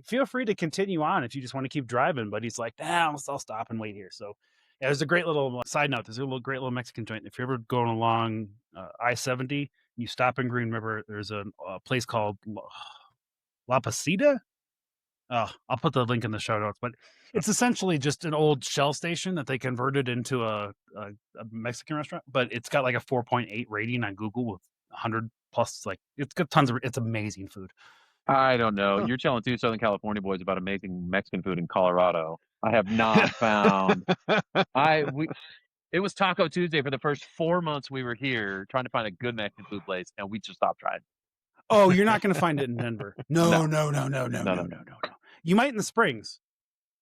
Speaker 2: feel free to continue on if you just want to keep driving. But he's like, nah, I'll stop and wait here. So yeah, there's a great little side note. There's a great little Mexican joint. If you're ever going along I-70, you stop in Green River. There's a place called La Pasita. I'll put the link in the show notes. But it's essentially just an old Shell station that they converted into a Mexican restaurant. But it's got like a 4.8 rating on Google with 100 plus. Like it's got it's amazing food.
Speaker 1: I don't know. You're telling 2 Southern California boys about amazing Mexican food in Colorado. I have not found. It was Taco Tuesday for the first 4 months we were here trying to find a good Mexican food place, and we just stopped trying.
Speaker 2: Oh, you're not going to find it in Denver. No. You might in the Springs,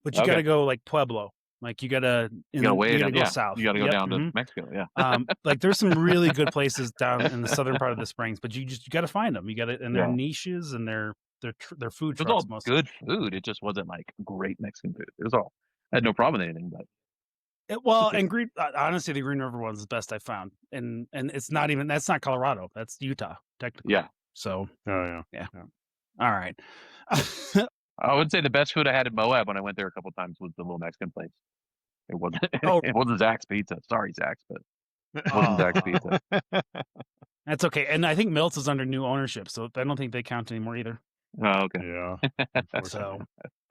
Speaker 2: but you got to go like Pueblo. Like you gotta
Speaker 1: weigh it
Speaker 2: go
Speaker 1: down.
Speaker 2: south.
Speaker 1: You gotta go
Speaker 2: Yep,
Speaker 1: down to
Speaker 2: mhm.
Speaker 1: Mexico. Yeah.
Speaker 2: Like there's some really good places down in the southern part of the Springs, but you gotta find them. You gotta, and they're
Speaker 1: Yeah.
Speaker 2: niches and they're food
Speaker 1: It was
Speaker 2: trucks
Speaker 1: all
Speaker 2: mostly.
Speaker 1: good food. It just wasn't like great Mexican food. It was all. I had no problem with anything, but
Speaker 2: And Green, honestly, the Green River one's the best I found, and it's not even, that's not Colorado, that's Utah technically.
Speaker 1: yeah.
Speaker 2: So
Speaker 3: Oh
Speaker 2: yeah. All right.
Speaker 1: I would say the best food I had in Moab when I went there a couple times was the little Mexican place. It wasn't.
Speaker 2: Oh.
Speaker 1: It wasn't Zach's Pizza. Sorry, Zach's, but it wasn't Zach's Pizza.
Speaker 2: That's okay. And I think Milt's is under new ownership, so I don't think they count anymore either.
Speaker 1: Oh, okay.
Speaker 3: Yeah.
Speaker 2: So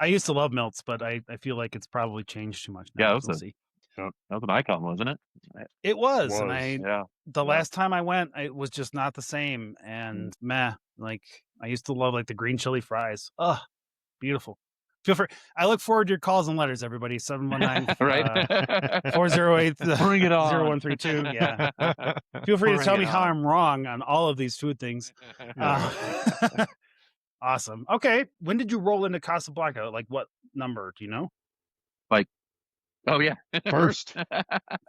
Speaker 2: I used to love Milt's, but I feel like it's probably changed too much now.
Speaker 1: Yeah, it was
Speaker 2: We'll
Speaker 1: a-
Speaker 2: see.
Speaker 1: That was an icon, wasn't it?
Speaker 2: It was, and
Speaker 1: Yeah.
Speaker 2: the
Speaker 1: Yeah.
Speaker 2: last time I went, it was just not the same. And meh, like I used to love like the green chili fries. Oh, beautiful. Feel free. I look forward to your calls and letters, everybody. 719
Speaker 1: Right.
Speaker 2: 408
Speaker 1: Bring it on.
Speaker 2: 0132. Yeah. Feel free to
Speaker 1: Bring
Speaker 2: tell
Speaker 1: it
Speaker 2: me how
Speaker 1: on.
Speaker 2: I'm wrong on all of these food things. Awesome. Okay. When did you roll into Casablanca? Like what number? Do you know?
Speaker 1: Oh yeah.
Speaker 3: First.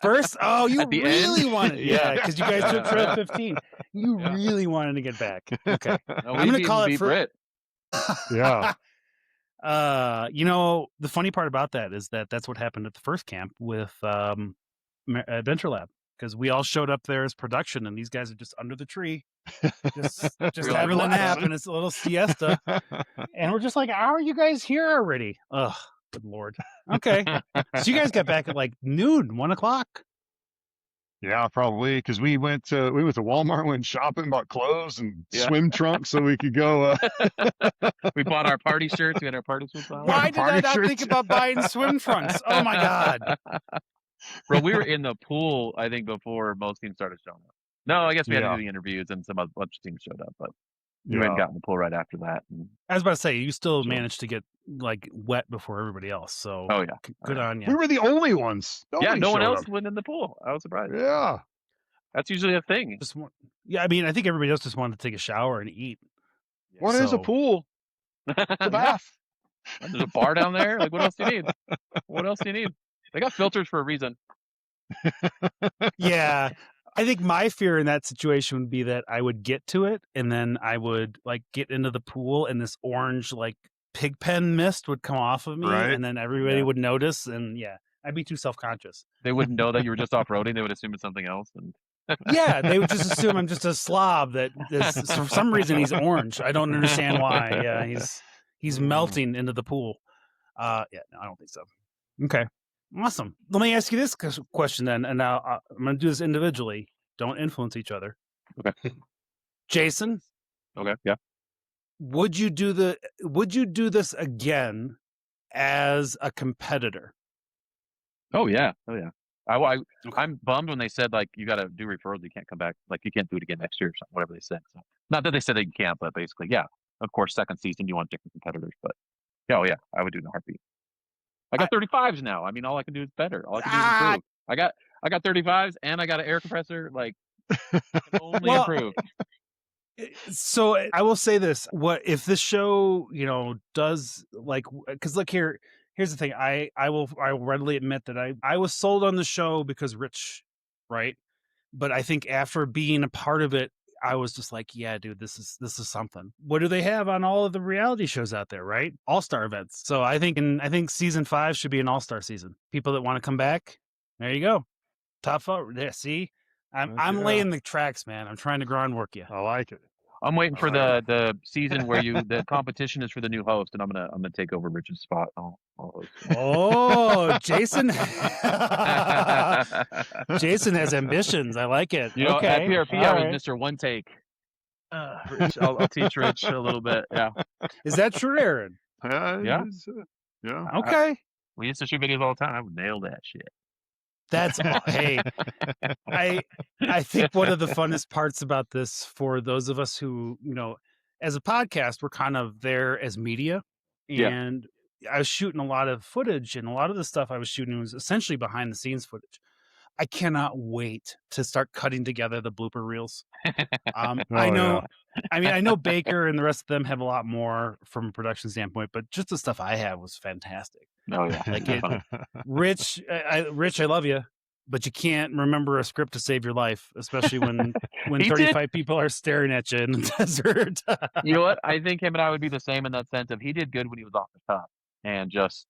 Speaker 2: First? Oh, you
Speaker 1: At the
Speaker 2: really
Speaker 1: end?
Speaker 2: wanted,
Speaker 1: Yeah.
Speaker 2: because you guys took Trail 15. You
Speaker 1: Yeah.
Speaker 2: really wanted to get back. Okay.
Speaker 1: No,
Speaker 2: I'm gonna call it
Speaker 1: beat
Speaker 2: for-
Speaker 1: Brit.
Speaker 3: Yeah.
Speaker 2: You know, the funny part about that is that that's what happened at the first camp with Adventure Lab, because we all showed up there as production, and these guys are just under the tree, just
Speaker 1: Really
Speaker 2: having a nap,
Speaker 3: relaxing.
Speaker 2: and it's a little siesta, and we're just like, "How are you guys here already?" Ugh, good lord. Okay, so you guys got back at like noon, 1 o'clock.
Speaker 3: Yeah, probably because we went to Walmart, went shopping, bought clothes and
Speaker 1: Yeah.
Speaker 3: swim trunks so we could go.
Speaker 1: We bought our party shirts. We had our party suits on.
Speaker 2: Why did I
Speaker 3: Party
Speaker 2: not think
Speaker 3: shirts.
Speaker 2: about buying swim trunks? Oh my god.
Speaker 1: Bro, we were in the pool, I think, before most teams started showing up. No, I guess we had to
Speaker 3: Yeah.
Speaker 1: do the interviews and some other bunch of teams showed up, but we
Speaker 3: Yeah.
Speaker 1: went and got in the pool right after that. And,
Speaker 2: I was about to say, you still
Speaker 1: Sure.
Speaker 2: managed to get like wet before everybody else, so
Speaker 1: oh yeah.
Speaker 2: good on
Speaker 3: We
Speaker 2: you.
Speaker 3: were the only ones.
Speaker 1: Yeah,
Speaker 3: Nobody
Speaker 1: no one
Speaker 3: showed
Speaker 1: else
Speaker 3: up.
Speaker 1: went in the pool. I was surprised.
Speaker 3: Yeah.
Speaker 1: That's usually a thing.
Speaker 2: Just yeah, I mean, I think everybody else just wanted to take a shower and eat.
Speaker 3: What is
Speaker 2: So-
Speaker 3: a pool? The
Speaker 1: Yeah.
Speaker 3: bath.
Speaker 1: There's a bar down there. Like, what else do you need? What else do you need? They got filters for a reason.
Speaker 2: Yeah, I think my fear in that situation would be that I would get to it, and then I would like get into the pool, and this orange like pig pen mist would come off of me,
Speaker 3: Right.
Speaker 2: and then everybody
Speaker 1: Yeah.
Speaker 2: would notice, and yeah, I'd be too self-conscious.
Speaker 1: They wouldn't know that you were just off roading. They would assume it's something else. And
Speaker 2: Yeah, they would just assume I'm just a slob that is, for some reason he's orange. I don't understand why. Yeah, he's melting into the pool. Yeah, no, I don't think so. Okay, awesome. Let me ask you this question then, and now I'm going to do this individually. Don't influence each other.
Speaker 1: Okay.
Speaker 2: Jason,
Speaker 1: okay, yeah.
Speaker 2: would you do this again as a competitor?
Speaker 1: Oh yeah. Oh yeah. I'm bummed when they said like you got to do referrals. You can't come back. Like you can't do it again next year or something. Whatever they said. So, not that they said that you can't, but basically, yeah. Of course, second season you want different competitors, but yeah, oh yeah, I would do it in a heartbeat. I got 35s now. I mean, all I can do is better. All I can do is improve. I got 35s and I got an air compressor. Like, I can only
Speaker 2: Well,
Speaker 1: improve.
Speaker 2: So I will say this: what if this show, does like? Because look here. Here's the thing. I will readily admit that I was sold on the show because Rich, right? But I think after being a part of it, I was just like, yeah, dude, this is something. What do they have on all of the reality shows out there, right? All-star events. So I think season 5 should be an all-star season. People that want to come back, there you go. Top 4. There, see, I'm
Speaker 3: Yeah.
Speaker 2: laying the tracks, man. I'm trying to groundwork you.
Speaker 3: I like it.
Speaker 1: I'm waiting for
Speaker 3: All right.
Speaker 1: the season where the competition is for the new host, and I'm gonna take over Rich's spot. I'll host.
Speaker 2: Oh, Jason. Jason has ambitions. I like it.
Speaker 1: You know,
Speaker 2: okay.
Speaker 1: at PRP,
Speaker 2: All
Speaker 1: I
Speaker 2: right.
Speaker 1: was Mr. One Take. Rich, I'll teach Rich a little bit. Yeah,
Speaker 2: Is that true, Aaron?
Speaker 1: Yeah.
Speaker 3: Yeah.
Speaker 2: Okay.
Speaker 1: we used to shoot videos all the time. I would nail that shit.
Speaker 2: That's hey. I think one of the funnest parts about this for those of us who, as a podcast, we're kind of there as media.
Speaker 1: Yeah.
Speaker 2: And I was shooting a lot of footage, and a lot of the stuff I was shooting was essentially behind the scenes footage. I cannot wait to start cutting together the blooper reels. I know, I know Baker and the rest of them have a lot more from a production standpoint, but just the stuff I have was fantastic.
Speaker 1: Oh yeah,
Speaker 2: Like
Speaker 1: definitely.
Speaker 2: Rich, Rich, I love you, but you can't remember a script to save your life, especially when
Speaker 1: He did.
Speaker 2: 35 people are staring at you in the desert.
Speaker 1: You know what? I think him and I would be the same in that sense of he did good when he was off the top and just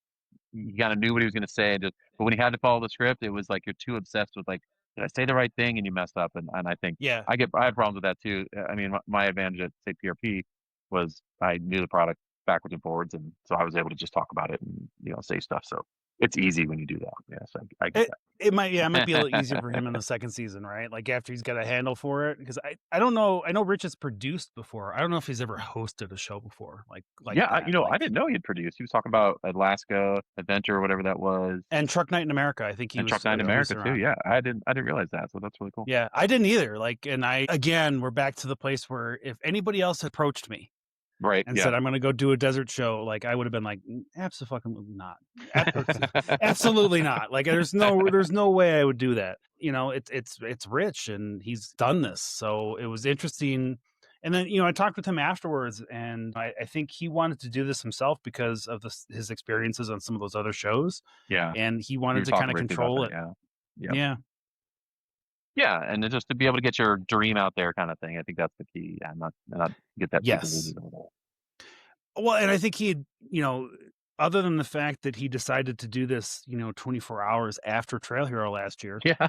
Speaker 1: he kind of knew what he was going to say. And just, but when he had to follow the script, it was like you're too obsessed with like, did I say the right thing? And you messed up. And I think
Speaker 2: Yeah.
Speaker 1: I have problems with that too. I mean, my advantage at say PRP was I knew the product backwards and forwards, and so I was able to just talk about it and say stuff. So it's easy when you do that. Yes, I get
Speaker 2: It might be a little easier for him in the second season, right? Like after he's got a handle for it, because I don't know. I know Rich has produced before. I don't know if he's ever hosted a show before, like
Speaker 1: Yeah,
Speaker 2: that.
Speaker 1: I didn't know he had produced. He was talking about Alaska Adventure or whatever that was,
Speaker 2: and Truck Night in America. I think he
Speaker 1: and
Speaker 2: was
Speaker 1: Truck Night in
Speaker 2: a
Speaker 1: America
Speaker 2: host
Speaker 1: too.
Speaker 2: around.
Speaker 1: Yeah, I didn't realize that. So that's really cool.
Speaker 2: Yeah, I didn't either. Like, and again, we're back to the place where if anybody else approached me
Speaker 1: Right.
Speaker 2: and
Speaker 1: Yeah.
Speaker 2: said I'm going to go do a desert show, like I would have been like, absolutely not, absolutely not. Like, there's no way I would do that. It's Rich, and he's done this, so it was interesting. And then I talked with him afterwards, and I think he wanted to do this himself because of his experiences on some of those other shows.
Speaker 1: Yeah.
Speaker 2: And he
Speaker 1: We
Speaker 2: wanted
Speaker 1: were
Speaker 2: to
Speaker 1: talking
Speaker 2: kind of
Speaker 1: briefly
Speaker 2: control
Speaker 1: about
Speaker 2: it.
Speaker 1: that, yeah.
Speaker 2: Yeah.
Speaker 1: Yeah, and just to be able to get your dream out there, kind of thing. I think that's the key, and not get that super
Speaker 2: Yes.
Speaker 1: limited with it.
Speaker 2: Well, and I think he had, other than the fact that he decided to do this, 24 hours after Trail Hero last year,
Speaker 1: Yeah.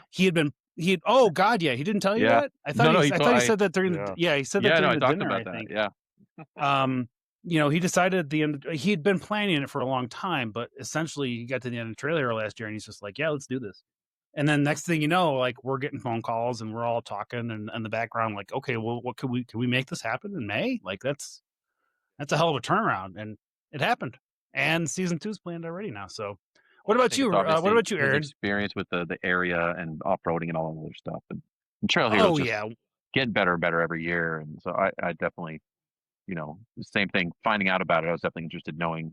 Speaker 2: oh God, yeah, he didn't tell you
Speaker 1: Yeah.
Speaker 2: that? I thought
Speaker 1: No,
Speaker 2: I thought he said that during
Speaker 3: Yeah.
Speaker 2: he said that during
Speaker 1: I
Speaker 2: the
Speaker 1: talked
Speaker 2: dinner,
Speaker 1: about
Speaker 2: I
Speaker 1: that.
Speaker 2: think.
Speaker 1: Yeah.
Speaker 2: He decided at the end, he'd been planning it for a long time, but essentially he got to the end of Trail Hero last year and he's just like, yeah, let's do this. And then next thing you know, like we're getting phone calls and we're all talking and in the background, like, okay, well, what can we make this happen in May? Like that's a hell of a turnaround, and it happened. And season 2 is planned already now. So, what about you? What about you, Aaron?
Speaker 1: His experience with the area and off roading and all that other stuff, and Trail Heroes just getting better and better every year. And so I definitely, the same thing. Finding out about it, I was definitely interested in knowing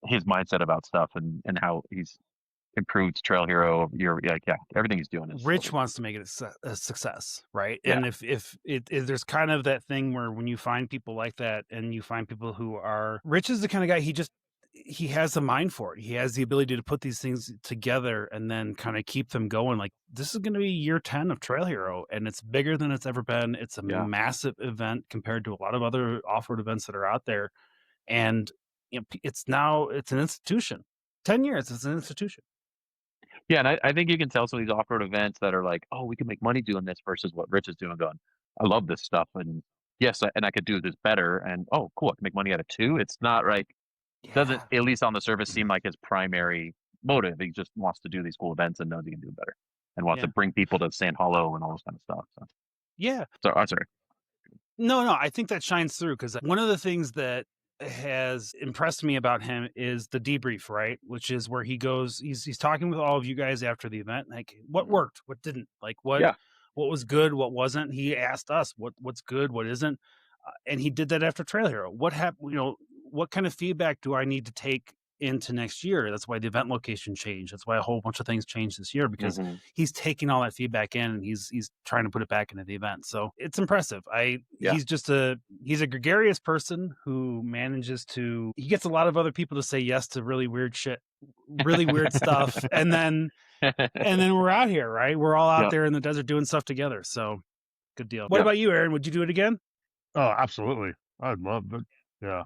Speaker 1: his mindset about stuff and how he's improved Trail Hero year. Yeah, everything he's doing is
Speaker 2: Rich wants to make it a success, right?
Speaker 1: Yeah.
Speaker 2: And if there's kind of that thing where when you find people like that, and you find people who are Rich is the kind of guy he has the mind for it. He has the ability to put these things together and then kind of keep them going. Like this is going to be year 10 of Trail Hero, and it's bigger than it's ever been. It's a massive event compared to a lot of other off-road events that are out there, and it's an institution. 10 years, it's an institution.
Speaker 1: Yeah, and I think you can tell some of these off-road events that are like, oh, we can make money doing this versus what Rich is doing. Going, I love this stuff, and yes, and I could do this better. And oh, cool, I can make money out of too. It's not like doesn't at least on the surface seem like his primary motive. He just wants to do these cool events and knows he can do better, and wants to bring people to Sand Hollow and all this kind of stuff. So.
Speaker 2: Yeah.
Speaker 1: So I'm sorry.
Speaker 2: No, I think that shines through because one of the things that has impressed me about him is the debrief, right? Which is where he goes, he's talking with all of you guys after the event, like what worked, what didn't, like what was good, what wasn't. He asked us what's good, what isn't, and he did that after Trail Hero. What happened? What kind of feedback do I need to take into next year? That's why the event location changed. That's why a whole bunch of things changed this year, because he's taking all that feedback in and he's trying to put it back into the event. So it's impressive. He's a gregarious person who manages to, he gets a lot of other people to say yes to really weird shit, really weird stuff. And then we're out here, right? We're all out there in the desert doing stuff together. So good deal. What about you, Aaron? Would you do it again?
Speaker 3: Oh, absolutely. I'd love it. Yeah.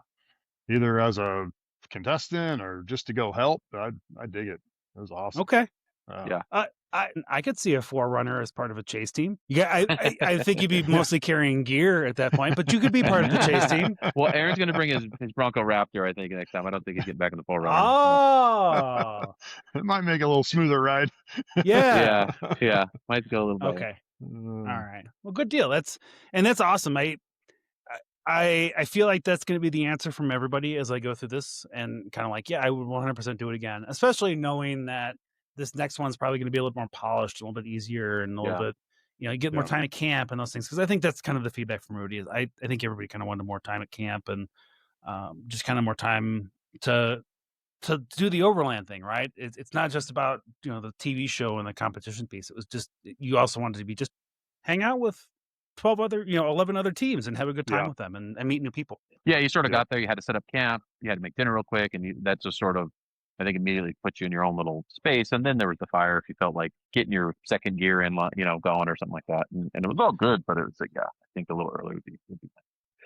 Speaker 3: Either as a contestant or just to go help. I dig it. It was awesome.
Speaker 2: Okay.
Speaker 1: Yeah.
Speaker 2: I could see a forerunner as part of a chase team. Yeah, I think you'd be mostly carrying gear at that point, but you could be part of the chase team.
Speaker 1: Well, Aaron's going to bring his Bronco Raptor, I think, next time. I don't think he's getting back in the forerunner.
Speaker 2: Oh.
Speaker 3: It might make it a little smoother ride.
Speaker 2: Yeah.
Speaker 1: Yeah. Might go a little better.
Speaker 2: Okay. All right. Well, good deal. That's awesome. I feel like that's going to be the answer from everybody as I go through this, and kind of like, I would 100% do it again, especially knowing that this next one's probably going to be a little more polished, a little bit easier, and a little bit, you get more time at camp and those things. Because I think that's kind of the feedback from Rudy. Is I think everybody kind of wanted more time at camp and just kind of more time to do the overland thing, right? It's not just about the TV show and the competition piece. It was just, you also wanted to be just hang out with 11 other teams and have a good time with them and meet new people.
Speaker 1: Yeah, you sort of got there. You had to set up camp. You had to make dinner real quick, and that just sort of I think immediately put you in your own little space. And then there was the fire if you felt like getting your second gear in, going or something like that. And it was all good, but it was like, yeah, I think a little early would be.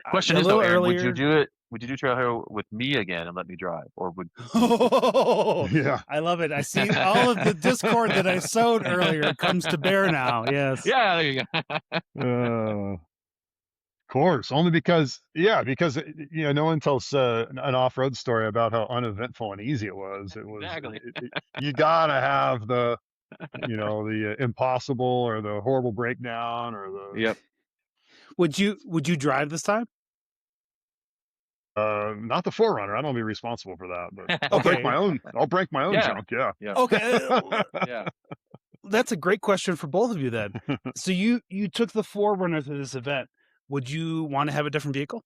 Speaker 1: Question
Speaker 2: A
Speaker 1: is though,
Speaker 2: little
Speaker 1: Aaron,
Speaker 2: earlier.
Speaker 1: would you do trail with me again and let me drive, or would?
Speaker 2: Oh,
Speaker 3: Yeah.
Speaker 2: I love it. I see all of the discord that I sowed earlier comes to bear now. Yes.
Speaker 1: Yeah, there you go.
Speaker 3: Of course, only because no one tells an off-road story about how uneventful and easy it was.
Speaker 1: Exactly.
Speaker 3: You gotta have the the impossible or the horrible breakdown or the
Speaker 1: Yep.
Speaker 2: Would you drive this time?
Speaker 3: not the Forerunner. I don't be responsible for that, but
Speaker 2: Okay.
Speaker 3: I'll break my own
Speaker 1: Yeah.
Speaker 3: junk. Yeah.
Speaker 1: Yeah.
Speaker 2: Okay.
Speaker 1: Yeah.
Speaker 2: That's a great question for both of you then. So you took the Forerunner to this event. Would you want to have a different vehicle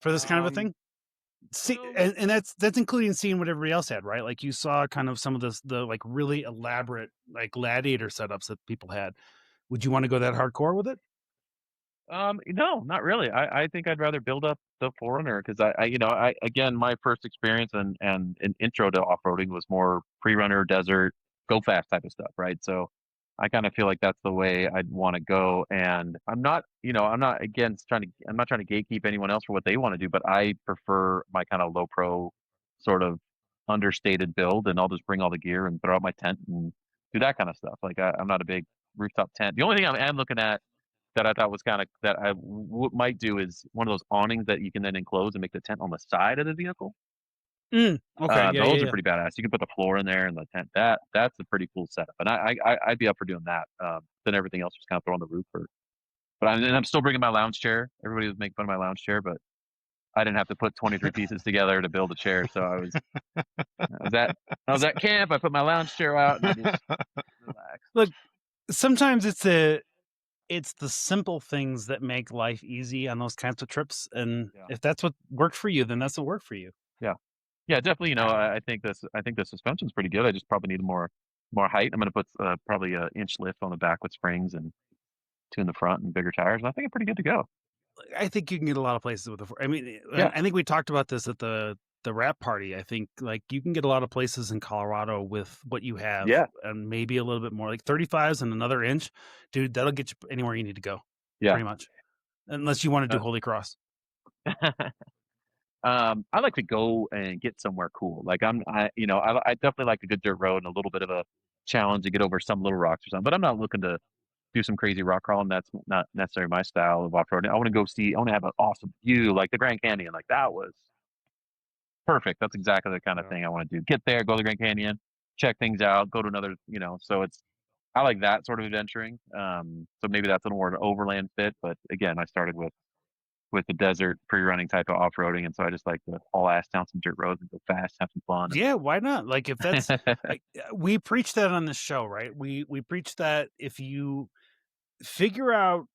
Speaker 2: for this kind of a thing? See, and that's including seeing what everybody else had, right? Like you saw kind of some of the like really elaborate like gladiator setups that people had. Would you want to go that hardcore with it?
Speaker 1: No, not really. I think I'd rather build up the Forerunner because again, my first experience and an intro to off-roading was more pre-runner, desert, go fast type of stuff, right? So I kind of feel like that's the way I'd want to go. And I'm not trying to gatekeep anyone else for what they want to do, but I prefer my kind of low pro sort of understated build, and I'll just bring all the gear and throw out my tent and do that kind of stuff. Like I'm not a big rooftop tent. The only thing I'm looking at that I thought was kind of that I might do is one of those awnings that you can then enclose and make the tent on the side of the vehicle.
Speaker 2: Okay,
Speaker 1: those are pretty badass. You can put the floor in there and the tent. That's a pretty cool setup, and I'd be up for doing that. Then everything else just kind of throw on the roof. I'm still bringing my lounge chair. Everybody was making fun of my lounge chair, but I didn't have to put 23 pieces together to build a chair. So I was at camp. I put my lounge chair out and I just relaxed.
Speaker 2: Look, sometimes it's the simple things that make life easy on those kinds of trips. And if that's what worked for you, then that's what worked for you.
Speaker 1: Yeah, definitely. I think the suspension's pretty good. I just probably need more height. I'm going to put probably an inch lift on the back with springs and two in the front and bigger tires. And I think I'm pretty good to go.
Speaker 2: I think you can get a lot of places with I think we talked about this at the wrap party. I think like you can get a lot of places in Colorado with what you have, and maybe a little bit more, like 35s and another inch, dude. That'll get you anywhere you need to go. Yeah, pretty much, unless you want to do Holy Cross.
Speaker 1: I like to go and get somewhere cool. Like I definitely like a good dirt road and a little bit of a challenge to get over some little rocks or something. But I'm not looking to do some crazy rock crawling. That's not necessarily my style of off-roading. I want to have an awesome view, like the Grand Canyon. Like that was perfect. That's exactly the kind of thing I want to do. Get there, go to the Grand Canyon, check things out, go to another, so I like that sort of adventuring. So maybe that's a more an overland fit. But again, I started with the desert pre-running type of off-roading, and so I just like to haul ass down some dirt roads and go fast, have some fun.
Speaker 2: Yeah, why not? Like if that's like, we preach that on this show, right? We preach that if you figure out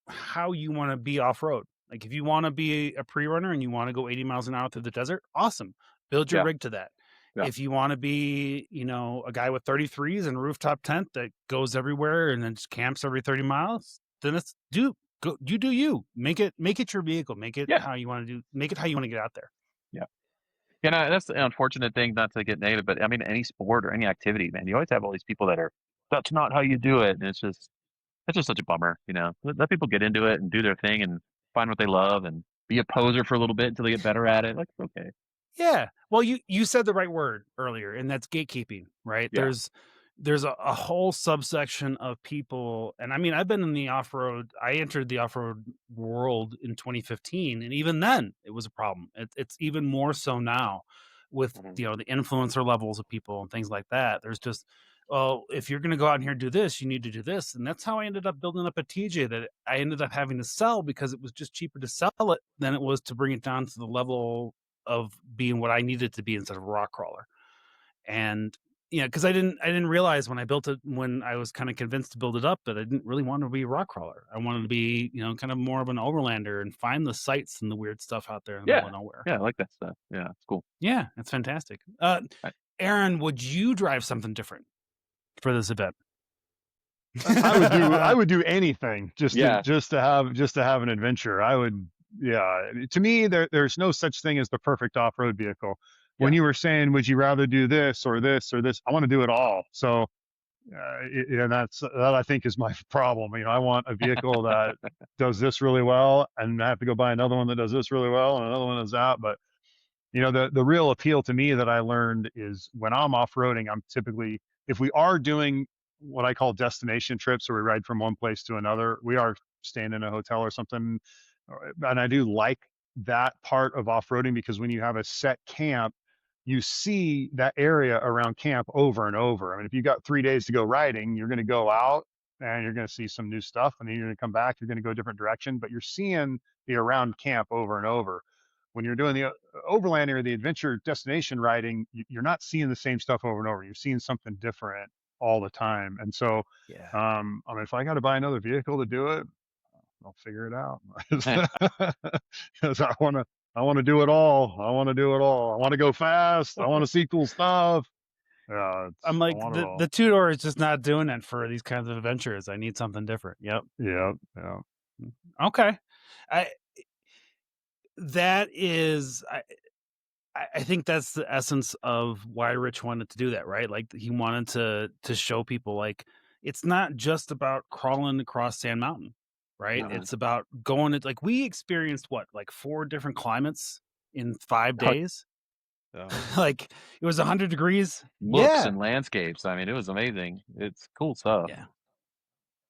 Speaker 2: how you want to be off-road, like if you want to be a pre-runner and you want to go 80 miles an hour through the desert, awesome, build your rig to that. If you want to be a guy with 33s and a rooftop tent that goes everywhere and then just camps every 30 miles, then it's do you make it your vehicle, make it how you want to get out there.
Speaker 1: That's the unfortunate thing, not to get negative, but I mean, any sport or any activity, man, you always have all these people that are, that's not how you do it. And it's just such a bummer, let people get into it and do their thing and find what they love and be a poser for a little bit until they get better at it. Like, it's okay.
Speaker 2: Yeah. Well, you said the right word earlier, and that's gatekeeping, right?
Speaker 1: Yeah.
Speaker 2: There's a whole subsection of people. And I mean, I've been in the off-road. I entered the off-road world in 2015. And even then it was a problem. It's even more so now with, the influencer levels of people and things like that. There's just, well, if you're going to go out here and do this, you need to do this. And that's how I ended up building up a TJ that I ended up having to sell because it was just cheaper to sell it than it was to bring it down to the level of being what I needed to be instead of a rock crawler. And because I didn't realize when I built it, when I was kind of convinced to build it up, that I didn't really want to be a rock crawler. I wanted to be, kind of more of an overlander and find the sights and the weird stuff out there in the middle of nowhere.
Speaker 1: Yeah, I like that stuff. Yeah, it's cool.
Speaker 2: Yeah, it's fantastic. Aaron, would you drive something different for this event?
Speaker 3: I would do anything just to have an adventure. I would. Yeah, to me, there's no such thing as the perfect off-road vehicle. when you were saying, would you rather do this or this or this? I want to do it all. So, and that I think is my problem. You know, I want a vehicle that does this really well, and I have to go buy another one that does this really well, and another one does that. But you know, the real appeal to me that I learned is when I'm off-roading, I'm typically, if we are doing what I call destination trips, where we ride from one place to another, we are staying in a hotel or something. And I do like that part of off-roading, because when you have a set camp, you see that area around camp over and over. I mean, if you got 3 days to go riding, you're going to go out and you're going to see some new stuff, and then you're going to come back, you're going to go a different direction, but you're seeing the around camp over and over. When you're doing the overlanding or the adventure destination riding, you're not seeing the same stuff over and over. You're seeing something different all the time. And so,
Speaker 2: Yeah.
Speaker 3: I mean, if I got to buy another vehicle to do it, I'll figure it out. Because I want to do it all. I want to do it all. I want to go fast. I want to see cool stuff.
Speaker 2: I'm like, the two-door is just not doing it for these kinds of adventures. I need something different. Yep.
Speaker 3: Yeah.
Speaker 2: Okay. I think that's the essence of why Rich wanted to do that, right? Like, he wanted to show people, like, it's not just about crawling across Sand Mountain, right?
Speaker 1: No.
Speaker 2: It's about going like, we experienced like 4 different climates in 5 days. Like, it was 100 degrees.
Speaker 1: Looks and landscapes. I mean, it was amazing. It's cool stuff.
Speaker 2: Yeah.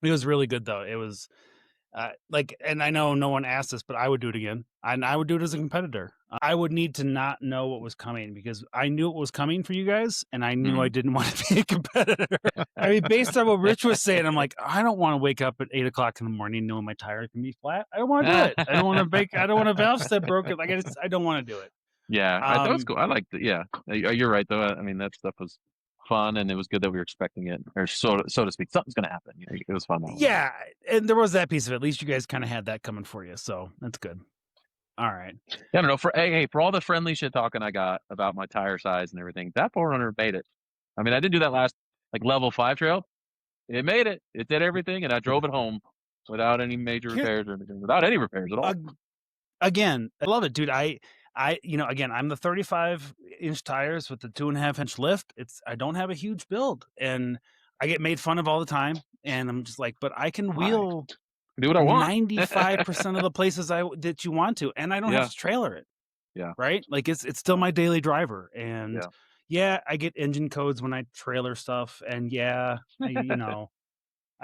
Speaker 2: It was really good, though. It was like, and I know no one asked this, but I would do it again. And I would do it as a competitor. I would need to not know what was coming, because I knew it was coming for you guys, and I knew I didn't want to be a competitor. I mean, based on what Rich was saying, I'm like, I don't want to wake up at 8 o'clock in the morning knowing my tire can be flat. I don't want to do it. I don't want to I don't want a valve step broken. Like, I don't want to do it.
Speaker 1: Yeah, that was cool. I liked it. Yeah, you're right though. I mean, that stuff was fun, and it was good that we were expecting it, or so to speak. Something's going to happen. You know, it was fun.
Speaker 2: Yeah, and there was that piece of it. At least you guys kind of had that coming for you, so that's good. All right.
Speaker 1: Yeah, I don't know. For all the friendly shit talking I got about my tire size and everything, that 4Runner made it. I mean, I didn't do that last level 5 trail. It made it. It did everything, and I drove it home without any major repairs or anything. Without any repairs at all.
Speaker 2: Again, I love it, dude. Again, I'm the 35-inch tires with the 2.5-inch lift. I don't have a huge build, and I get made fun of all the time. And I'm just like, but I can wheel.
Speaker 1: Do what I want.
Speaker 2: 95% of the places that you want to, and I don't have to trailer it.
Speaker 1: Yeah.
Speaker 2: Right. Like, it's still my daily driver, and I get engine codes when I trailer stuff, and I've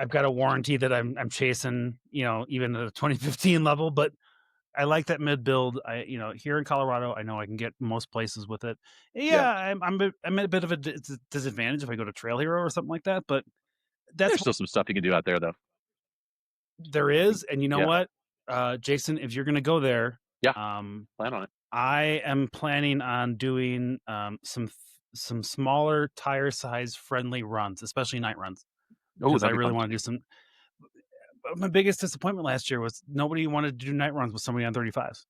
Speaker 2: got a warranty that I'm chasing, even at a 2015 level, but I like that mid build. Here in Colorado, I know I can get most places with it. I'm at a bit of a disadvantage if I go to Trail Hero or something like that, but
Speaker 1: there's still some stuff you can do out there, though.
Speaker 2: There is, and you know what, Jason, if you're going to go there,
Speaker 1: plan on it.
Speaker 2: I am planning on doing some smaller tire size friendly runs, especially night runs, because I really want to do some. My biggest disappointment last year was nobody wanted to do night runs with somebody on 35s,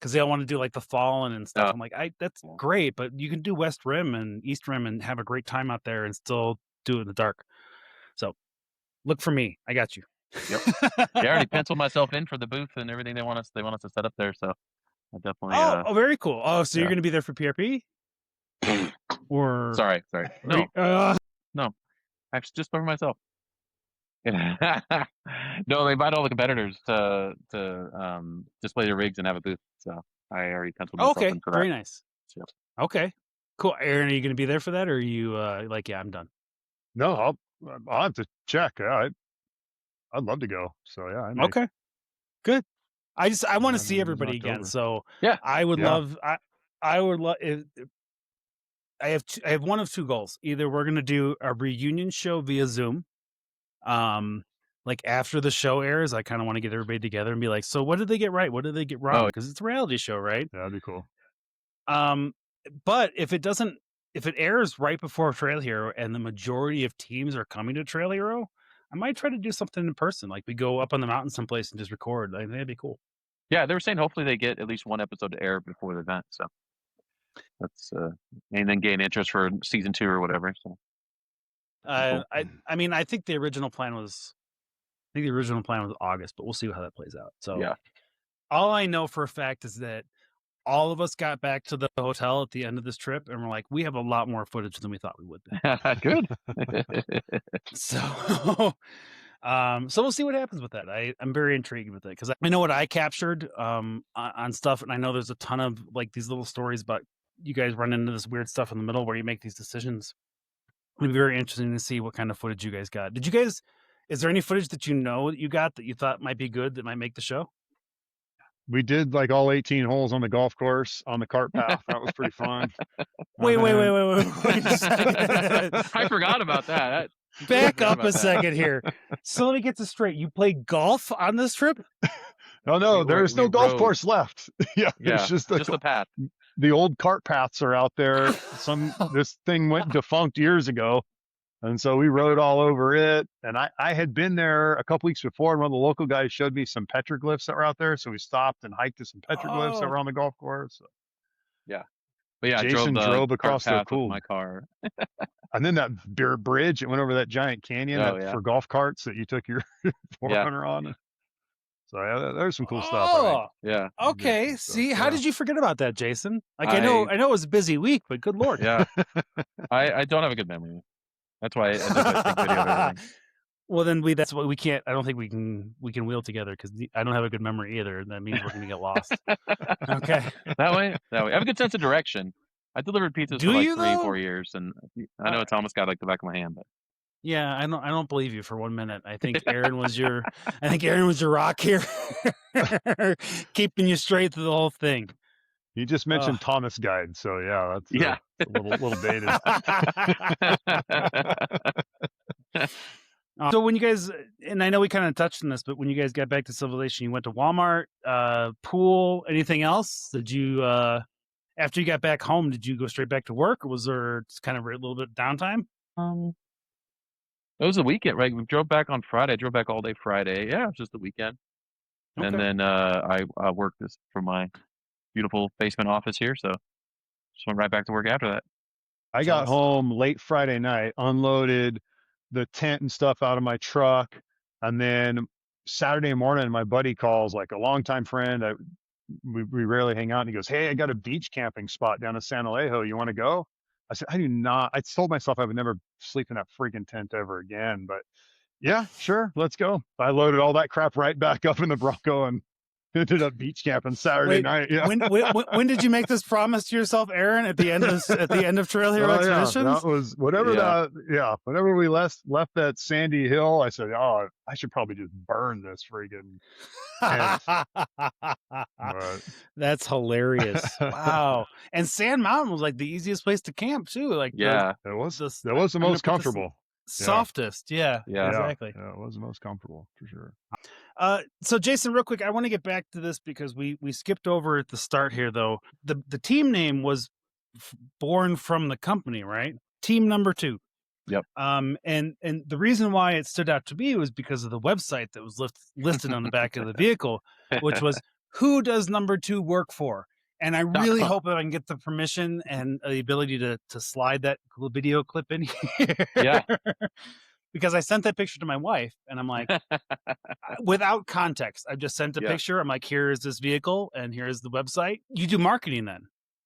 Speaker 2: because they all want to do like the Fallen and stuff. I'm like, that's great, but you can do West Rim and East Rim and have a great time out there and still do it in the dark. So look for me. I got you.
Speaker 1: Yep. I already penciled myself in for the booth and everything they want us to set up there. So I definitely.
Speaker 2: Very cool. Oh, so you're going to be there for PRP? Or
Speaker 1: sorry. No, actually, just for myself. No, they invite all the competitors to display their rigs and have a booth. So I already penciled myself in for that.
Speaker 2: Very nice.
Speaker 1: So.
Speaker 2: Okay, cool. Aaron, are you going to be there for that, or are you I'm done?
Speaker 3: No, I'll have to check. I'd love to go. So yeah.
Speaker 2: Okay, good. I want to see everybody again. So
Speaker 1: yeah,
Speaker 2: I would love. I would love. I have one of 2 goals. Either we're going to do a reunion show via Zoom. Like, after the show airs, I kind of want to get everybody together and be like, so what did they get right? What did they get wrong? Because it's a reality show, right?
Speaker 3: Yeah, that'd be cool.
Speaker 2: But if it airs right before Trail Hero and the majority of teams are coming to Trail Hero, I might try to do something in person. Like, we go up on the mountain someplace and just record. I think that'd be cool.
Speaker 1: Yeah, they were saying hopefully they get at least 1 episode to air before the event. So that's and then gain interest for season 2 or whatever. So
Speaker 2: I think the original plan was August, but we'll see how that plays out. So all I know for a fact is that all of us got back to the hotel at the end of this trip, and we're like, we have a lot more footage than we thought we would.
Speaker 1: Good.
Speaker 2: So, so we'll see what happens with that. I'm very intrigued with it because I know what I captured on stuff, and I know there's a ton of like these little stories about you guys run into this weird stuff in the middle where you make these decisions. It'd be very interesting to see what kind of footage you guys got. Did you guys? Is there any footage that you got that you thought might be good that might make the show?
Speaker 3: We did like all 18 holes on the golf course on the cart path. That was pretty fun.
Speaker 2: Wait a second.
Speaker 1: I forgot about that.
Speaker 2: Back up a second here. So let me get this straight. You played golf on this trip?
Speaker 3: No, there's no golf
Speaker 1: rode.
Speaker 3: course left. Yeah,
Speaker 1: Yeah,
Speaker 3: it's just
Speaker 1: the path.
Speaker 3: the old cart paths are out there. This thing went defunct years ago. And so we rode all over it. And I had been there a couple weeks before, and one of the local guys showed me some petroglyphs that were out there. So we stopped and hiked to some petroglyphs that were on the golf course.
Speaker 1: Yeah. But yeah,
Speaker 3: Jason
Speaker 1: I drove
Speaker 3: across the
Speaker 1: path
Speaker 3: cool
Speaker 1: with my car.
Speaker 3: And then that bridge, it went over that giant canyon
Speaker 1: yeah.
Speaker 3: for golf carts that you took your Forerunner on. So yeah, there's some cool stuff. I think.
Speaker 1: Yeah.
Speaker 2: Okay.
Speaker 3: Good stuff,
Speaker 2: See, how
Speaker 3: yeah.
Speaker 2: did you forget about that, Jason? Like I know it was a busy week, but good Lord.
Speaker 1: Yeah. I don't have a good memory. That's why I did that big video of everything.
Speaker 2: Well, then that's what we can't. I don't think we can wheel together because I don't have a good memory either. That means we're gonna get lost. Okay.
Speaker 1: That way. I have a good sense of direction. I delivered pizzas
Speaker 2: Do
Speaker 1: for like
Speaker 2: you,
Speaker 1: 3-4
Speaker 2: though?
Speaker 1: years, and I know it's almost got like the back of my hand, but
Speaker 2: Yeah, I don't believe you for 1 minute. I think Aaron was your rock here, keeping you straight through the whole thing.
Speaker 3: You just mentioned Thomas Guide, so yeah, that's a little dated.
Speaker 2: So when you guys, and I know we kind of touched on this, but when you guys got back to Civilization, you went to Walmart, pool, anything else? Did you, after you got back home, did you go straight back to work, or was there kind of a little bit of downtime?
Speaker 1: It was a weekend, right? We drove back on Friday. I drove back all day Friday. Yeah, it was just the weekend.
Speaker 2: Okay.
Speaker 1: And then I worked this from my beautiful basement office here, so just went right back to work after that.
Speaker 3: I got home late Friday night, unloaded the tent and stuff out of my truck, and then Saturday morning, my buddy calls, like a longtime friend. We rarely hang out, and he goes, "Hey, I got a beach camping spot down in San Alejo. You want to go?" I said, "I do not." I told myself I would never sleep in that freaking tent ever again, but yeah, sure, let's go. I loaded all that crap right back up in the Bronco and ended up beach camping Saturday night. Yeah.
Speaker 2: When did you make this promise to yourself, Aaron? At the end of Trail Hero Expeditions?
Speaker 3: Yeah, that was whatever whenever we left that sandy hill, I said, "Oh, I should probably just burn this freaking tent."
Speaker 2: That's hilarious. Wow. And Sand Mountain was like the easiest place to camp too. Like
Speaker 1: yeah,
Speaker 3: it was the most comfortable.
Speaker 2: Softest. Yeah, exactly.
Speaker 3: Yeah, it was the most comfortable for sure.
Speaker 2: So Jason, real quick, I want to get back to this because we skipped over at the start here, though. The team name was born from the company, right? Team number 2.
Speaker 1: Yep.
Speaker 2: And the reason why it stood out to me was because of the website that was listed on the back of the vehicle, which was who does number 2 work for? And I really hope that I can get the permission and the ability to slide that video clip in here.
Speaker 1: Yeah.
Speaker 2: Because I sent that picture to my wife, and I'm like, without context, I just sent a picture. I'm like, here is this vehicle, and here is the website. You do marketing then?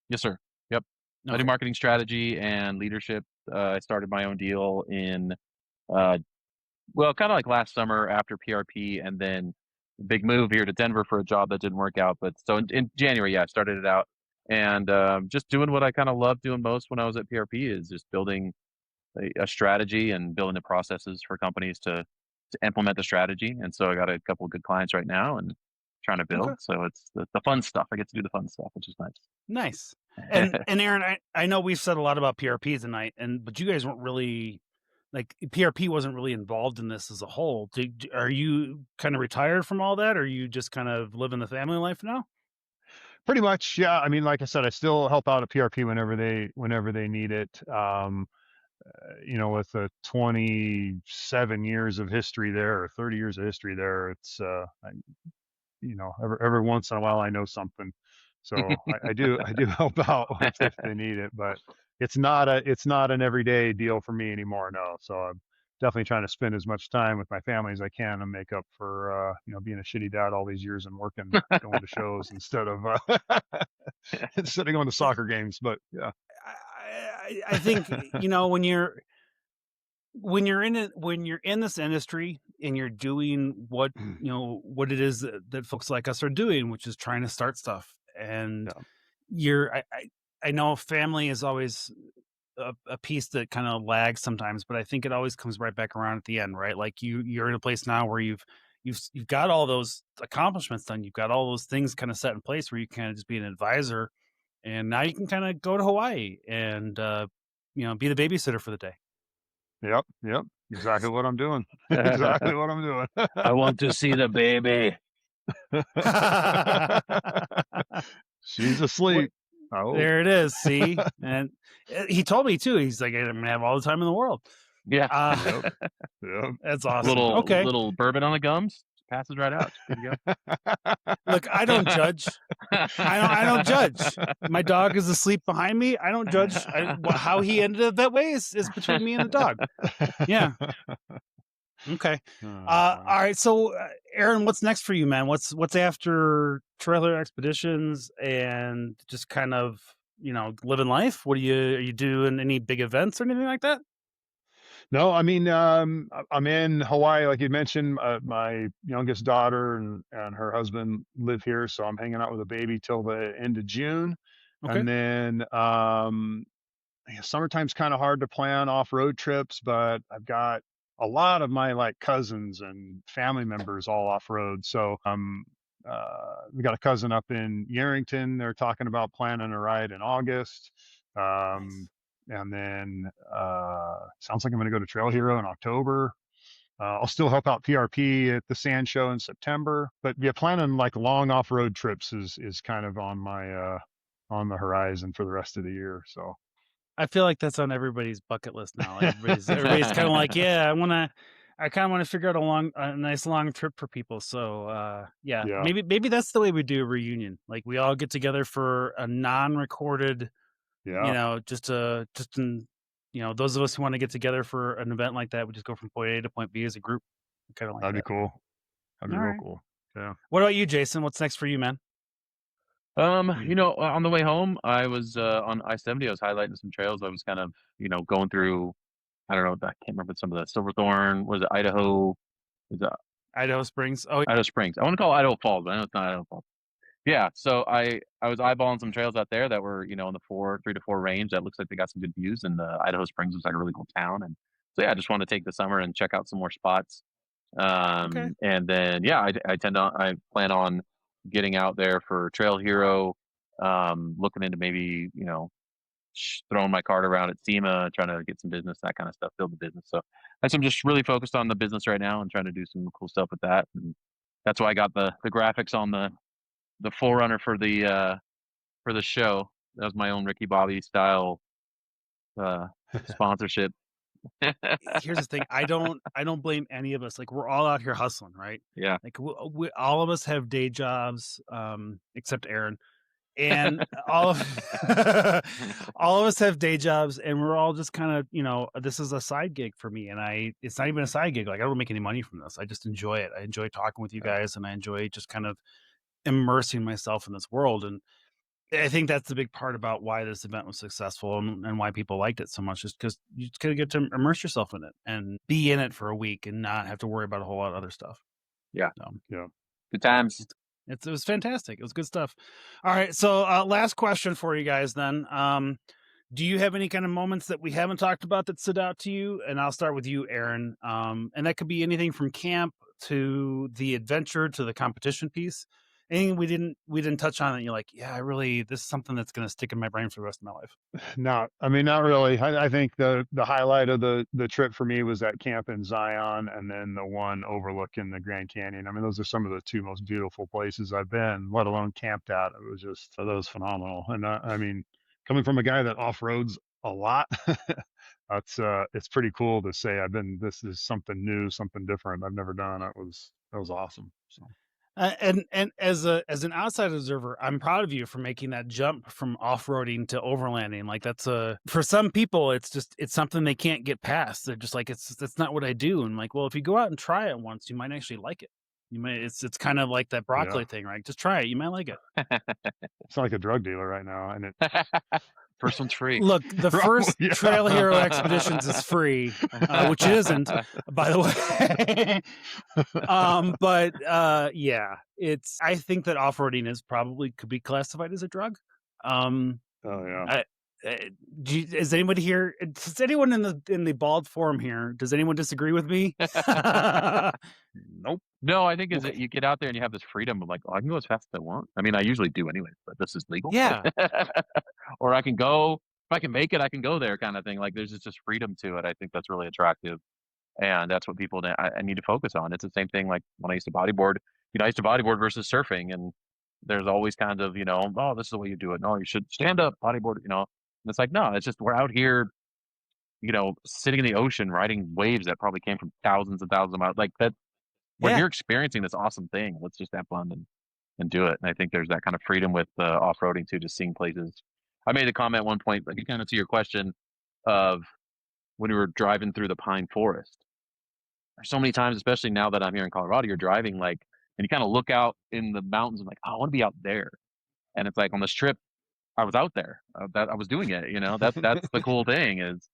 Speaker 1: Yes, sir. Yep. Okay. I do marketing strategy and leadership. I started my own deal in, kind of like last summer after PRP, and then big move here to Denver for a job that didn't work out. But so in January, I started it out, and just doing what I kind of loved doing most when I was at PRP is just building a strategy and building the processes for companies to implement the strategy. And so I got a couple of good clients right now and trying to build. Okay. So it's the fun stuff. I get to do the fun stuff, which is nice.
Speaker 2: Nice. And Aaron, I know we've said a lot about PRP tonight, but you guys weren't really, like, PRP wasn't really involved in this as a whole. Are you kind of retired from all that, or are you just kind of living the family life now?
Speaker 3: Pretty much, yeah. I mean, like I said, I still help out at PRP whenever they need it. With the 27 years of history there, or 30 years of history there, it's every once in a while I know something, so I do help out if they need it, but it's not an everyday deal for me anymore. No, so definitely trying to spend as much time with my family as I can and make up for, being a shitty dad all these years and working, going to shows instead of, instead of going to soccer games. But yeah,
Speaker 2: I think, when you're in this industry and you're doing what what it is that folks like us are doing, which is trying to start stuff, and
Speaker 3: yeah,
Speaker 2: I know family is always a piece that kind of lags sometimes, but I think it always comes right back around at the end, right? Like you're in a place now where you've got all those accomplishments done, you've got all those things kind of set in place where you kind of just be an advisor, and now you can kind of go to Hawaii and be the babysitter for the day.
Speaker 3: yep, exactly what I'm doing. Exactly what I'm doing.
Speaker 1: I want to see the baby.
Speaker 3: She's asleep. Oh,
Speaker 2: There it is. See, and he told me too. He's like, I'm gonna have all the time in the world.
Speaker 1: Yeah.
Speaker 3: yep, yep.
Speaker 2: That's awesome.
Speaker 1: Little
Speaker 2: Okay,
Speaker 1: little bourbon on the gums. Passes right out. Good to go.
Speaker 2: look, I don't judge. I don't judge. My dog is asleep behind me. I don't judge. How he ended up that way is between me and the dog. Yeah. Okay. All right. So, Aaron, what's next for you, man? What's after trailer expeditions and just kind of living life? Are you doing any big events or anything like that?
Speaker 3: No, I mean, I'm in Hawaii, like you mentioned. My youngest daughter and her husband live here, so I'm hanging out with the baby till the end of June,
Speaker 2: Okay.
Speaker 3: and then summertime's kind of hard to plan off-road trips, but I've got a lot of my like cousins and family members all off-road. So we got a cousin up in Yerington. They're talking about planning a ride in August.
Speaker 2: Nice.
Speaker 3: And then sounds like I'm going to go to Trail Hero in October. I'll still help out PRP at the Sand Show in September. But yeah, planning like long off-road trips is kind of on my on the horizon for the rest of the year. So
Speaker 2: I feel like that's on everybody's bucket list now. Everybody's kind of like, yeah, I kind of want to figure out a nice long trip for people. So, yeah,
Speaker 3: yeah,
Speaker 2: maybe that's the way we do a reunion. Like we all get together for a non-recorded,
Speaker 3: yeah,
Speaker 2: those of us who want to get together for an event like that, we just go from point A to point B as a group. Kind of like
Speaker 3: that'd be
Speaker 2: that.
Speaker 3: cool. That'd be
Speaker 2: All
Speaker 3: real
Speaker 2: right.
Speaker 3: cool. Yeah.
Speaker 2: What about you, Jason? What's next for you, man?
Speaker 1: On the way home, I was on I-70. I was highlighting some trails. I was kind of, going through. I don't know. I can't remember some of the Silverthorne. Was it Idaho? Is it
Speaker 2: Idaho Springs. Oh,
Speaker 1: Idaho Springs? I want to call it Idaho Falls, but I know it's not Idaho Falls. Yeah. So I was eyeballing some trails out there that were, in the 3 to 4 range. That looks like they got some good views, and Idaho Springs looks like a really cool town. And so yeah, I just want to take the summer and check out some more spots.
Speaker 2: okay.
Speaker 1: And then yeah, I plan on getting out there for Trail Hero, looking into maybe throwing my card around at SEMA, trying to get some business, that kind of stuff, build the business. So I'm just really focused on the business right now and trying to do some cool stuff with that. And that's why I got the graphics on the forerunner for the show. That was my own Ricky Bobby style sponsorship.
Speaker 2: Here's the thing. I don't blame any of us. Like we're all out here hustling, right?
Speaker 1: Yeah.
Speaker 2: Like we all of us have day jobs, except Aaron, and all of all of us have day jobs, and we're all just kind of this is a side gig for me, and it's not even a side gig. Like I don't make any money from this. I just enjoy it. I enjoy talking with you guys, and I enjoy just kind of immersing myself in this world. And I think that's the big part about why this event was successful and why people liked it so much, is because you just kind of get to immerse yourself in it and be in it for a week and not have to worry about a whole lot of other stuff.
Speaker 1: Yeah.
Speaker 3: Yeah.
Speaker 1: Good times.
Speaker 2: It was fantastic. It was good stuff. All right. So last question for you guys then. Do you have any kind of moments that we haven't talked about that stood out to you? And I'll start with you, Aaron. And that could be anything from camp to the adventure to the competition piece. Anything we didn't touch on that you're like, yeah, this is something that's going to stick in my brain for the rest of my life.
Speaker 3: Not really. I think the highlight of the trip for me was that camp in Zion, and then the one overlooking the Grand Canyon. I mean, those are some of the two most beautiful places I've been, let alone camped at. That was phenomenal. And I mean, coming from a guy that off-roads a lot, it's pretty cool to say this is something new, something different I've never done. That was awesome. So
Speaker 2: And as an outside observer, I'm proud of you for making that jump from off-roading to overlanding. Like that's for some people, it's something they can't get past. They're just like, that's not what I do. And like, well, if you go out and try it once, you might actually like it. You might. It's kind of like that broccoli thing, right? Just try it. You might like it.
Speaker 3: It's like a drug dealer right now, and it.
Speaker 1: First one's free.
Speaker 2: Look, the first Trail Hero Expeditions is free, which it isn't, by the way. But yeah, I think that off-roading could be classified as a drug.
Speaker 3: Oh yeah.
Speaker 2: Is anybody here? Is anyone in the bald forum here? Does anyone disagree with me?
Speaker 3: Nope.
Speaker 1: No, I think you get out there and you have this freedom of like, oh, I can go as fast as I want. I mean, I usually do anyway, but this is legal.
Speaker 2: Yeah.
Speaker 1: Or I can go, if I can make it, I can go there kind of thing. Like there's just freedom to it. I think that's really attractive. And that's what people I need to focus on. It's the same thing like when I used to bodyboard. I used to bodyboard versus surfing. And there's always kind of, oh, this is the way you do it. No, you should stand up, bodyboard, And it's like, no, it's just we're out here, sitting in the ocean, riding waves that probably came from thousands and thousands of miles. Like that, when you're experiencing this awesome thing, let's just have fun and do it. And I think there's that kind of freedom with off-roading too, just seeing places. I made a comment at one point, like kind of to your question of when we were driving through the pine forest. There's so many times, especially now that I'm here in Colorado, you're driving like, and you kind of look out in the mountains and like, oh, I want to be out there. And it's like on this trip, I was out there. I was doing it. That's the cool thing is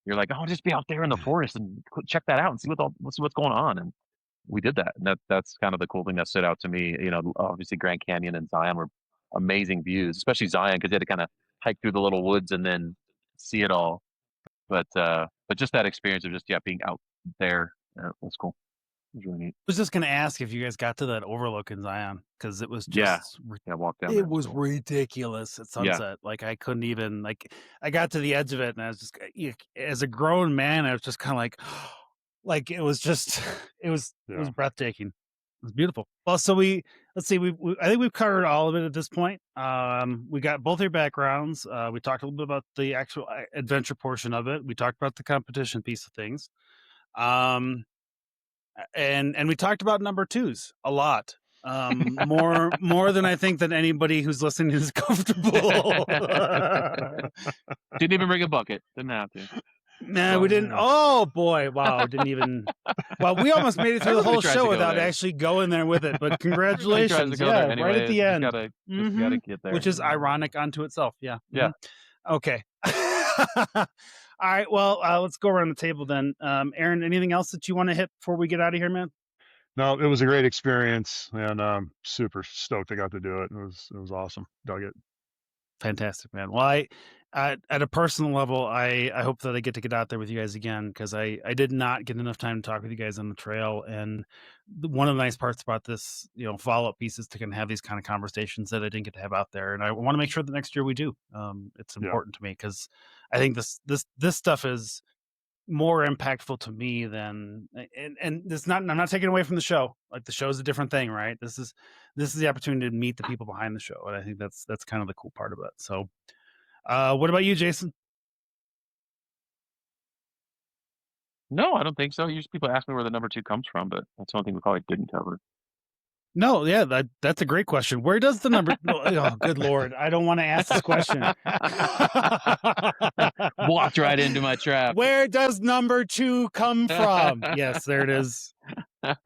Speaker 1: you're like, oh, just be out there in the forest and check that out and see what's going on. And we did that. And that's kind of the cool thing that stood out to me. Obviously Grand Canyon and Zion were amazing views, especially Zion because you had to kind of hike through the little woods and then see it all. But just that experience of just being out there was cool. It was really neat.
Speaker 2: I was just gonna ask if you guys got to that overlook in Zion because it was just
Speaker 1: walk down.
Speaker 2: It was ridiculous at sunset. Like I couldn't even I got to the edge of it and I was just as a grown man I was just kind of like it was just it was breathtaking. It was beautiful. Well, so let's see. I think we've covered all of it at this point. We got both your backgrounds. We talked a little bit about the actual adventure portion of it. We talked about the competition piece of things. And we talked about number twos a lot. More than I think that anybody who's listening is comfortable.
Speaker 1: Didn't even bring a bucket. Didn't have to.
Speaker 2: Nah, we didn't. Oh boy, wow! Didn't even. Well, we almost made it through the whole show without actually going there with it. But congratulations! Right at the end,
Speaker 1: gotta get there,
Speaker 2: which is ironic unto itself. Yeah.
Speaker 1: Yeah.
Speaker 2: Okay. All right. Well, let's go around the table then. Aaron, anything else that you want to hit before we get out of here, man?
Speaker 3: No, it was a great experience, and super stoked I got to do it. It was awesome. Dug it.
Speaker 2: Fantastic, man. Well, at a personal level, I hope that I get out there with you guys again because I did not get enough time to talk with you guys on the trail. And one of the nice parts about this, follow-up piece is to kind of have these kind of conversations that I didn't get to have out there. And I want to make sure that next year we do. It's important to me because I think this stuff is more impactful to me than and it's not. I'm not taking away from the show. Like the show's a different thing, right? This is the opportunity to meet the people behind the show, and I think that's kind of the cool part of it. So, what about you, Jason?
Speaker 1: No, I don't think so. Usually people ask me where the number two comes from, but that's one thing we probably didn't cover.
Speaker 2: No, yeah, that's a great question. Where does the number? Oh, good Lord, I don't want to ask this question.
Speaker 1: Walked right into my trap.
Speaker 2: Where does number two come from? Yes, there it is.
Speaker 1: It's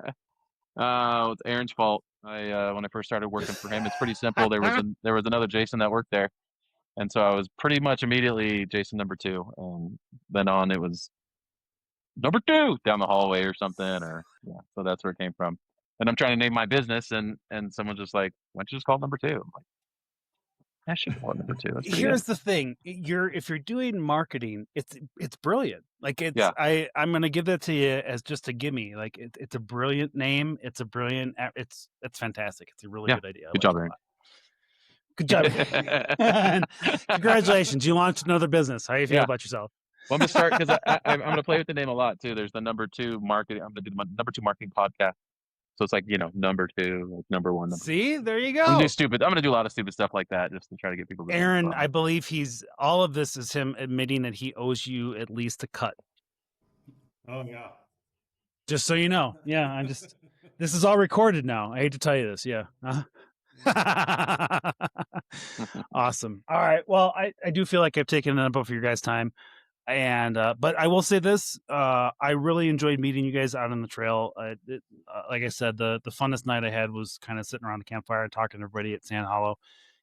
Speaker 1: Aaron's fault. When I first started working for him, it's pretty simple. There was another Jason that worked there, and so I was pretty much immediately Jason number two, and then on it was number two down the hallway or something, so that's where it came from. And I'm trying to name my business, and someone's just like, "Why don't you just call it number two?" I'm like, "I should call it number two."
Speaker 2: Here's the thing: if you're doing marketing, it's brilliant. Like I'm gonna give that to you as just a gimme. Like it's a brilliant name. It's a brilliant. It's fantastic. It's a really good idea.
Speaker 1: Good job, Aaron.
Speaker 2: Good job. Congratulations! You launched another business. How do you feel about yourself?
Speaker 1: Well, I'm gonna start because I'm gonna play with the name a lot too. There's the number two marketing. I'm gonna do the number two marketing podcast. So it's like, number two, like number one.
Speaker 2: See, there you go.
Speaker 1: I'm gonna do a lot of stupid stuff like that just to try to get people.
Speaker 2: Aaron, I believe all of this is him admitting that he owes you at least a cut.
Speaker 4: Oh yeah.
Speaker 2: Just so you know, This is all recorded now. I hate to tell you this. Yeah. Awesome. All right. Well, I do feel like I've taken up of your guys' time. And but I will say this: I really enjoyed meeting you guys out on the trail. Like I said, the funnest night I had was kind of sitting around the campfire and talking to everybody at Sand Hollow.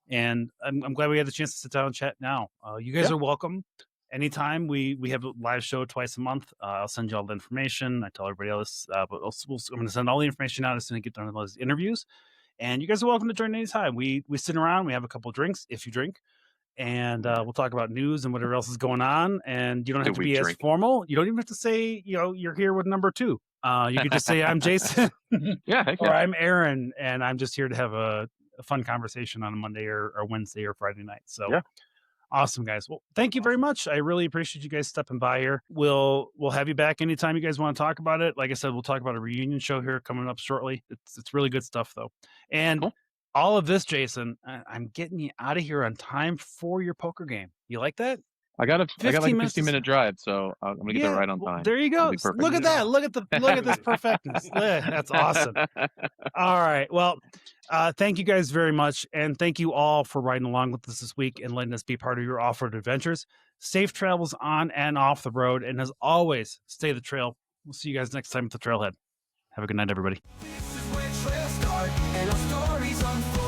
Speaker 2: And I'm glad we had the chance to sit down and chat now. You guys
Speaker 1: Yeah.
Speaker 2: are welcome. Anytime we have a live show twice a month, I'll send you all the information. I tell everybody else, but I'm going to send all the information out as soon as I get done with those interviews. And you guys are welcome to join anytime. We sit around, we have a couple drinks if you drink, and we'll talk about news and whatever else is going on. And you don't have to be as formal. You don't even have to say, you're here with number 2. You could just say, I'm Jason.
Speaker 1: Yeah, heck
Speaker 2: or
Speaker 1: yeah.
Speaker 2: I'm Aaron, and I'm just here to have a fun conversation on a Monday or Wednesday or Friday night. So
Speaker 1: Yeah.
Speaker 2: Awesome, guys. Well, thank you very much. I really appreciate you guys stepping by here. We'll have you back anytime you guys want to talk about it. Like I said, we'll talk about a reunion show here coming up shortly. It's really good stuff though. And
Speaker 1: Cool.
Speaker 2: all of this, Jason, I'm getting you out of here on time for your poker game. You like that?
Speaker 1: I got like a
Speaker 2: minutes
Speaker 1: 15-minute drive, so I'm gonna get there right on time.
Speaker 2: There you go.
Speaker 1: It'll be perfect.
Speaker 2: Look at that. Look at this perfectness. That's awesome. All right. Well, thank you guys very much. And thank you all for riding along with us this week and letting us be part of your off-road adventures. Safe travels on and off the road. And as always, stay the trail. We'll see you guys next time at the Trailhead. Have a good night, everybody.
Speaker 5: This is where trails start and our stories unfold.